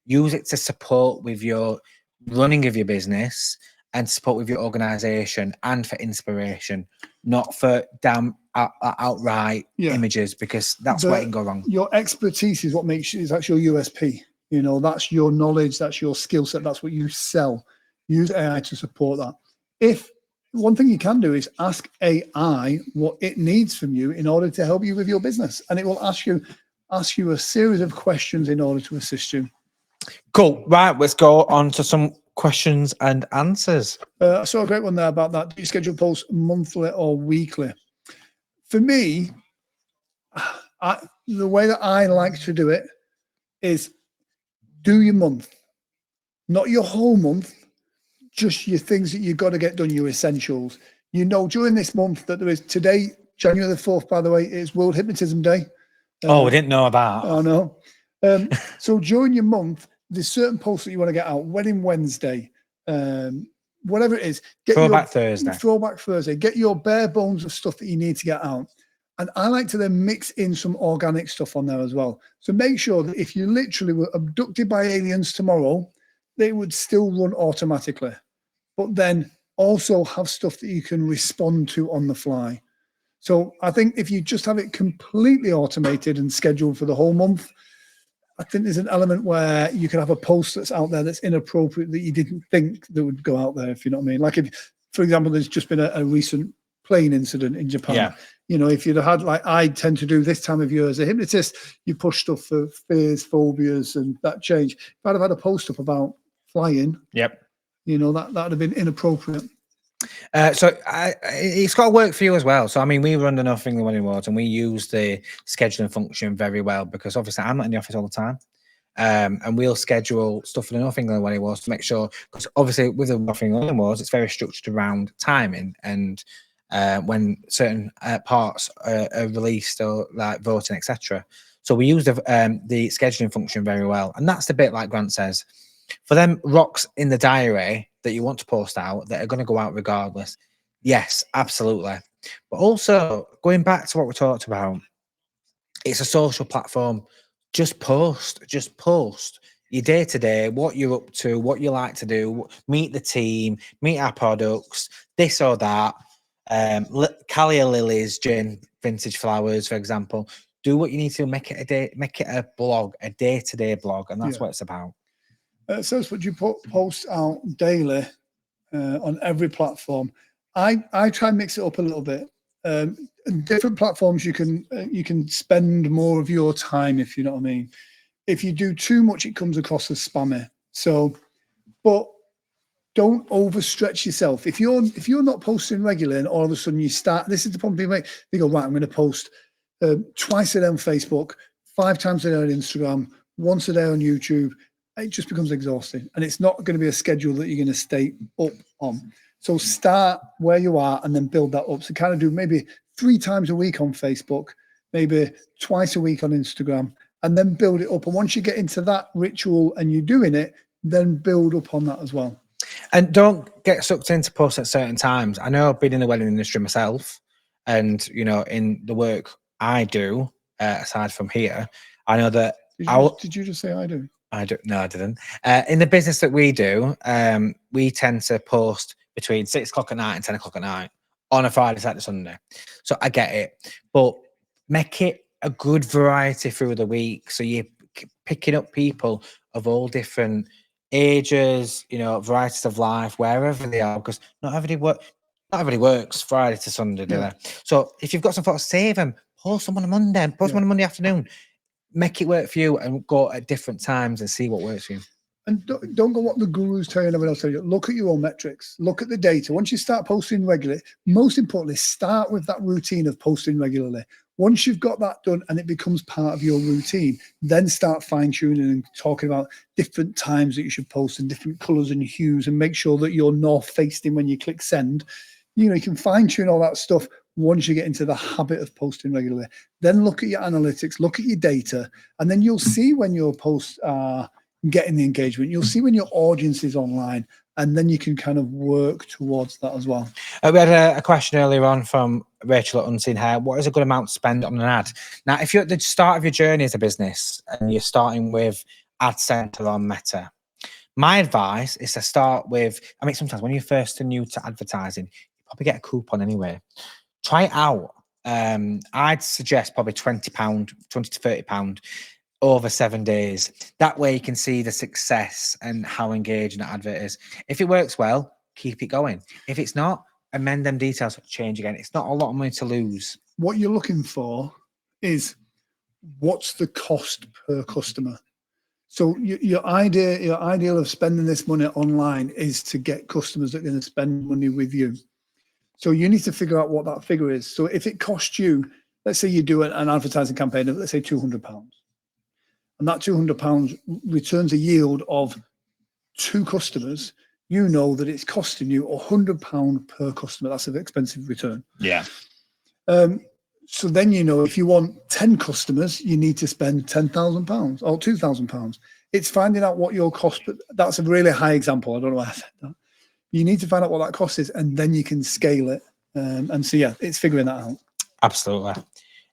use it to support with your running of your business and support with your organization and for inspiration, not for outright images, because that's where it can go wrong. Your expertise is what that's your USP. That's your knowledge, that's your skill set, that's what you sell. Use AI to support that. If one thing you can do is ask AI what it needs from you in order to help you with your business, and it will ask you a series of questions in order to assist you. Cool. Right, let's go on to some questions and answers. I saw a great one there about that. Do you schedule posts monthly or weekly? For me, the way that I like to do it is do your month, not your whole month, just your things that you've got to get done, your essentials. You know, during this month that there is today, January the 4th, by the way, is World Hypnotism Day. Oh, we didn't know that. Oh, no. So during your month, there's certain posts that you want to get out. Wedding Wednesday, whatever it is. Throwback Thursday. Throwback Thursday. Get your bare bones of stuff that you need to get out. And I like to then mix in some organic stuff on there as well. So make sure that if you literally were abducted by aliens tomorrow, they would still run automatically. But then also have stuff that you can respond to on the fly. So I think if you just have it completely automated and scheduled for the whole month, I think there's an element where you can have a post that's out there that's inappropriate that you didn't think that would go out there, if you know what I mean. Like if, for example, there's just been a recent plane incident in Japan. Yeah. You know, if you'd have had, like I tend to do this time of year as a hypnotist, you push stuff for fears, phobias, and that change. If I'd have had a post up about flying, Yep. you know, that would have been inappropriate. So it's got to work for you as well. So I mean, we run the Nothing the Wedding Awards and we use the scheduling function very well because obviously I'm not in the office all the time. And we'll schedule stuff for the North England Wedding Awards to make sure, because obviously with the North England Wedding Awards, it's very structured around timing and when certain parts are released or like voting, etc. So we use the scheduling function very well, and that's the bit like Grant says. For them rocks in the diary that you want to post out that are going to go out regardless. Yes, absolutely. But also going back to what we talked about, it's a social platform. Just post your day to day, what you're up to, what you like to do, meet the team, meet our products, this or that. Callia lilies, Jane vintage flowers, for example. Do what you need to make it a blog, a day-to-day blog, and that's what it's about. So would you post out daily on every platform? I try and mix it up a little bit. Different platforms you can spend more of your time, if you know what I mean. If you do too much, it comes across as spammy. So, but don't overstretch yourself. If you're not posting regularly and all of a sudden you start, this is the problem people make. They go, right, I'm going to post twice a day on Facebook, 5 times a day on Instagram, once a day on YouTube. It just becomes exhausting, and it's not going to be a schedule that you're going to stay up on. So start where you are and then build that up. So kind of do maybe 3 times a week on Facebook, maybe twice a week on Instagram, and then build it up. And once you get into that ritual and you're doing it, then build up on that as well. And don't get sucked into posts at certain times. I know I've been in the wedding industry myself, and you know, in the work I do, aside from here, I know that. Did you just say I do? I don't. No, I didn't. In the business that we do, we tend to post between 6 o'clock at night and 10 o'clock at night on a Friday, Saturday, Sunday. So I get it, but make it a good variety through the week. So you're picking up people of all different ages, you know, varieties of life, wherever they are, because not everybody works Friday to Sunday, do they? So if you've got some photos, save them, post them on a Monday, post them on a Monday afternoon. Make it work for you and go at different times and see what works for you. And don't go what the gurus tell you and everyone else tell you. Look at your own metrics. Look at the data. Once you start posting regularly, most importantly, start with that routine of posting regularly. Once you've got that done and it becomes part of your routine, then start fine-tuning and talking about different times that you should post and different colors and hues, and make sure that you're north-facing when you click send. You know, you can fine-tune all that stuff once you get into the habit of posting regularly. Then look at your analytics, look at your data, and then you'll see when your posts are getting the engagement. You'll see when your audience is online, and then you can kind of work towards that as well. We had a question earlier on from Rachel at Unseen Hair. What is a good amount to spend on an ad? Now, if you're at the start of your journey as a business and you're starting with AdCenter or Meta, my advice is to start with, I mean, sometimes when you're first and new to advertising, you probably get a coupon anyway. Try it out. I'd suggest probably £20, £20 to £30 over 7 days. That way you can see the success and how engaging that advert is. If it works well, keep it going. If it's not, amend them details, change again. It's not a lot of money to lose. What you're looking for is what's the cost per customer. So your ideal of spending this money online is to get customers that are going to spend money with you. So you need to figure out what that figure is. So if it costs you, let's say you do an advertising campaign of, let's say, £200, and that £200 returns a yield of 2 customers, you know that it's costing you £100 per customer. That's an expensive return. Yeah. So then, you know, if you want 10 customers, you need to spend £10,000 or £2,000. It's finding out what your cost, but that's a really high example. I don't know why I said that. You need to find out what that cost is, and then you can scale it. And so, yeah, it's figuring that out. Absolutely.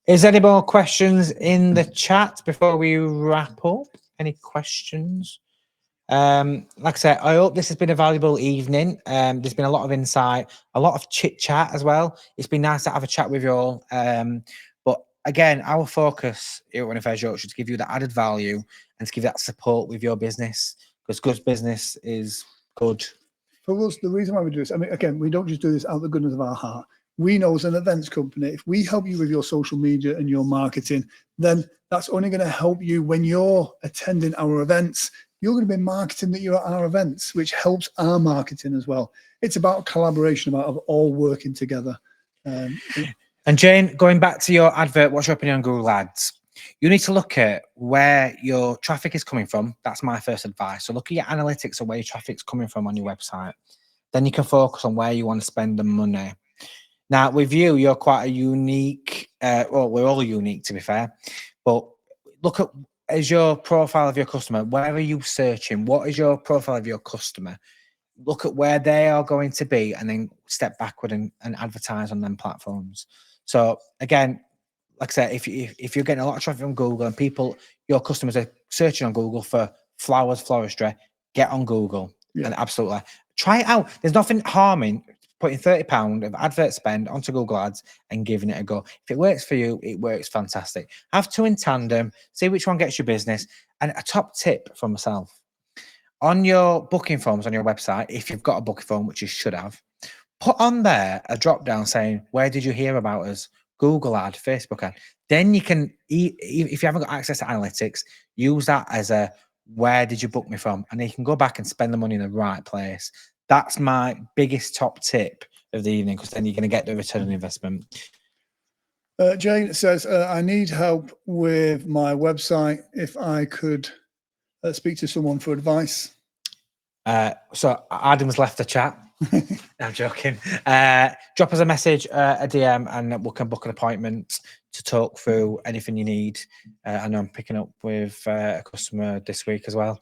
Is there any more questions in the chat before we wrap up? Any questions? Like I said, I hope this has been a valuable evening. There's been a lot of insight, a lot of chit chat as well. It's been nice to have a chat with you all. But again, our focus here at One Affairs Yorkshire is to give you that added value and to give that support with your business, because good business is good. For us, the reason why we do this, I mean, again, we don't just do this out of the goodness of our heart. We know as an events company, if we help you with your social media and your marketing, then that's only going to help you when you're attending our events. You're going to be marketing that you're at our events, which helps our marketing as well. It's about collaboration, about all working together. And Jane, going back to your advert, what's your opinion on Google Ads? You need to look at where your traffic is coming from. That's my first advice. So look at your analytics of where your traffic's coming from on your website. Then you can focus on where you want to spend the money. Now, with you, you're quite a unique, well, we're all unique to be fair, but look at as your profile of your customer, where are you searching? What is your profile of your customer? Look at where they are going to be and then step backward and advertise on them platforms. So again, like I said, if you're getting a lot of traffic from Google and people, your customers are searching on Google for flowers, floristry, get on Google. And absolutely try it out. There's nothing harming putting £30 of advert spend onto Google Ads and giving it a go. If it works for you, it works fantastic. Have 2 in tandem, see which one gets you business. And a top tip from myself, on your booking forms on your website, if you've got a booking form, which you should have, put on there a drop down saying, where did you hear about us? Google ad, Facebook ad. Then you can, if you haven't got access to analytics, use that as a, where did you book me from? And you can go back and spend the money in the right place. That's my biggest top tip of the evening, because then you're going to get the return on investment. Jane says, I need help with my website. If I could speak to someone for advice. So Adam's left the chat. I'm joking. Drop us a message, a DM, and we can book an appointment to talk through anything you need. I know I'm picking up with a customer this week as well.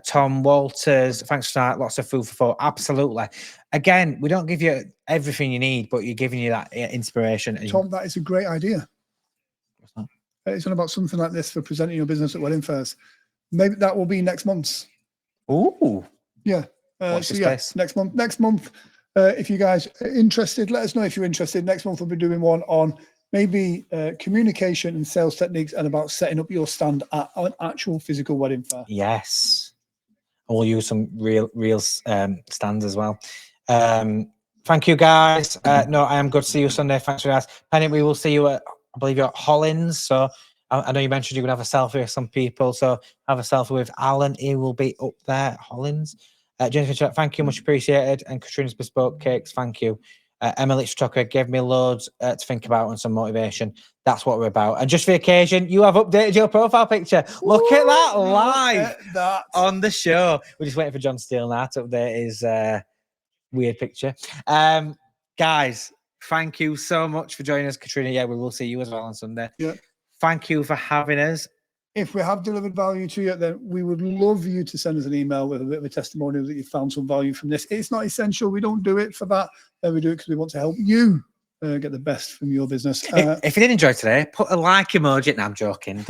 Tom Walters, thanks for that. Lots of food for thought. Absolutely. Again, we don't give you everything you need, but you're giving you that inspiration. Tom, that is a great idea. What's that? It's on about something like this for presenting your business at wedding fairs. Maybe that will be next month. Ooh. Yeah. Watch So this yeah, space. next month, if you guys are interested, let us know if you're interested. Next month, we'll be doing one on maybe communication and sales techniques and about setting up your stand at an actual physical wedding fair. Yes. And we'll use some real stands as well. Thank you, guys. No, I am good to see you Sunday. Thanks for that. Penny, we will see you at, I believe you're at Hollins. So I know you mentioned you're going to have a selfie with some people. So have a selfie with Alan. He will be up there at Hollins. Jennifer, thank you, much appreciated. And Katrina's Bespoke Cakes, thank you. Emily Tucker gave me loads to think about and some motivation. That's what we're about. And just for the occasion, you have updated your profile picture. Look at that live on the show. We're just waiting for John Steele now to update his weird picture. Guys, thank you so much for joining us, Katrina. Yeah, we will see you as well on Sunday. Yeah. Thank you for having us. If we have delivered value to you, then we would love you to send us an email with a bit of a testimonial that you found some value from this. It's not essential. We don't do it for that. We do it because we want to help you get the best from your business. If you did enjoy today, put a like emoji. No, I'm joking.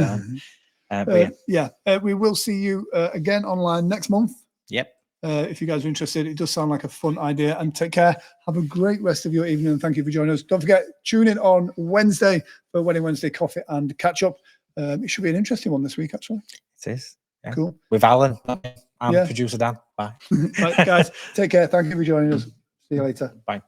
We will see you again online next month. Yep. If you guys are interested, it does sound like a fun idea. And take care. Have a great rest of your evening. And thank you for joining us. Don't forget, tune in on Wednesday for Wedding Wednesday Coffee and Catch Up. It should be an interesting one this week, actually. It is. Yeah. Cool. With Alan. I'm producer Dan. Bye. Right, guys, take care. Thank you for joining us. See you later. Bye.